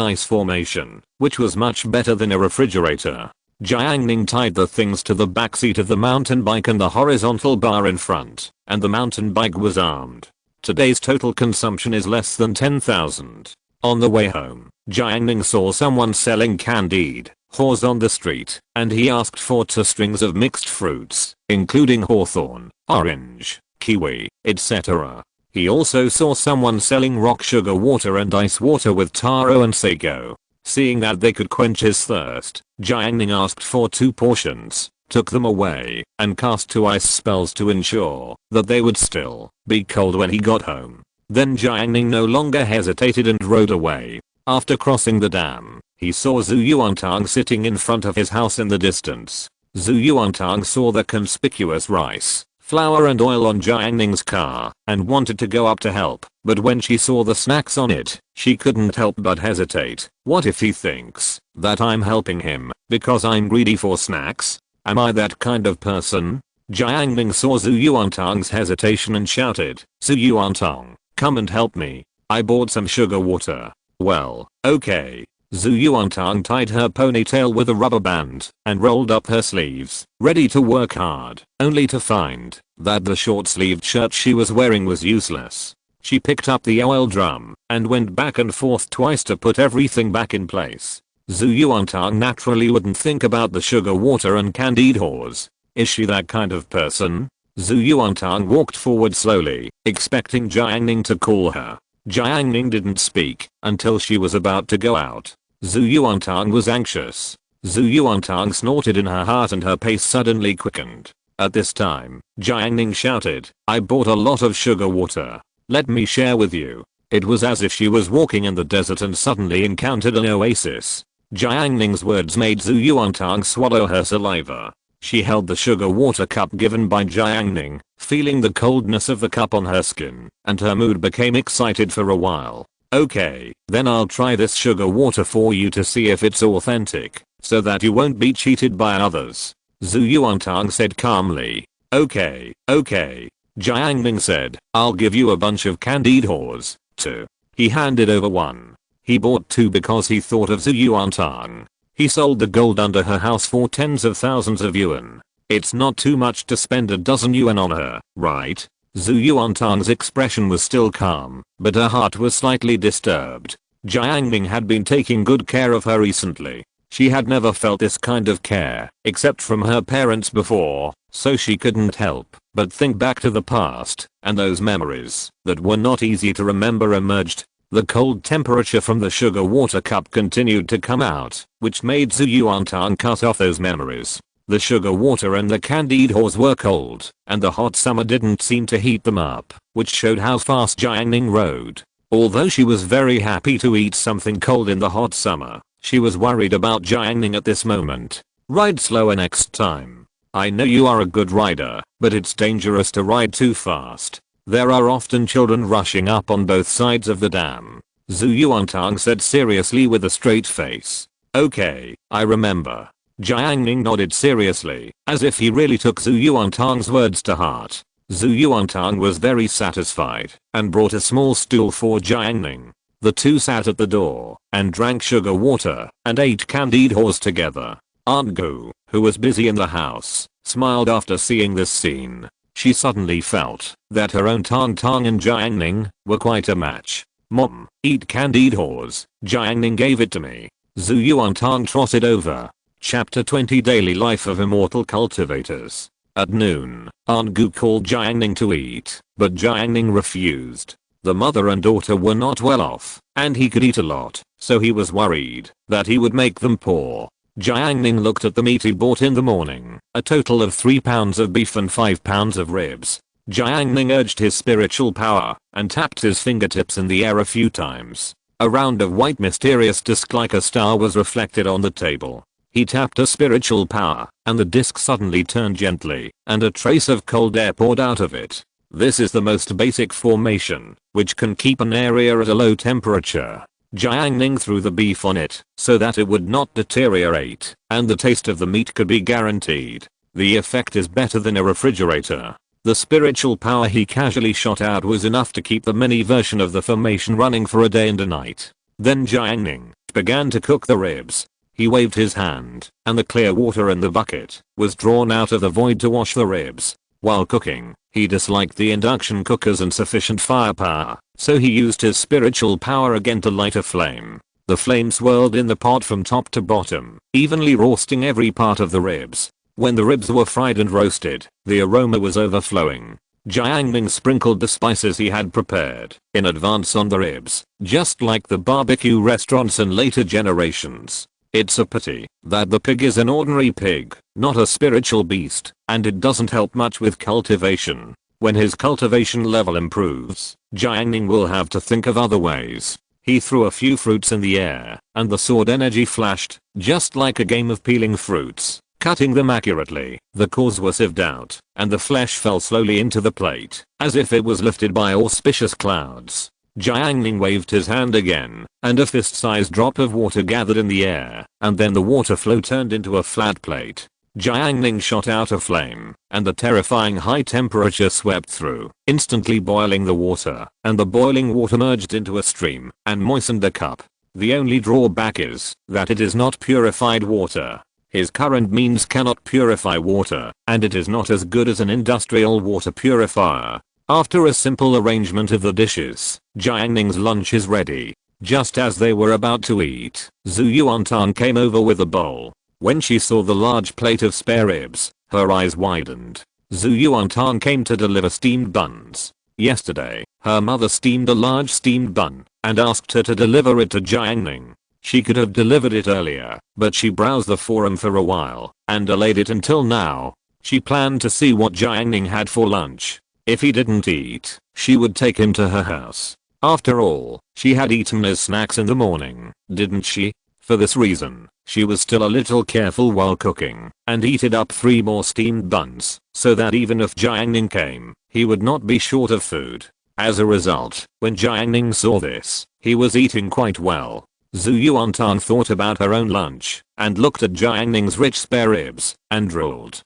ice formation, which was much better than a refrigerator. Jiang Ning tied the things to the backseat of the mountain bike and the horizontal bar in front, and the mountain bike was armed. Today's total consumption is less than 10,000. On the way home, Jiang Ning saw someone selling candied horse on the street, and he asked for 2 strings of mixed fruits, including hawthorn, orange, kiwi, etc. He also saw someone selling rock sugar water and ice water with taro and sago. Seeing that they could quench his thirst, Jiang Ning asked for 2 portions, took them away, and cast 2 ice spells to ensure that they would still be cold when he got home. Then Jiang Ning no longer hesitated and rode away. After crossing the dam, he saw Zhu Yuantang sitting in front of his house in the distance. Zhu Yuantang saw the conspicuous rice, flour and oil on Jiang Ning's car and wanted to go up to help, but when she saw the snacks on it, she couldn't help but hesitate. What if he thinks that I'm helping him because I'm greedy for snacks? Am I that kind of person? Jiang Ning saw Zhu Yuantang's hesitation and shouted, "Zhu Yuantang, come and help me. I bought some sugar water." "Well, okay." Zhu Yuantang tied her ponytail with a rubber band and rolled up her sleeves, ready to work hard, only to find that the short-sleeved shirt she was wearing was useless. She picked up the oil drum and went back and forth twice to put everything back in place. Zhu Yuantang naturally wouldn't think about the sugar water and candied horse. Is she that kind of person? Zhu Yuantang walked forward slowly, expecting Jiang Ning to call her. Jiang Ning didn't speak until she was about to go out. Zhu Yuantang was anxious. Zhu Yuantang snorted in her heart and her pace suddenly quickened. At this time, Jiang Ning shouted, "I bought a lot of sugar water. Let me share with you." It was as if she was walking in the desert and suddenly encountered an oasis. Jiang Ning's words made Zhu Yuantang swallow her saliva. She held the sugar water cup given by Jiang Ning, feeling the coldness of the cup on her skin, and her mood became excited for a while. "Okay, then I'll try this sugar water for you to see if it's authentic, so that you won't be cheated by others," Zhu Yuantang said calmly. Okay. Jiang Ning said, "I'll give you a bunch of candied horse, too." He handed over 1. He bought 2 because he thought of Zhu Yuantang. He sold the gold under her house for tens of thousands of yuan. It's not too much to spend a dozen yuan on her, right? Zhu Yuantang's expression was still calm, but her heart was slightly disturbed. Jiang Ning had been taking good care of her recently. She had never felt this kind of care, except from her parents before, so she couldn't help but think back to the past, and those memories that were not easy to remember emerged. The cold temperature from the sugar water cup continued to come out, which made Zhu Yuantang cut off those memories. The sugar water and the candied horse were cold, and the hot summer didn't seem to heat them up, which showed how fast Jiang Ning rode. Although she was very happy to eat something cold in the hot summer, she was worried about Jiang Ning at this moment. "Ride slower next time. I know you are a good rider, but it's dangerous to ride too fast. There are often children rushing up on both sides of the dam," Zhu Yuantang said seriously with a straight face. "Okay, I remember." Jiang Ning nodded seriously, as if he really took Zhu Yuantang's words to heart. Zhu Yuantang was very satisfied and brought a small stool for Jiang Ning. The two sat at the door and drank sugar water and ate candied horse together. Aunt Gu, who was busy in the house, smiled after seeing this scene. She suddenly felt that her own Tang Tang and Jiang Ning were quite a match. "Mom, eat candied horse." Jiang Ning gave it to me. Zhu Yuantang trotted over. Chapter 20 Daily Life of Immortal Cultivators. At noon, Aunt Gu called Jiang Ning to eat, but Jiang Ning refused. The mother and daughter were not well off, and he could eat a lot, so he was worried that he would make them poor. Jiang Ning looked at the meat he bought in the morning, a total of 3 pounds of beef and 5 pounds of ribs. Jiang Ning urged his spiritual power and tapped his fingertips in the air a few times. A round of white mysterious disc like a star was reflected on the table. He tapped a spiritual power, and the disc suddenly turned gently, and a trace of cold air poured out of it. This is the most basic formation, which can keep an area at a low temperature. Jiang Ning threw the beef on it so that it would not deteriorate, and the taste of the meat could be guaranteed. The effect is better than a refrigerator. The spiritual power he casually shot out was enough to keep the mini version of the formation running for a day and a night. Then Jiang Ning began to cook the ribs. He waved his hand, and the clear water in the bucket was drawn out of the void to wash the ribs. While cooking, he disliked the induction cookers and sufficient firepower, so he used his spiritual power again to light a flame. The flame swirled in the pot from top to bottom, evenly roasting every part of the ribs. When the ribs were fried and roasted, the aroma was overflowing. Jiang Ning sprinkled the spices he had prepared in advance on the ribs, just like the barbecue restaurants in later generations. It's a pity that the pig is an ordinary pig, not a spiritual beast, and it doesn't help much with cultivation. When his cultivation level improves, Jiang Ning will have to think of other ways. He threw a few fruits in the air, and the sword energy flashed, just like a game of peeling fruits. Cutting them accurately, the cores were sieved out, and the flesh fell slowly into the plate, as if it was lifted by auspicious clouds. Jiang Ning waved his hand again, and a fist-sized drop of water gathered in the air, and then the water flow turned into a flat plate. Jiang Ning shot out a flame, and the terrifying high temperature swept through, instantly boiling the water, and the boiling water merged into a stream and moistened the cup. The only drawback is that it is not purified water. His current means cannot purify water, and it is not as good as an industrial water purifier. After a simple arrangement of the dishes, Jiang Ning's lunch is ready. Just as they were about to eat, Zhu Yuantang came over with a bowl. When she saw the large plate of spare ribs, her eyes widened. Zhu Yuantang came to deliver steamed buns. Yesterday, her mother steamed a large steamed bun and asked her to deliver it to Jiang Ning. She could have delivered it earlier, but she browsed the forum for a while and delayed it until now. She planned to see what Jiang Ning had for lunch. If he didn't eat, she would take him to her house. After all, she had eaten his snacks in the morning, didn't she? For this reason, she was still a little careful while cooking and heated up 3 more steamed buns so that even if Jiang Ning came, he would not be short of food. As a result, when Jiang Ning saw this, he was eating quite well. Zhu Yuantang thought about her own lunch and looked at Jiang Ning's rich spare ribs and drooled.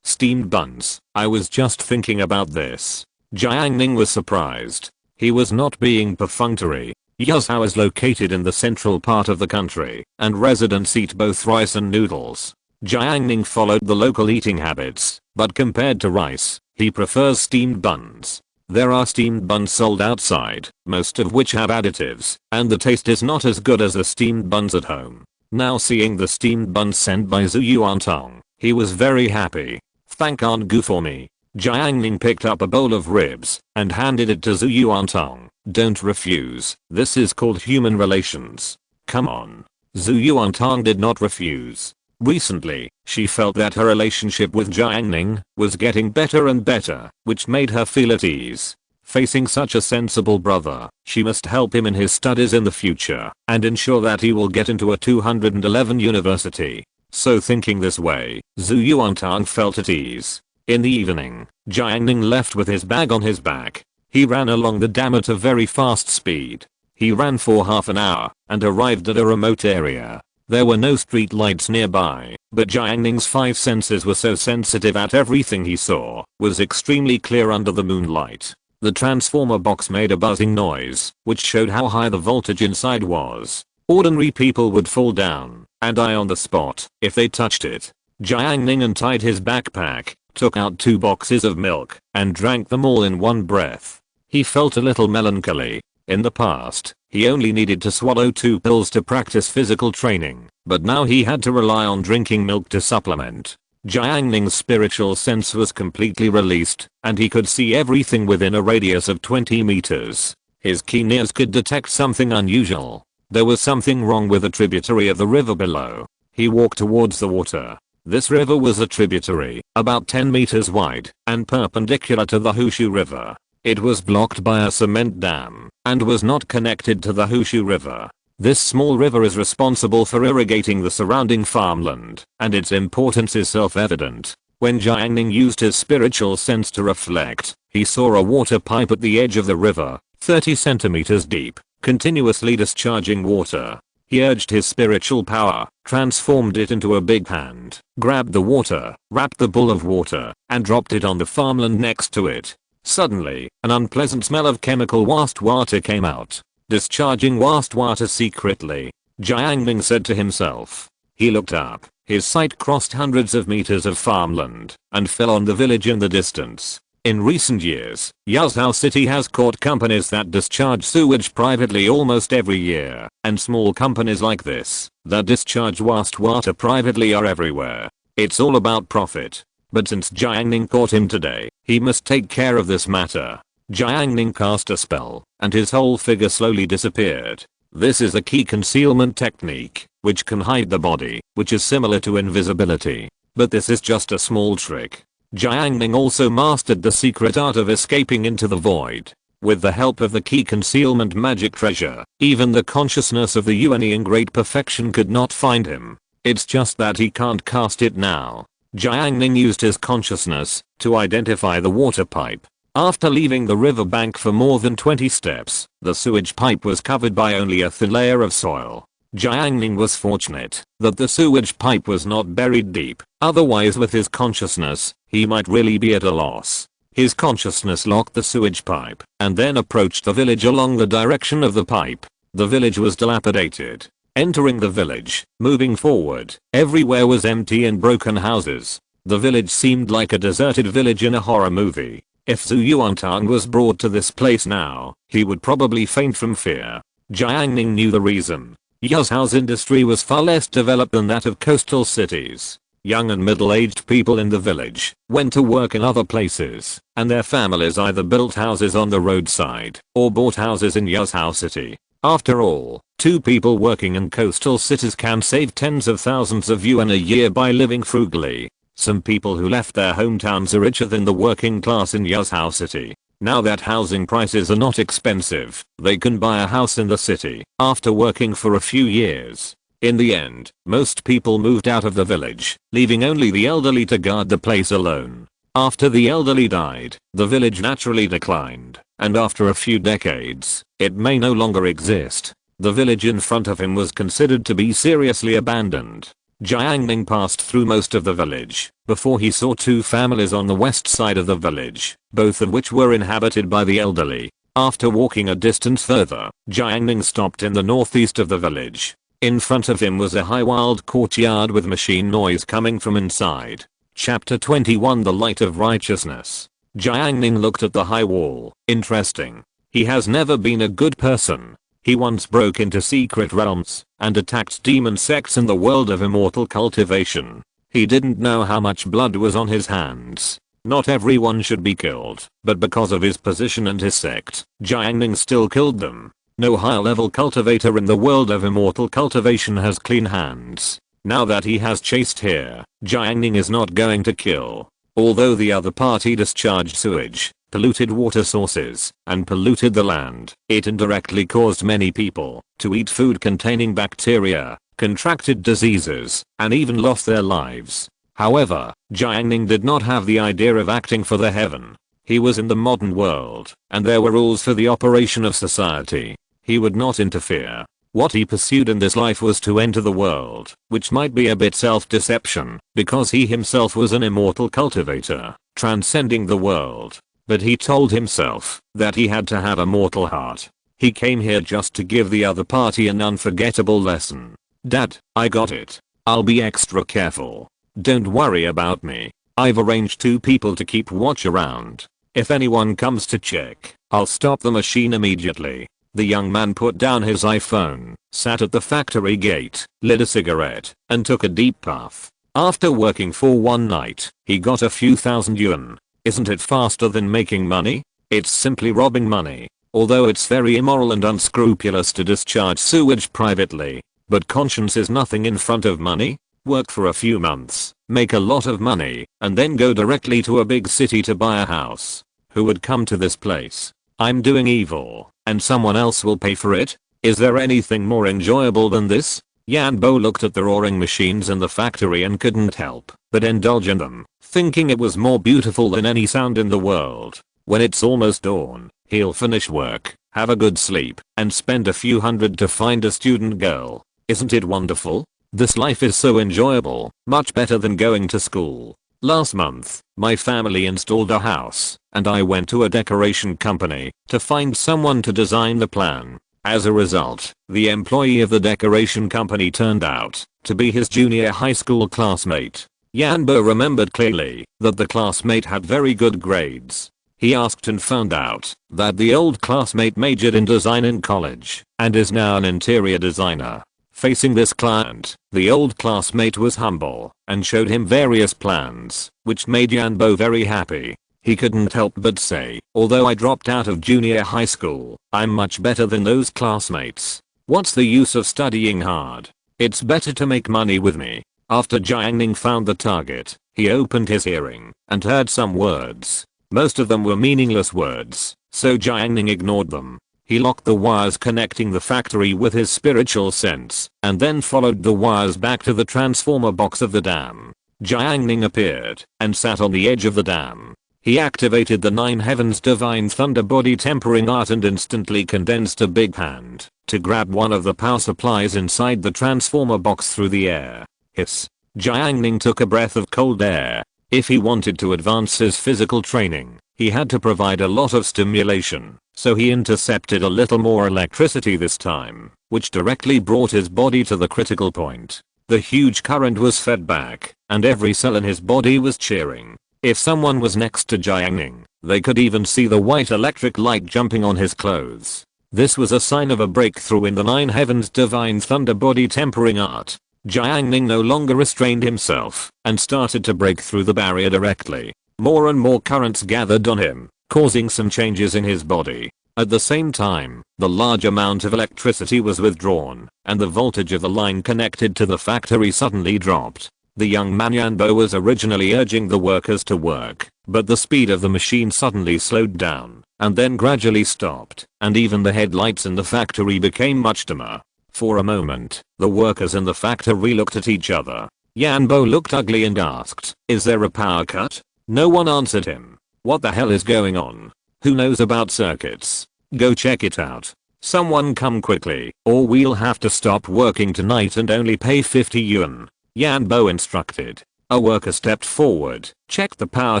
Steamed buns. I was just thinking about this. Jiang Ning was surprised. He was not being perfunctory. Yuzhou is located in the central part of the country, and residents eat both rice and noodles. Jiang Ning followed the local eating habits, but compared to rice, he prefers steamed buns. There are steamed buns sold outside, most of which have additives, and the taste is not as good as the steamed buns at home. Now seeing the steamed buns sent by Zhu Yuantang, he was very happy. Thank Aunt Gu for me. Jiang Ning picked up a bowl of ribs and handed it to Zhu Yuantang. Don't refuse. This is called human relations. Come on. Zhu Yuantang did not refuse. Recently, she felt that her relationship with Jiang Ning was getting better and better, which made her feel at ease. Facing such a sensible brother, she must help him in his studies in the future and ensure that he will get into a 211 university. So thinking this way, Zhu Yuantang felt at ease. In the evening, Jiang Ning left with his bag on his back. He ran along the dam at a very fast speed. He ran for half an hour and arrived at a remote area. There were no street lights nearby, but Jiang Ning's 5 senses were so sensitive that everything he saw was extremely clear under the moonlight. The transformer box made a buzzing noise, which showed how high the voltage inside was. Ordinary people would fall down and die on the spot if they touched it. Jiang Ning untied his backpack, took out 2 boxes of milk, and drank them all in one breath. He felt a little melancholy. In the past, he only needed to swallow 2 pills to practice physical training, but now he had to rely on drinking milk to supplement. Jiang Ning's spiritual sense was completely released, and he could see everything within a radius of 20 meters. His keen ears could detect something unusual. There was something wrong with the tributary of the river below. He walked towards the water. This river was a tributary, about 10 meters wide, and perpendicular to the Hushu River. It was blocked by a cement dam, and was not connected to the Hushu River. This small river is responsible for irrigating the surrounding farmland, and its importance is self-evident. When Jiang Ning used his spiritual sense to reflect, he saw a water pipe at the edge of the river, 30 centimeters deep, continuously discharging water. He urged his spiritual power, transformed it into a big hand, grabbed the water, wrapped the bowl of water, and dropped it on the farmland next to it. Suddenly, an unpleasant smell of chemical wastewater came out. Discharging wastewater secretly, Jiang Ning said to himself. He looked up. His sight crossed hundreds of meters of farmland and fell on the village in the distance. In recent years, Yazhou City has caught companies that discharge sewage privately almost every year, and small companies like this, that discharge wastewater privately are everywhere. It's all about profit. But since Jiang Ning caught him today, he must take care of this matter. Jiang Ning cast a spell, and his whole figure slowly disappeared. This is a key concealment technique, which can hide the body, which is similar to invisibility. But this is just a small trick. Jiang Ning also mastered the secret art of escaping into the void. With the help of the key concealment magic treasure, even the consciousness of the Yuan in great perfection could not find him. It's just that he can't cast it now. Jiang Ning used his consciousness to identify the water pipe. After leaving the riverbank for more than 20 steps, the sewage pipe was covered by only a thin layer of soil. Jiang Ning was fortunate that the sewage pipe was not buried deep, otherwise with his consciousness, he might really be at a loss. His consciousness locked the sewage pipe and then approached the village along the direction of the pipe. The village was dilapidated. Entering the village, moving forward, everywhere was empty and broken houses. The village seemed like a deserted village in a horror movie. If Zhu Yuantang was brought to this place now, he would probably faint from fear. Jiang Ning knew the reason. Yazhou's industry was far less developed than that of coastal cities. Young and middle-aged people in the village went to work in other places, and their families either built houses on the roadside or bought houses in Yazhou City. After all, two people working in coastal cities can save tens of thousands of yuan a year by living frugally. Some people who left their hometowns are richer than the working class in Yazhou City. Now that housing prices are not expensive, they can buy a house in the city after working for a few years. In the end, most people moved out of the village, leaving only the elderly to guard the place alone. After the elderly died, the village naturally declined, and after a few decades, it may no longer exist. The village in front of him was considered to be seriously abandoned. Jiang Ning passed through most of the village before he saw two families on the west side of the village, both of which were inhabited by the elderly. After walking a distance further, Jiang Ning stopped in the northeast of the village. In front of him was a high walled courtyard with machine noise coming from inside. Chapter 21 The Light of Righteousness. Jiang Ning looked at the high wall. Interesting. He has never been a good person. He once broke into secret realms and attacked demon sects in the world of immortal cultivation. He didn't know how much blood was on his hands. Not everyone should be killed, but because of his position and his sect, Jiang Ning still killed them. No higher level cultivator in the world of immortal cultivation has clean hands. Now that he has chased here, Jiang Ning is not going to kill. Although the other party discharged sewage, polluted water sources, and polluted the land, it indirectly caused many people to eat food containing bacteria, contracted diseases, and even lost their lives. However, Jiang Ning did not have the idea of acting for the heaven. He was in the modern world, and there were rules for the operation of society. He would not interfere. What he pursued in this life was to enter the world, which might be a bit self-deception, because he himself was an immortal cultivator, transcending the world. But he told himself that he had to have a mortal heart. He came here just to give the other party an unforgettable lesson. Dad, I got it. I'll be extra careful. Don't worry about me. I've arranged two people to keep watch around. If anyone comes to check, I'll stop the machine immediately. The young man put down his iPhone, sat at the factory gate, lit a cigarette, and took a deep puff. After working for one night, he got a few thousand yuan. Isn't it faster than making money? It's simply robbing money. Although it's very immoral and unscrupulous to discharge sewage privately, but conscience is nothing in front of money. Work for a few months, make a lot of money, and then go directly to a big city to buy a house. Who would come to this place? I'm doing evil, and someone else will pay for it? Is there anything more enjoyable than this? Yan Bo looked at the roaring machines in the factory and couldn't help but indulge in them, thinking it was more beautiful than any sound in the world. When it's almost dawn, he'll finish work, have a good sleep, and spend a few hundred to find a student girl. Isn't it wonderful? This life is so enjoyable, much better than going to school. Last month, my family installed a house, and I went to a decoration company to find someone to design the plan. As a result, the employee of the decoration company turned out to be his junior high school classmate. Yanbo remembered clearly that the classmate had very good grades. He asked and found out that the old classmate majored in design in college and is now an interior designer. Facing this client, the old classmate was humble and showed him various plans, which made Yanbo very happy. He couldn't help but say, although I dropped out of junior high school, I'm much better than those classmates. What's the use of studying hard? It's better to make money with me. After Jiang Ning found the target, he opened his hearing and heard some words. Most of them were meaningless words, so Jiang Ning ignored them. He locked the wires connecting the factory with his spiritual sense and then followed the wires back to the transformer box of the dam. Jiang Ning appeared and sat on the edge of the dam. He activated the 9 heavens divine thunder body tempering art and instantly condensed a big hand to grab one of the power supplies inside the transformer box through the air. Hiss. Jiang Ning took a breath of cold air. If he wanted to advance his physical training, he had to provide a lot of stimulation, so he intercepted a little more electricity this time, which directly brought his body to the critical point. The huge current was fed back, and every cell in his body was cheering. If someone was next to Jiang Ning, they could even see the white electric light jumping on his clothes. This was a sign of a breakthrough in the 9 heavens divine thunder body tempering art. Jiang Ning no longer restrained himself and started to break through the barrier directly. More and more currents gathered on him, causing some changes in his body. At the same time, the large amount of electricity was withdrawn, and the voltage of the line connected to the factory suddenly dropped. The young man Yanbo was originally urging the workers to work, but the speed of the machine suddenly slowed down, and then gradually stopped, and even the headlights in the factory became much dimmer. For a moment, the workers in the factory looked at each other. Yanbo looked ugly and asked, "Is there a power cut?" No one answered him. What the hell is going on? Who knows about circuits? Go check it out. Someone come quickly, or we'll have to stop working tonight and only pay 50 yuan. Yanbo instructed. A worker stepped forward, checked the power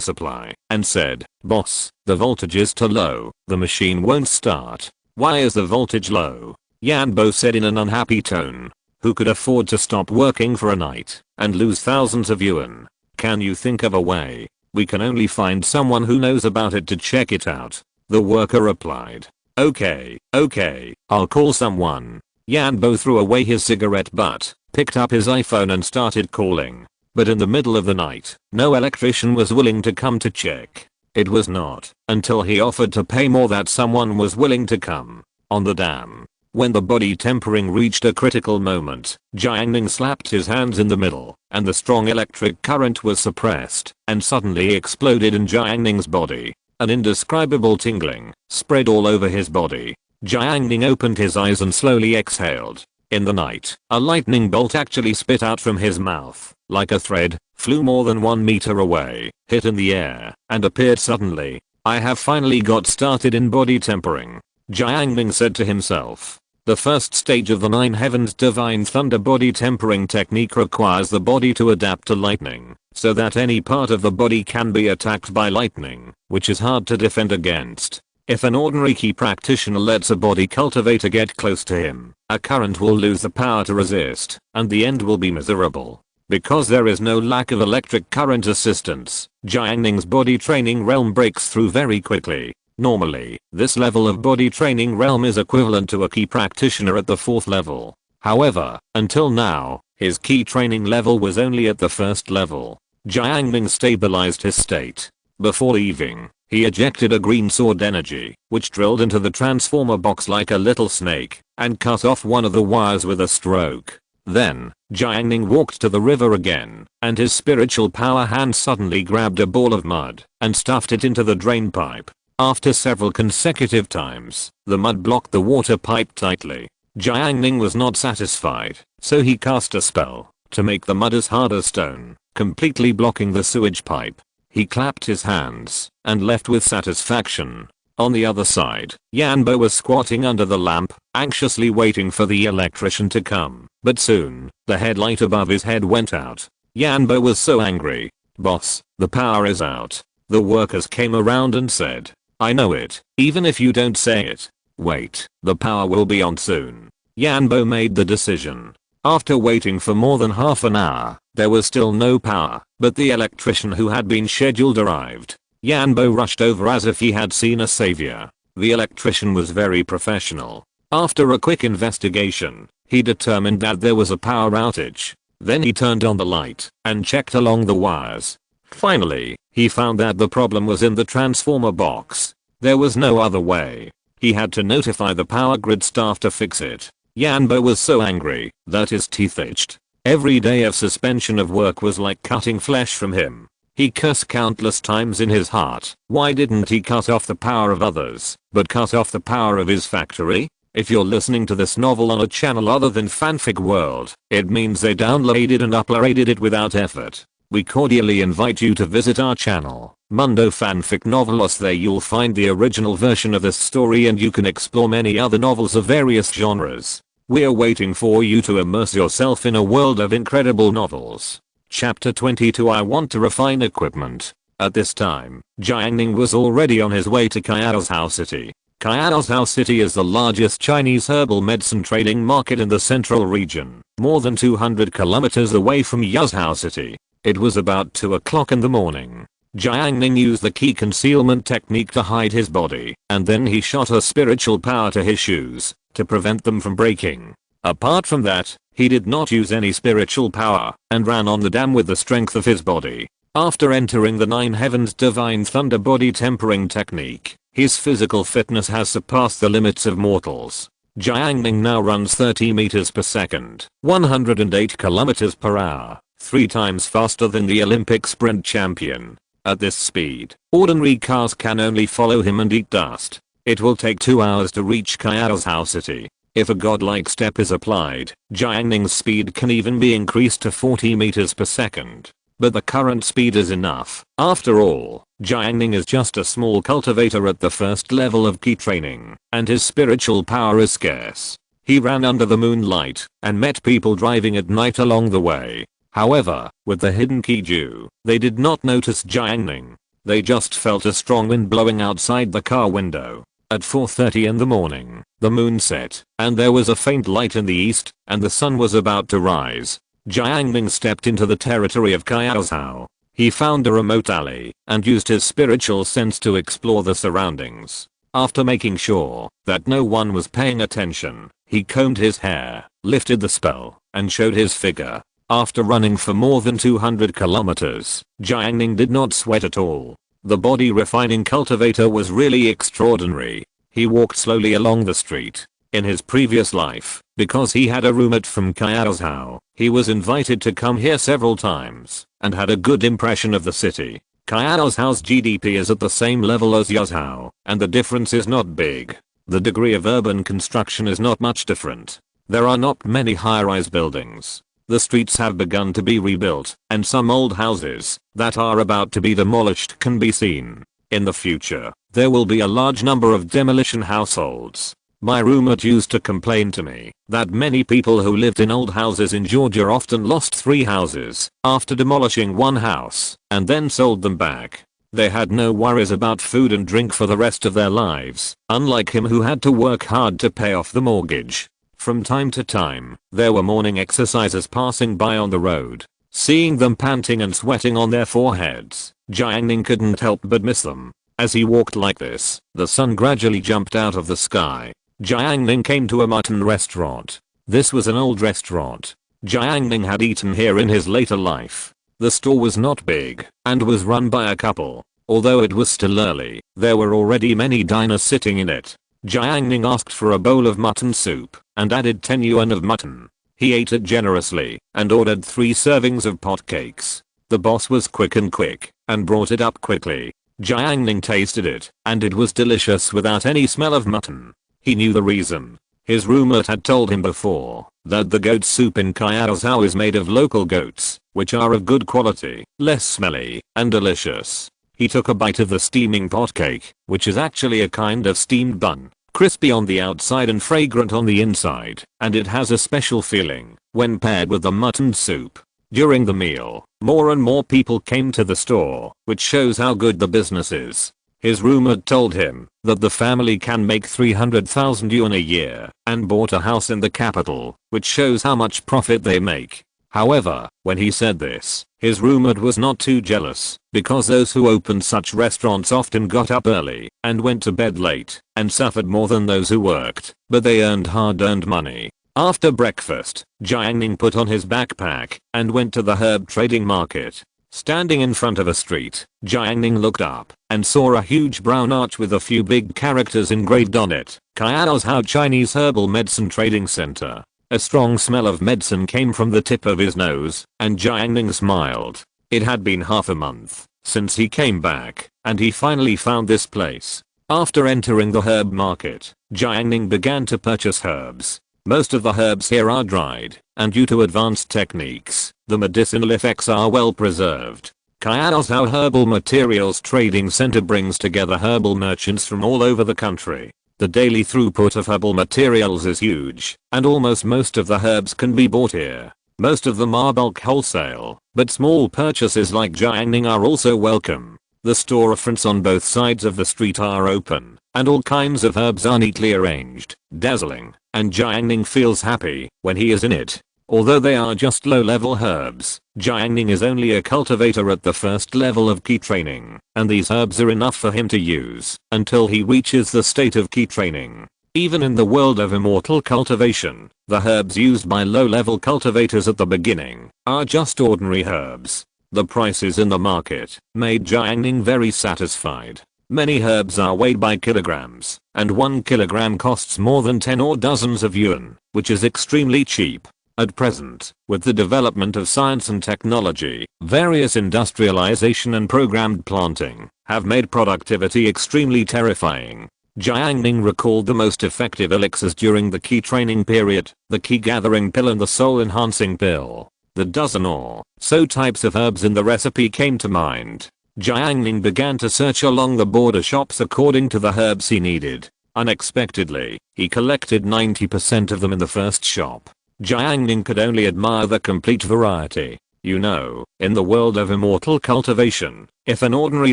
supply, and said, "Boss, the voltage is too low, the machine won't start." "Why is the voltage low?" Yanbo said in an unhappy tone. Who could afford to stop working for a night and lose thousands of yuan? Can you think of a way? We can only find someone who knows about it to check it out. The worker replied. Okay, I'll call someone. Yanbo threw away his cigarette butt, picked up his iPhone and started calling. But in the middle of the night, no electrician was willing to come to check. It was not until he offered to pay more that someone was willing to come. On the dam, when the body tempering reached a critical moment, Jiang Ning slapped his hands in the middle, and the strong electric current was suppressed, and suddenly exploded in Jiang Ning's body. An indescribable tingling spread all over his body. Jiang Ning opened his eyes and slowly exhaled. In the night, a lightning bolt actually spit out from his mouth, like a thread, flew more than 1 meter away, hit in the air, and appeared suddenly. I have finally got started in body tempering, Jiang Ning said to himself. The first stage of the 9 heavens divine thunder body tempering technique requires the body to adapt to lightning, so that any part of the body can be attacked by lightning, which is hard to defend against. If an ordinary key practitioner lets a body cultivator get close to him, a current will lose the power to resist, and the end will be miserable. Because there is no lack of electric current assistance, Jiang Ning's body training realm breaks through very quickly. Normally, this level of body training realm is equivalent to a key practitioner at the 4th level. However, until now, his key training level was only at the 1st level. Jiang Ning stabilized his state. Before leaving, he ejected a green sword energy, which drilled into the transformer box like a little snake, and cut off one of the wires with a stroke. Then, Jiang Ning walked to the river again, and his spiritual power hand suddenly grabbed a ball of mud and stuffed it into the drain pipe. After several consecutive times, the mud blocked the water pipe tightly. Jiang Ning was not satisfied, so he cast a spell to make the mud as hard as stone, completely blocking the sewage pipe. He clapped his hands and left with satisfaction. On the other side, Yanbo was squatting under the lamp, anxiously waiting for the electrician to come, but soon, the headlight above his head went out. Yanbo was so angry. "Boss, the power is out." The workers came around and said, "I know it, even if you don't say it. Wait, the power will be on soon." Yanbo made the decision. After waiting for more than half an hour, There was still no power, but the electrician who had been scheduled arrived. Yanbo rushed over as if he had seen a savior. The electrician was very professional. After a quick investigation, he determined that there was a power outage. Then he turned on the light and checked along the wires. Finally, he found that the problem was in the transformer box. There was no other way. He had to notify the power grid staff to fix it. Yanbo was so angry that his teeth itched. Every day of suspension of work was like cutting flesh from him. He cursed countless times in his heart. Why didn't he cut off the power of others, but cut off the power of his factory? If you're listening to this novel on a channel other than Fanfic World, it means they downloaded and uploaded it without effort. We cordially invite you to visit our channel, Mundo Fanfic Novelos. There you'll find the original version of this story and you can explore many other novels of various genres. We're waiting for you to immerse yourself in a world of incredible novels. Chapter 22. I want to refine equipment. At this time, Jiang Ning was already on his way to Kai'Aozhou City. Kai'Aozhou City is the largest Chinese herbal medicine trading market in the central region, more than 200 kilometers away from Yaozhou City. It was about 2 o'clock in the morning. Jiang Ning used the key concealment technique to hide his body, and then he shot a spiritual power to his shoes to prevent them from breaking. Apart from that, he did not use any spiritual power and ran on the dam with the strength of his body. After entering the 9 heavens divine thunder body tempering technique, his physical fitness has surpassed the limits of mortals. Jiang Ning now runs 30 meters per second, 108 kilometers per hour, 3 times faster than the Olympic sprint champion. At this speed, ordinary cars can only follow him and eat dust. It will take 2 hours to reach Kai'Aozhou City. If a godlike step is applied, Jiang Ning's speed can even be increased to 40 meters per second. But the current speed is enough. After all, Jiang Ning is just a small cultivator at the first level of key training, and his spiritual power is scarce. He ran under the moonlight and met people driving at night along the way. However, with the hidden Kiju, they did not notice Jiang Ning. They just felt a strong wind blowing outside the car window. At 4:30 in the morning, the moon set, and there was a faint light in the east, and the sun was about to rise. Jiang Ning stepped into the territory of Kai'Aozhou. He found a remote alley and used his spiritual sense to explore the surroundings. After making sure that no one was paying attention, he combed his hair, lifted the spell, and showed his figure. After running for more than 200 kilometers, Jiang Ning did not sweat at all. The body refining cultivator was really extraordinary. He walked slowly along the street. In his previous life, because he had a roommate from Kai'Aozhou, he was invited to come here several times and had a good impression of the city. Kai'Aozhou's GDP is at the same level as Yaozhou, and the difference is not big. The degree of urban construction is not much different. There are not many high-rise buildings. The streets have begun to be rebuilt, and some old houses that are about to be demolished can be seen. In the future, there will be a large number of demolition households. My roommate used to complain to me that many people who lived in old houses in Georgia often lost 3 houses after demolishing one house and then sold them back. They had no worries about food and drink for the rest of their lives, unlike him who had to work hard to pay off the mortgage. From time to time, there were morning exercisers passing by on the road. Seeing them panting and sweating on their foreheads, Jiang Ning couldn't help but miss them. As he walked like this, the sun gradually jumped out of the sky. Jiang Ning came to a mutton restaurant. This was an old restaurant. Jiang Ning had eaten here in his later life. The store was not big and was run by a couple. Although it was still early, there were already many diners sitting in it. Jiang Ning asked for a bowl of mutton soup and added 10 yuan of mutton. He ate it generously and ordered 3 servings of pot cakes. The boss was quick and brought it up quickly. Jiang Ning tasted it, and it was delicious without any smell of mutton. He knew the reason. His roommate had told him before that the goat soup in Kai'Aozhou is made of local goats, which are of good quality, less smelly, and delicious. He took a bite of the steaming pot cake, which is actually a kind of steamed bun, crispy on the outside and fragrant on the inside, and it has a special feeling when paired with the mutton soup. During the meal, more and more people came to the store, which shows how good the business is. His roommate told him that the family can make 300,000 yuan a year and bought a house in the capital, which shows how much profit they make. However, when he said this, his roommate was not too jealous, because those who opened such restaurants often got up early and went to bed late and suffered more than those who worked, but they earned hard-earned money. After breakfast, Jiang Ning put on his backpack and went to the herb trading market. Standing in front of a street, Jiang Ning looked up and saw a huge brown arch with a few big characters engraved on it. Kaohsiao Chinese Herbal Medicine Trading Center. A strong smell of medicine came from the tip of his nose, and Jiang Ning smiled. It had been half a month since he came back, and he finally found this place. After entering the herb market, Jiang Ning began to purchase herbs. Most of the herbs here are dried, and due to advanced techniques, the medicinal effects are well preserved. Kaohsiao Herbal Materials Trading Center brings together herbal merchants from all over the country. The daily throughput of herbal materials is huge, and almost most of the herbs can be bought here. Most of them are bulk wholesale, but small purchases like Jiang Ning are also welcome. The storefronts on both sides of the street are open, and all kinds of herbs are neatly arranged, dazzling, and Jiang Ning feels happy when he is in it. Although they are just low-level herbs, Jiang Ning is only a cultivator at the first level of key training, and these herbs are enough for him to use until he reaches the state of key training. Even in the world of immortal cultivation, the herbs used by low-level cultivators at the beginning are just ordinary herbs. The prices in the market made Jiang Ning very satisfied. Many herbs are weighed by kilograms, and 1 kilogram costs more than 10 or dozens of yuan, which is extremely cheap. At present, with the development of science and technology, various industrialization and programmed planting have made productivity extremely terrifying. Jiang Ning recalled the most effective elixirs during the key training period, the key gathering pill and the soul enhancing pill. The dozen or so types of herbs in the recipe came to mind. Jiang Ning began to search along the border shops according to the herbs he needed. Unexpectedly, he collected 90% of them in the first shop. Jiang Ning could only admire the complete variety. You know, in the world of immortal cultivation, if an ordinary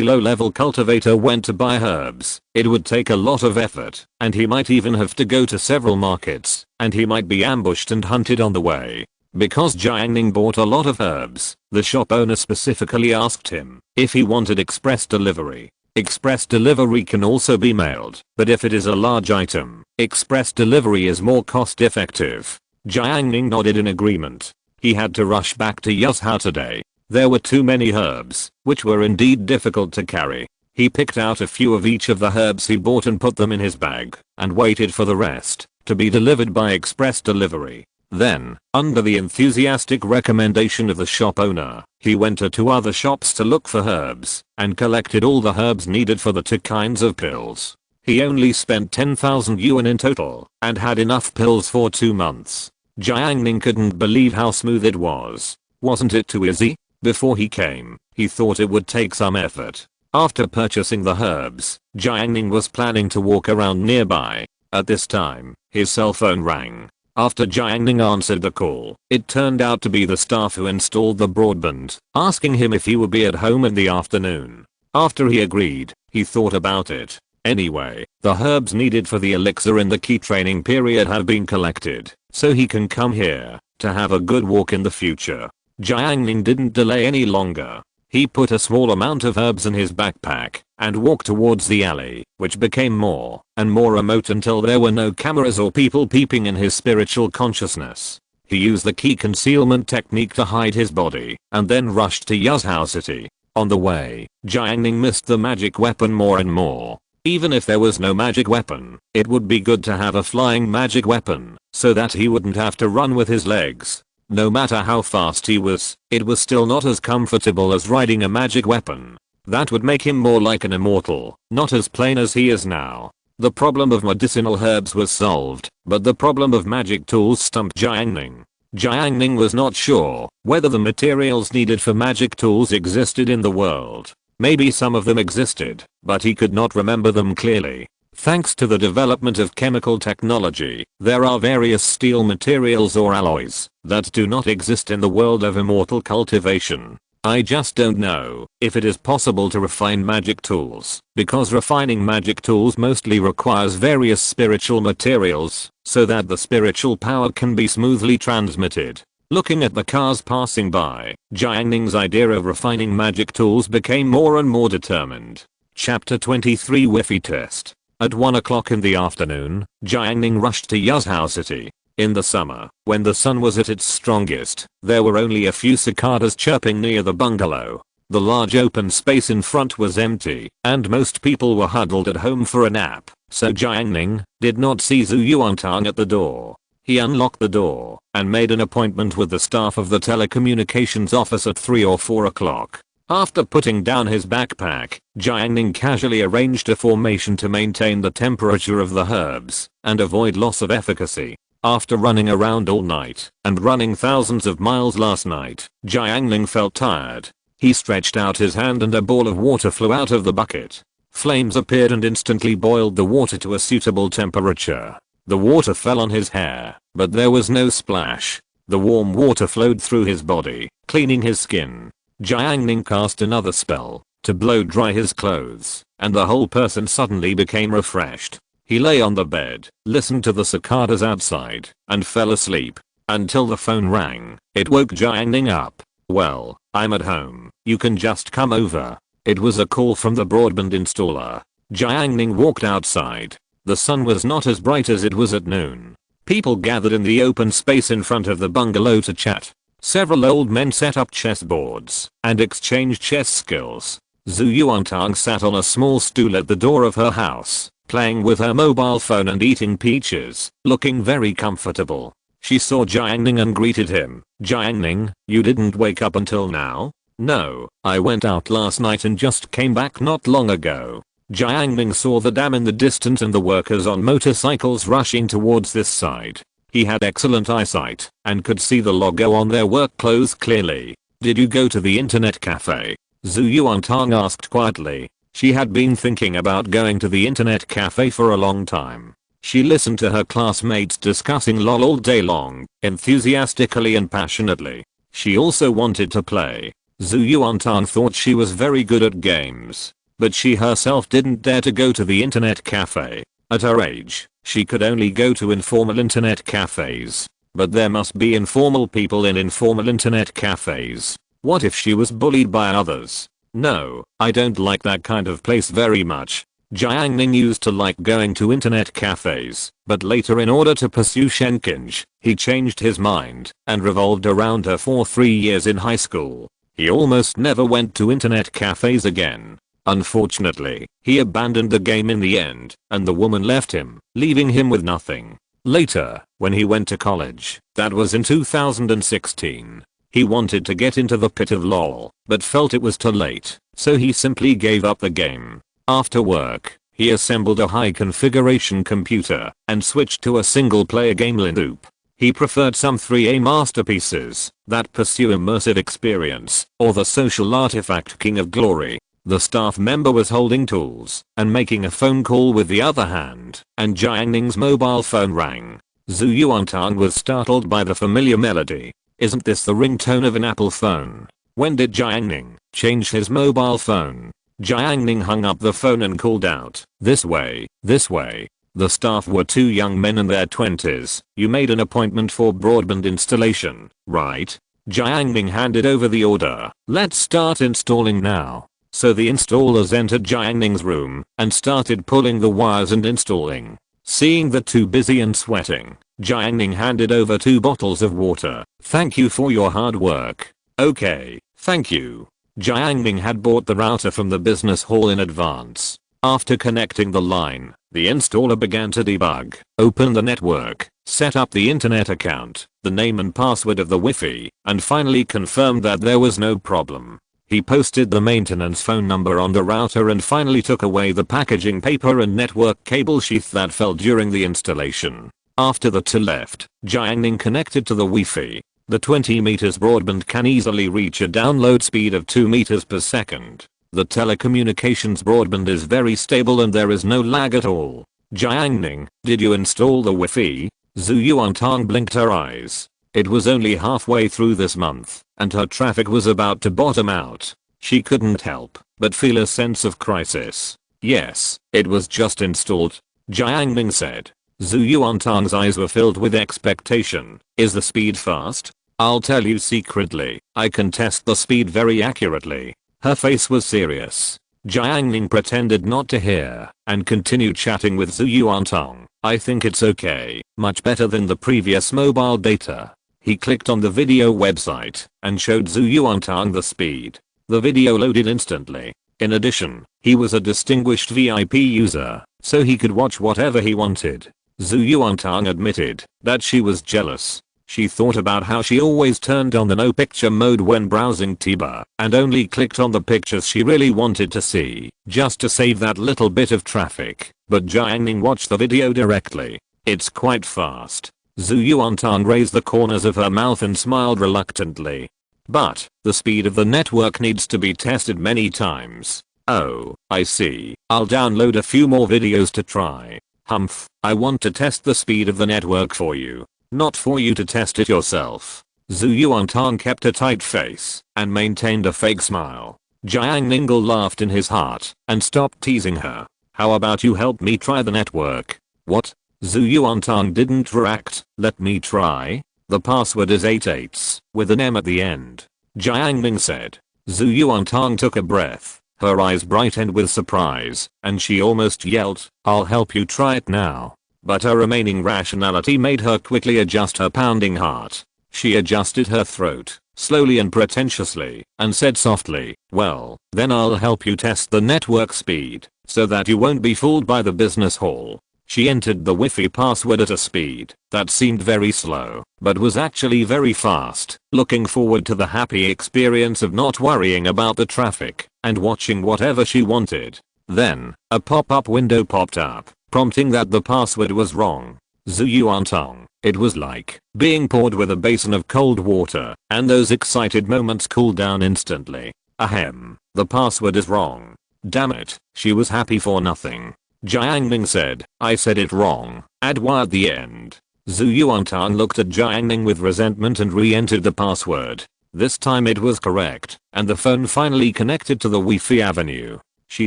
low-level cultivator went to buy herbs, it would take a lot of effort, and he might even have to go to several markets, and he might be ambushed and hunted on the way. Because Jiang Ning bought a lot of herbs, the shop owner specifically asked him if he wanted express delivery. Express delivery can also be mailed, but if it is a large item, express delivery is more cost-effective. Jiang Ning nodded in agreement. He had to rush back to Yuzhou today. There were too many herbs, which were indeed difficult to carry. He picked out a few of each of the herbs he bought and put them in his bag, and waited for the rest to be delivered by express delivery. Then, under the enthusiastic recommendation of the shop owner, he went to 2 other shops to look for herbs, and collected all the herbs needed for the 2 kinds of pills. He only spent 10,000 yuan in total, and had enough pills for 2 months. Jiang Ning couldn't believe how smooth it was. Wasn't it too easy? Before he came, he thought it would take some effort. After purchasing the herbs, Jiang Ning was planning to walk around nearby. At this time, his cell phone rang. After Jiang Ning answered the call, it turned out to be the staff who installed the broadband, asking him if he would be at home in the afternoon. After he agreed, he thought about it. Anyway, the herbs needed for the elixir in the key training period have been collected, so he can come here to have a good walk in the future. Jiang Ning didn't delay any longer. He put a small amount of herbs in his backpack and walked towards the alley, which became more and more remote until there were no cameras or people peeping in his spiritual consciousness. He used the key concealment technique to hide his body and then rushed to Yuzhou City. On the way, Jiang Ning missed the magic weapon more and more. Even if there was no magic weapon, it would be good to have a flying magic weapon, so that he wouldn't have to run with his legs. No matter how fast he was, it was still not as comfortable as riding a magic weapon. That would make him more like an immortal, not as plain as he is now. The problem of medicinal herbs was solved, but the problem of magic tools stumped Jiang Ning. Jiang Ning was not sure whether the materials needed for magic tools existed in the world. Maybe some of them existed, but he could not remember them clearly. Thanks to the development of chemical technology, there are various steel materials or alloys that do not exist in the world of immortal cultivation. I just don't know if it is possible to refine magic tools, because refining magic tools mostly requires various spiritual materials, so that the spiritual power can be smoothly transmitted. Looking at the cars passing by, Jiang Ning's idea of refining magic tools became more and more determined. Chapter 23 Wi-Fi Test. At 1 o'clock in the afternoon, Jiang Ning rushed to Yuzhou City. In the summer, when the sun was at its strongest, there were only a few cicadas chirping near the bungalow. The large open space in front was empty, and most people were huddled at home for a nap, so Jiang Ning did not see Zhu Yuantang at the door. He unlocked the door and made an appointment with the staff of the telecommunications office at 3 or 4 o'clock. After putting down his backpack, Jiang Ning casually arranged a formation to maintain the temperature of the herbs and avoid loss of efficacy. After running around all night and running thousands of miles last night, Jiang Ning felt tired. He stretched out his hand and a ball of water flew out of the bucket. Flames appeared and instantly boiled the water to a suitable temperature. The water fell on his hair, but there was no splash. The warm water flowed through his body, cleaning his skin. Jiang Ning cast another spell to blow dry his clothes, and the whole person suddenly became refreshed. He lay on the bed, listened to the cicadas outside, and fell asleep. Until the phone rang. It woke Jiang Ning up. "Well, I'm at home. You can just come over." It was a call from the broadband installer. Jiang Ning walked outside. The sun was not as bright as it was at noon. People gathered in the open space in front of the bungalow to chat. Several old men set up chessboards and exchanged chess skills. Zhu Yuantang sat on a small stool at the door of her house, playing with her mobile phone and eating peaches, looking very comfortable. She saw Jiang Ning and greeted him. "Jiang Ning, you didn't wake up until now?" "No, I went out last night and just came back not long ago." Jiang Ning saw the dam in the distance and the workers on motorcycles rushing towards this side. He had excellent eyesight and could see the logo on their work clothes clearly. "Did you go to the internet cafe?" Zhu Yuantang asked quietly. She had been thinking about going to the internet cafe for a long time. She listened to her classmates discussing LOL all day long, enthusiastically and passionately. She also wanted to play. Zhu Yuantang thought she was very good at games, but she herself didn't dare to go to the internet cafe. At her age, she could only go to informal internet cafes. But there must be informal people in informal internet cafes. What if she was bullied by others? "No, I don't like that kind of place very much." Jiang Ning used to like going to internet cafes, but later in order to pursue Shenkinj, he changed his mind and revolved around her for 3 years in high school. He almost never went to internet cafes again. Unfortunately, he abandoned the game in the end, and the woman left him, leaving him with nothing. Later, when he went to college, that was in 2016, he wanted to get into the pit of LOL, but felt it was too late, so he simply gave up the game. After work, he assembled a high configuration computer and switched to a single player game loop. He preferred some 3A masterpieces that pursue immersive experience or the social artifact King of Glory. The staff member was holding tools and making a phone call with the other hand, and Jiang Ning's mobile phone rang. Zhu Yuantang was startled by the familiar melody. Isn't this the ringtone of an Apple phone? When did Jiang Ning change his mobile phone? Jiang Ning hung up the phone and called out, "This way, this way." The staff were 2 young men in their 20s. "You made an appointment for broadband installation, right?" Jiang Ning handed over the order. "Let's start installing now." So the installers entered Jiang Ning's room and started pulling the wires and installing. Seeing the 2 busy and sweating, Jiang Ning handed over 2 bottles of water. "Thank you for your hard work." "Okay, thank you." Jiang Ning had bought the router from the business hall in advance. After connecting the line, the installer began to debug, open the network, set up the internet account, the name and password of the Wi-Fi, and finally confirmed that there was no problem. He posted the maintenance phone number on the router and finally took away the packaging paper and network cable sheath that fell during the installation. After the 2 left, Jiang Ning connected to the Wi-Fi. The 20 meters broadband can easily reach a download speed of 2 meters per second. The telecommunications broadband is very stable and there is no lag at all. "Jiang Ning, did you install the Wi-Fi?" Zhu Yuantang blinked her eyes. It was only halfway through this month, and her traffic was about to bottom out. She couldn't help but feel a sense of crisis. "Yes, it was just installed," Jiang Ning said. Zhu Yuantang's eyes were filled with expectation. "Is the speed fast?" I'll tell you secretly, I can test the speed very accurately." Her face was serious. Jiang Ning pretended not to hear and continued chatting with Zhu Yuantong. "I think it's okay, much better than the previous mobile data." He clicked on the video website and showed Zhu Yuantong the speed. The video loaded instantly. In addition, he was a distinguished VIP user, so he could watch whatever he wanted. Zhu Yuantong admitted that she was jealous. She thought about how she always turned on the no picture mode when browsing Tiba and only clicked on the pictures she really wanted to see, just to save that little bit of traffic. But Jiang Ning watched the video directly. "It's quite fast." Zhu Yuantong raised the corners of her mouth and smiled reluctantly. "But the speed of the network needs to be tested many times." "Oh, I see. I'll download a few more videos to try." "Humph, I want to test the speed of the network for you. Not for you to test it yourself." Zhu Yuantong kept a tight face and maintained a fake smile. Jiang Ning laughed in his heart and stopped teasing her. "How about you help me try the network?" "What?" Zhu Yuantong didn't react. "Let me try. The password is 88s with an M at the end," Jiang Ning said. Zhu Yuantong took a breath. Her eyes brightened with surprise and she almost yelled, "I'll help you try it now." But her remaining rationality made her quickly adjust her pounding heart. She adjusted her throat, slowly and pretentiously, and said softly, "Well, then I'll help you test the network speed, so that you won't be fooled by the business hall." She entered the Wi-Fi password at a speed that seemed very slow, but was actually very fast, looking forward to the happy experience of not worrying about the traffic and watching whatever she wanted. Then, a pop-up window popped up, prompting that the password was wrong. Zhu Yuantong. It was like being poured with a basin of cold water, and those excited moments cooled down instantly. Ahem, the password is wrong. Damn it, she was happy for nothing. Jiang Ning said, "I said it wrong, add Y at the end." Zhu Yuantong looked at Jiang Ning with resentment and re-entered the password. This time it was correct, and the phone finally connected to the Wi-Fi avenue. She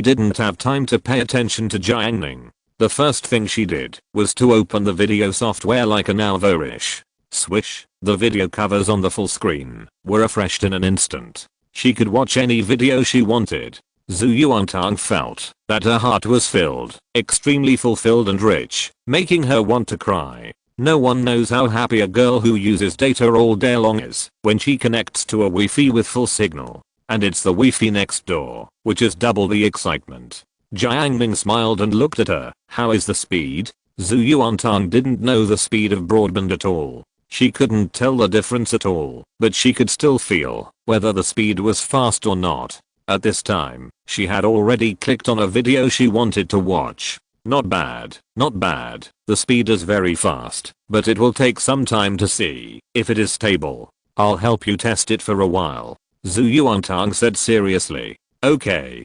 didn't have time to pay attention to Jiang Ning. The first thing she did was to open the video software like an hour-ish. Swish, the video covers on the full screen were refreshed in an instant. She could watch any video she wanted. Zhu Yuantong felt that her heart was filled, extremely fulfilled and rich, making her want to cry. No one knows how happy a girl who uses data all day long is when she connects to a Wi-Fi with full signal. And it's the Wi-Fi next door, which is double the excitement. Jiang Ning smiled and looked at her. "How is the speed?" Zhu Yuantong didn't know the speed of broadband at all. She couldn't tell the difference at all, but she could still feel whether the speed was fast or not. At this time, she had already clicked on a video she wanted to watch. "Not bad, not bad. The speed is very fast, but it will take some time to see if it is stable. I'll help you test it for a while," Zhu Yuantong said seriously. Okay.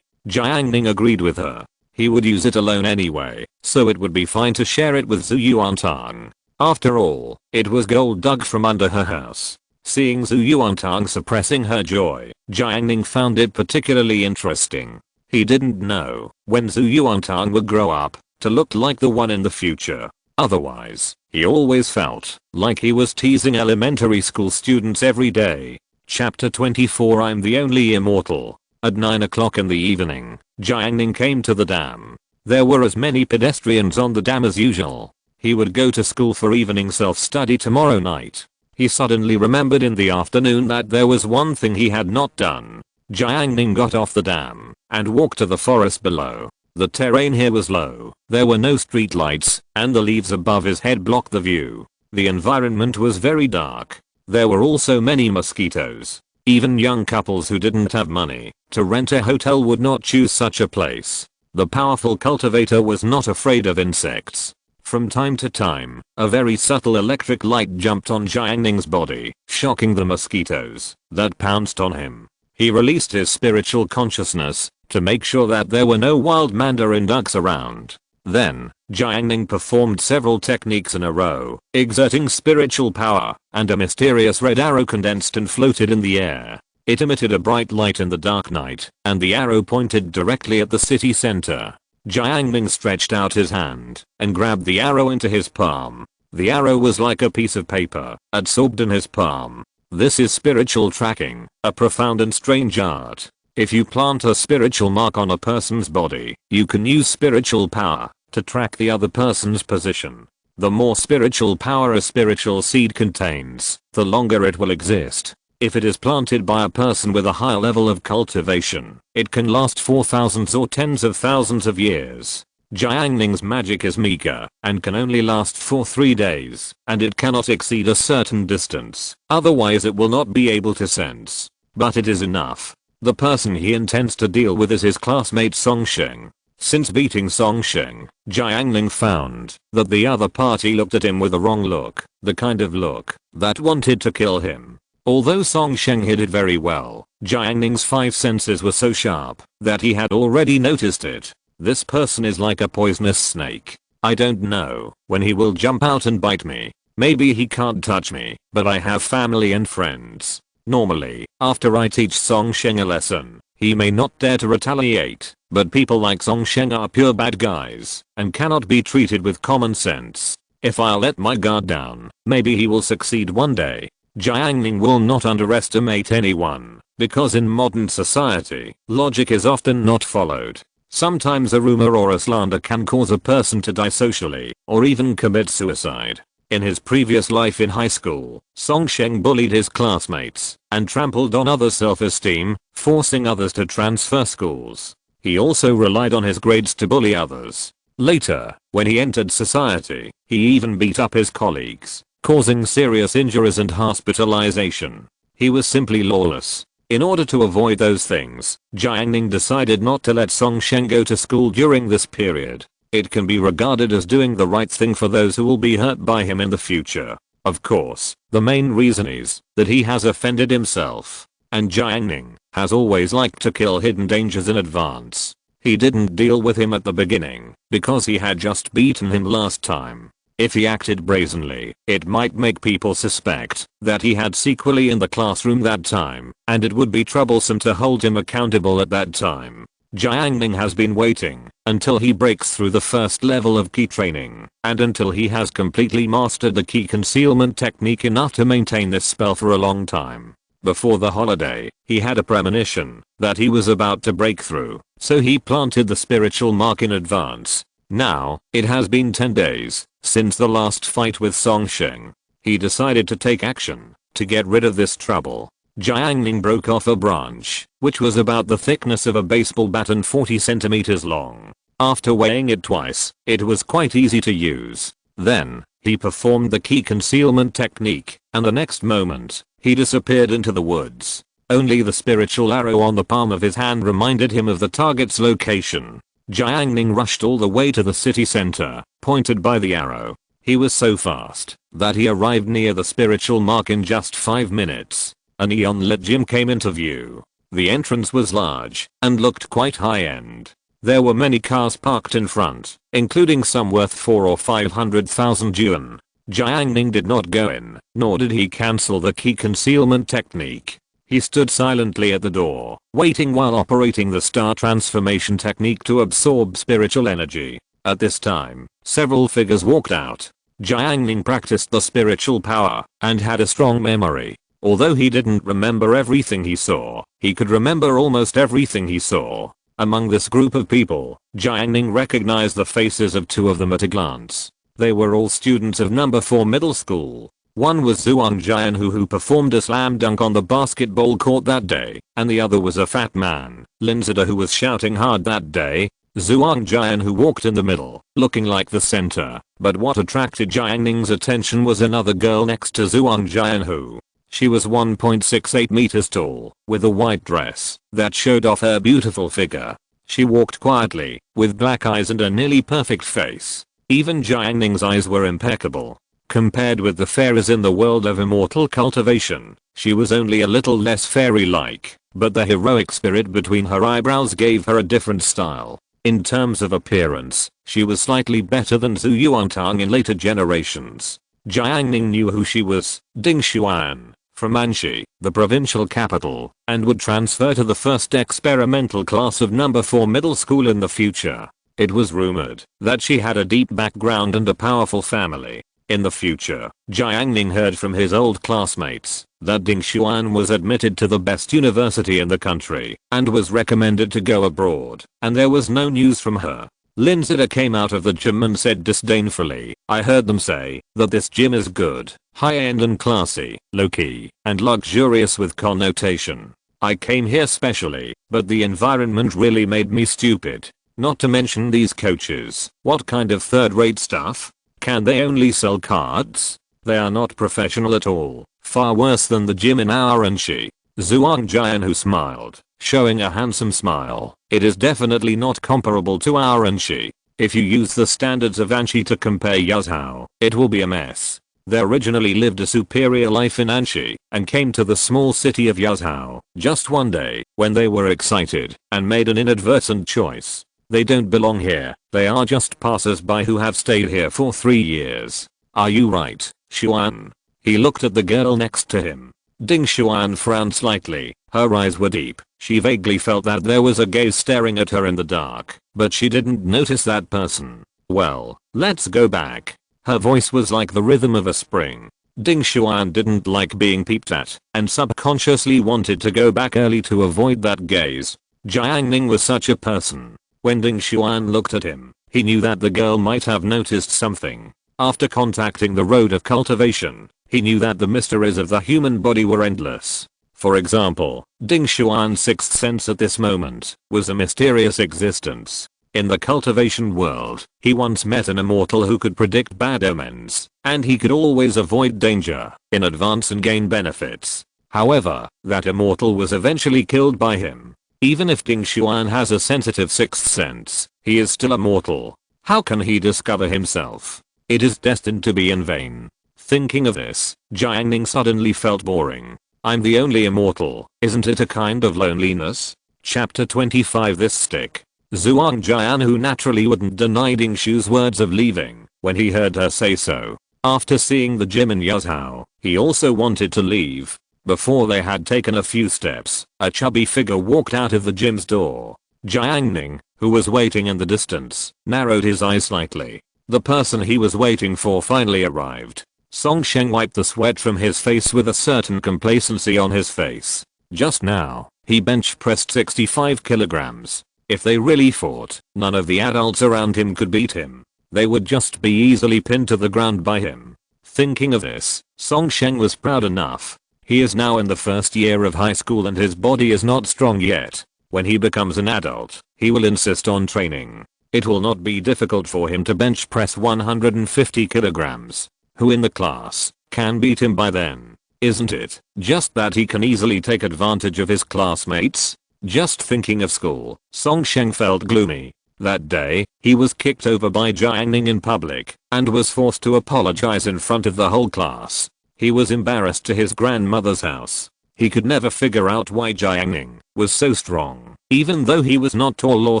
Jiang Ning agreed with her. He would use it alone anyway, so it would be fine to share it with Zhu Yuantong. After all, it was gold dug from under her house. Seeing Zhu Yuantong suppressing her joy, Jiang Ning found it particularly interesting. He didn't know when Zhu Yuantong would grow up to look like the one in the future. Otherwise, he always felt like he was teasing elementary school students every day. Chapter 24 I'm the only immortal. At 9 o'clock in the evening, Jiang Ning came to the dam. There were as many pedestrians on the dam as usual. He would go to school for evening self-study tomorrow night. He suddenly remembered in the afternoon that there was one thing he had not done. Jiang Ning got off the dam and walked to the forest below. The terrain here was low, there were no street lights, and the leaves above his head blocked the view. The environment was very dark. There were also many mosquitoes. Even young couples who didn't have money to rent a hotel would not choose such a place. The powerful cultivator was not afraid of insects. From time to time, a very subtle electric light jumped on Jiang Ning's body, shocking the mosquitoes that pounced on him. He released his spiritual consciousness to make sure that there were no wild mandarin ducks around. Then, Jiang Ning performed several techniques in a row, exerting spiritual power, and a mysterious red arrow condensed and floated in the air. It emitted a bright light in the dark night, and the arrow pointed directly at the city center. Jiang Ning stretched out his hand and grabbed the arrow into his palm. The arrow was like a piece of paper, absorbed in his palm. This is spiritual tracking, a profound and strange art. If you plant a spiritual mark on a person's body, you can use spiritual power to track the other person's position. The more spiritual power a spiritual seed contains, the longer it will exist. If it is planted by a person with a high level of cultivation, it can last for thousands or tens of thousands of years. Jiang Ning's magic is meager and can only last for 3 days, and it cannot exceed a certain distance, otherwise it will not be able to sense. But it is enough. The person he intends to deal with is his classmate Songsheng. Since beating Songsheng, Jiang Ning found that the other party looked at him with a wrong look, the kind of look that wanted to kill him. Although Songsheng hid it very well, Jiang Ning's 5 senses were so sharp that he had already noticed it. This person is like a poisonous snake. I don't know when he will jump out and bite me. Maybe he can't touch me, but I have family and friends. Normally, after I teach Songsheng a lesson, he may not dare to retaliate, but people like Songsheng are pure bad guys and cannot be treated with common sense. If I let my guard down, maybe he will succeed one day. Jiang Ning will not underestimate anyone, because in modern society, logic is often not followed. Sometimes a rumor or a slander can cause a person to die socially, or even commit suicide. In his previous life in high school, Songsheng bullied his classmates and trampled on others' self-esteem, forcing others to transfer schools. He also relied on his grades to bully others. Later, when he entered society, he even beat up his colleagues, causing serious injuries and hospitalization. He was simply lawless. In order to avoid those things, Jiang Ning decided not to let Songsheng go to school during this period. It can be regarded as doing the right thing for those who will be hurt by him in the future. Of course, the main reason is that he has offended himself. And Jiang Ning has always liked to kill hidden dangers in advance. He didn't deal with him at the beginning because he had just beaten him last time. If he acted brazenly, it might make people suspect that he had sequelae in the classroom that time, and it would be troublesome to hold him accountable at that time. Jiang Ning has been waiting until he breaks through the first level of key training, and until he has completely mastered the key concealment technique enough to maintain this spell for a long time. Before the holiday, he had a premonition that he was about to break through, so he planted the spiritual mark in advance. Now, it has been 10 days since the last fight with Songsheng. He decided to take action to get rid of this trouble. Jiang Ning broke off a branch, which was about the thickness of a baseball bat and 40 centimeters long. After weighing it twice, it was quite easy to use. Then, he performed the key concealment technique, and the next moment, he disappeared into the woods. Only the spiritual arrow on the palm of his hand reminded him of the target's location. Jiang Ning rushed all the way to the city center, pointed by the arrow. He was so fast that he arrived near the spiritual mark in just 5 minutes. A neon-lit gym came into view. The entrance was large and looked quite high-end. There were many cars parked in front, including some worth 400,000 or 500,000 yuan. Jiang Ning did not go in, nor did he cancel the key concealment technique. He stood silently at the door, waiting while operating the star transformation technique to absorb spiritual energy. At this time, several figures walked out. Jiang Ning practiced the spiritual power and had a strong memory. Although he didn't remember everything he saw, he could remember almost everything he saw. Among this group of people, Jiang Ning recognized the faces of 2 of them at a glance. They were all students of number 4 middle school. One was Zhuang Jian who performed a slam dunk on the basketball court that day, and the other was a fat man, Lin Zida, who was shouting hard that day. Zhuang Jian who walked in the middle, looking like the center, but what attracted Jiang Ning's attention was another girl next to Zhuang Jian who. She was 1.68 meters tall, with a white dress that showed off her beautiful figure. She walked quietly, with black eyes and a nearly perfect face. Even Jiang Ning's eyes were impeccable. Compared with the fairies in the world of immortal cultivation, she was only a little less fairy-like, but the heroic spirit between her eyebrows gave her a different style. In terms of appearance, she was slightly better than Zhu Yuantang in later generations. Jiang Ning knew who she was, Ding Xuan, from Anxi, the provincial capital, and would transfer to the first experimental class of number 4 middle school in the future. It was rumored that she had a deep background and a powerful family. In the future, Jiang Ning heard from his old classmates that Ding Xuan was admitted to the best university in the country and was recommended to go abroad, and there was no news from her. Lin Zida came out of the gym and said disdainfully, "I heard them say that this gym is good, high-end and classy, low-key, and luxurious with connotation. I came here specially, but the environment really made me stupid. Not to mention these coaches. What kind of third-rate stuff? Can they only sell cards? They are not professional at all. Far worse than the gym in our Anshi." Zhuang Jian, who smiled, showing a handsome smile. "It is definitely not comparable to our Anshi. If you use the standards of Anshi to compare Yazhou, it will be a mess. They originally lived a superior life in Anshi and came to the small city of Yazhou just one day when they were excited and made an inadvertent choice. They don't belong here. They are just passers-by who have stayed here for 3 years. Are you right, Xuan?" He looked at the girl next to him. Ding Xuan frowned slightly. Her eyes were deep. She vaguely felt that there was a gaze staring at her in the dark, but she didn't notice that person. "Well, let's go back." Her voice was like the rhythm of a spring. Ding Xuan didn't like being peeped at and subconsciously wanted to go back early to avoid that gaze. Jiang Ning was such a person. When Ding Xuan looked at him, he knew that the girl might have noticed something. After contacting the road of cultivation, he knew that the mysteries of the human body were endless. For example, Ding Xuan's sixth sense at this moment was a mysterious existence. In the cultivation world, he once met an immortal who could predict bad omens, and he could always avoid danger in advance and gain benefits. However, that immortal was eventually killed by him. Even if Ding Xuan has a sensitive sixth sense, he is still a mortal. How can he discover himself? It is destined to be in vain. Thinking of this, Jiang Ning suddenly felt boring. I'm the only immortal, isn't it a kind of loneliness? Chapter 25. This stick. Zhuang Jian, who naturally wouldn't deny Ding Xu's words of leaving when he heard her say so. After seeing the gym in Yazhou, he also wanted to leave. Before they had taken a few steps, a chubby figure walked out of the gym's door. Jiang Ning, who was waiting in the distance, narrowed his eyes slightly. The person he was waiting for finally arrived. Song Sheng wiped the sweat from his face with a certain complacency on his face. Just now, he bench pressed 65 kilograms. If they really fought, none of the adults around him could beat him. They would just be easily pinned to the ground by him. Thinking of this, Song Sheng was proud enough. He is now in the first year of high school and his body is not strong yet. When he becomes an adult, he will insist on training. It will not be difficult for him to bench press 150 kilograms. Who in the class can beat him by then? Isn't it just that he can easily take advantage of his classmates? Just thinking of school, Song Sheng felt gloomy. That day, he was kicked over by Jiang Ning in public and was forced to apologize in front of the whole class. He was embarrassed to his grandmother's house. He could never figure out why Jiang Ning was so strong, even though he was not tall or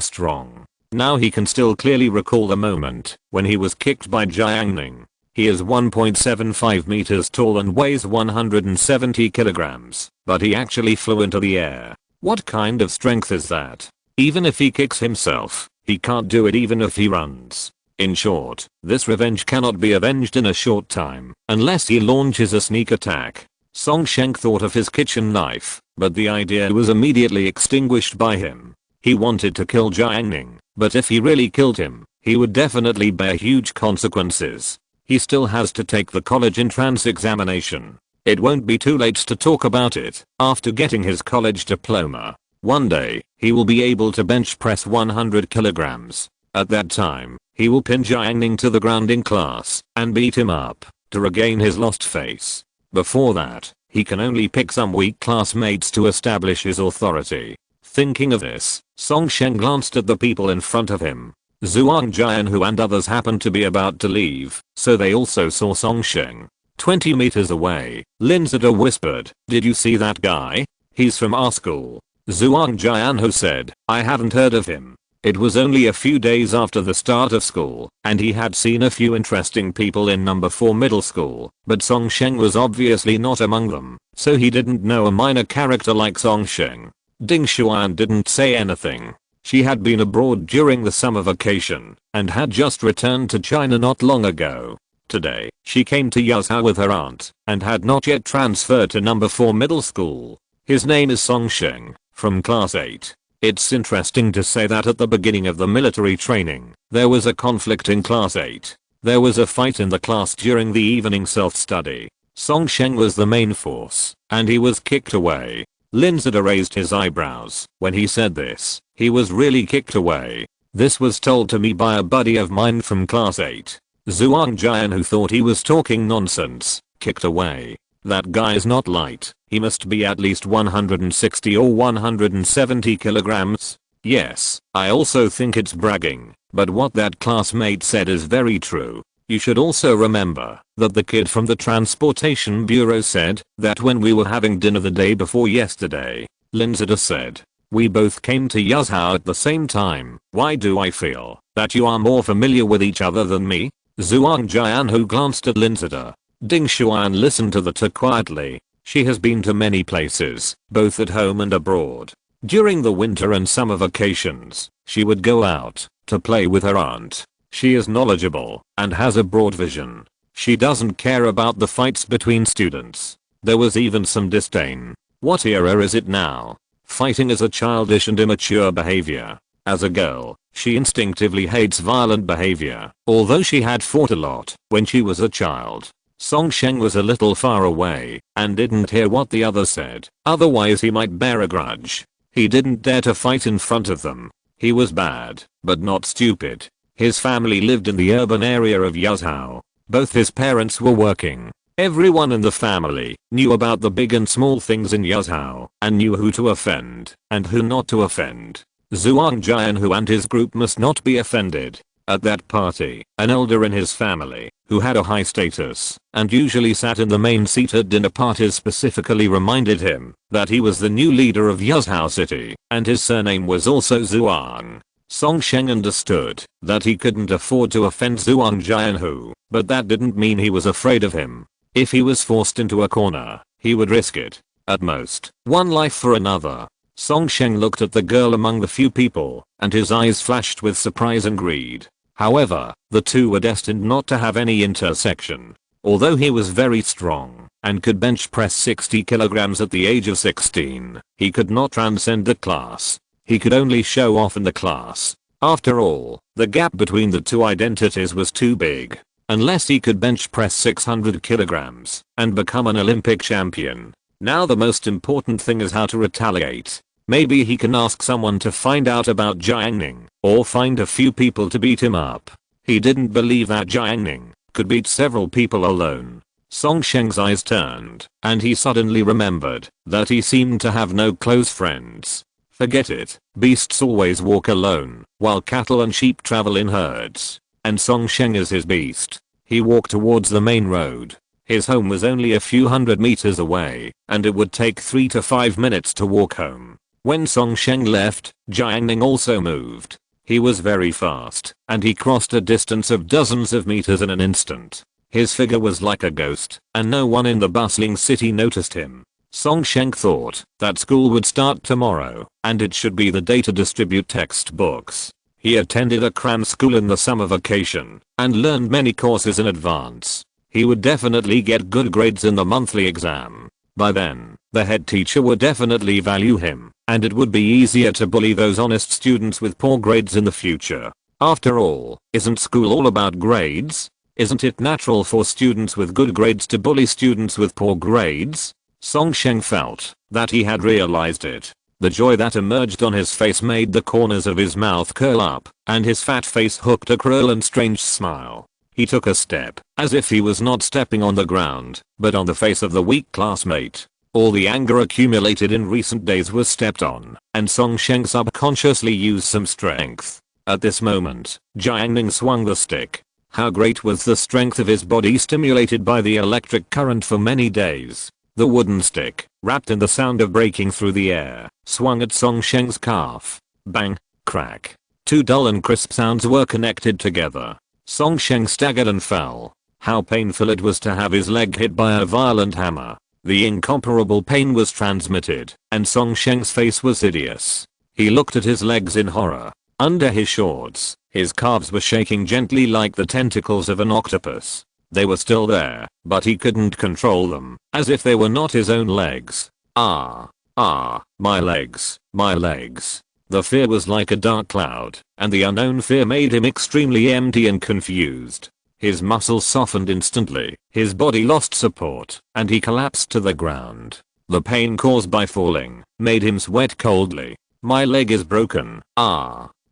strong. Now he can still clearly recall the moment when he was kicked by Jiang Ning. He is 1.75 meters tall and weighs 170 kilograms, but he actually flew into the air. What kind of strength is that? Even if he kicks himself, he can't do it even if he runs. In short, this revenge cannot be avenged in a short time, unless he launches a sneak attack. Song Sheng thought of his kitchen knife, but the idea was immediately extinguished by him. He wanted to kill Jiang Ning, but if he really killed him, he would definitely bear huge consequences. He still has to take the college entrance examination. It won't be too late to talk about it after getting his college diploma. One day, he will be able to bench press 100 kilograms. At that time, he will pin Jiang Ning to the ground in class and beat him up to regain his lost face. Before that, he can only pick some weak classmates to establish his authority. Thinking of this, Song Sheng glanced at the people in front of him. Zhuang Jianhu and others happened to be about to leave, so they also saw Song Sheng. 20 meters away, Lin Zida whispered, "Did you see that guy? He's from our school." Zhuang Jianhu said, "I haven't heard of him." It was only a few days after the start of school, and he had seen a few interesting people in number 4 middle school, but Song Sheng was obviously not among them, so he didn't know a minor character like Song Sheng. Ding Xuan didn't say anything. She had been abroad during the summer vacation, and had just returned to China not long ago. Today, she came to Yazhou with her aunt and had not yet transferred to number 4 middle school. His name is Songsheng, from class 8. It's interesting to say that at the beginning of the military training, there was a conflict in class 8. There was a fight in the class during the evening self-study. Songsheng was the main force, and he was kicked away. Linzada raised his eyebrows when he said this. He was really kicked away. This was told to me by a buddy of mine from class 8. Zhuang Jian, who thought he was talking nonsense. Kicked away. That guy is not light. He must be at least 160 or 170 kilograms. Yes, I also think it's bragging, but what that classmate said is very true. You should also remember that the kid from the transportation bureau said that when we were having dinner the day before yesterday, Linzada said, we both came to Yazhou at the same time. Why do I feel that you are more familiar with each other than me? Zhuang Jian, who glanced at Linzada. Ding Xuan listened to the two quietly. She has been to many places, both at home and abroad. During the winter and summer vacations, she would go out to play with her aunt. She is knowledgeable and has a broad vision. She doesn't care about the fights between students. There was even some disdain. What era is it now? Fighting is a childish and immature behavior. As a girl, she instinctively hates violent behavior, although she had fought a lot when she was a child. Songsheng was a little far away and didn't hear what the other said, otherwise he might bear a grudge. He didn't dare to fight in front of them. He was bad, but not stupid. His family lived in the urban area of Yazhou. Both his parents were working. Everyone in the family knew about the big and small things in Yazhou and knew who to offend and who not to offend. Zhuang Jian, who and his group must not be offended. At that party, an elder in his family, who had a high status and usually sat in the main seat at dinner parties, specifically reminded him that he was the new leader of Yazhou city and his surname was also Zhuang. Songsheng understood that he couldn't afford to offend Zhuang Jianhu, but that didn't mean he was afraid of him. If he was forced into a corner, he would risk it. At most, one life for another. Songsheng looked at the girl among the few people, and his eyes flashed with surprise and greed. However, the two were destined not to have any intersection. Although he was very strong and could bench press 60 kilograms at the age of 16, he could not transcend the class. He could only show off in the class. After all, the gap between the two identities was too big. Unless he could bench press 600 kilograms and become an Olympic champion. Now the most important thing is how to retaliate. Maybe he can ask someone to find out about Jiang Ning, or find a few people to beat him up. He didn't believe that Jiang Ning could beat several people alone. Songsheng's eyes turned, and he suddenly remembered that he seemed to have no close friends. Forget it, beasts always walk alone, while cattle and sheep travel in herds. And Songsheng is his beast. He walked towards the main road. His home was only a few hundred meters away, and it would take 3 to 5 minutes to walk home. When Songsheng left, Jiang Ning also moved. He was very fast, and he crossed a distance of dozens of meters in an instant. His figure was like a ghost, and no one in the bustling city noticed him. Songsheng thought that school would start tomorrow, and it should be the day to distribute textbooks. He attended a cram school in the summer vacation, and learned many courses in advance. He would definitely get good grades in the monthly exam. By then, the head teacher would definitely value him, and it would be easier to bully those honest students with poor grades in the future. After all, isn't school all about grades? Isn't it natural for students with good grades to bully students with poor grades? Songsheng felt that he had realized it. The joy that emerged on his face made the corners of his mouth curl up, and his fat face hooked a cruel and strange smile. He took a step, as if he was not stepping on the ground, but on the face of the weak classmate. All the anger accumulated in recent days was stepped on, and Songsheng subconsciously used some strength. At this moment, Jiang Ning swung the stick. How great was the strength of his body stimulated by the electric current for many days. The wooden stick, wrapped in the sound of breaking through the air, swung at Songsheng's calf. Bang, crack. Two dull and crisp sounds were connected together. Songsheng staggered and fell. How painful it was to have his leg hit by a violent hammer. The incomparable pain was transmitted, and Songsheng's face was hideous. He looked at his legs in horror. Under his shorts, his calves were shaking gently like the tentacles of an octopus. They were still there, but he couldn't control them, as if they were not his own legs. My legs, my legs. The fear was like a dark cloud, and the unknown fear made him extremely empty and confused. His muscles softened instantly, his body lost support, and he collapsed to the ground. The pain caused by falling made him sweat coldly. My leg is broken.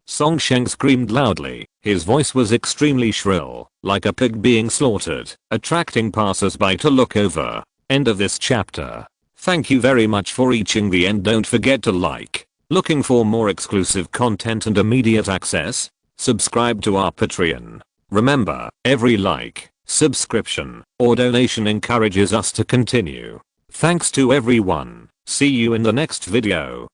Song Sheng screamed loudly. His voice was extremely shrill, like a pig being slaughtered, attracting passers-by to look over. End of this chapter. Thank you very much for reaching the end. Don't forget to like. Looking for more exclusive content and immediate access? Subscribe to our Patreon. Remember, every like, subscription, or donation encourages us to continue. Thanks to everyone. See you in the next video.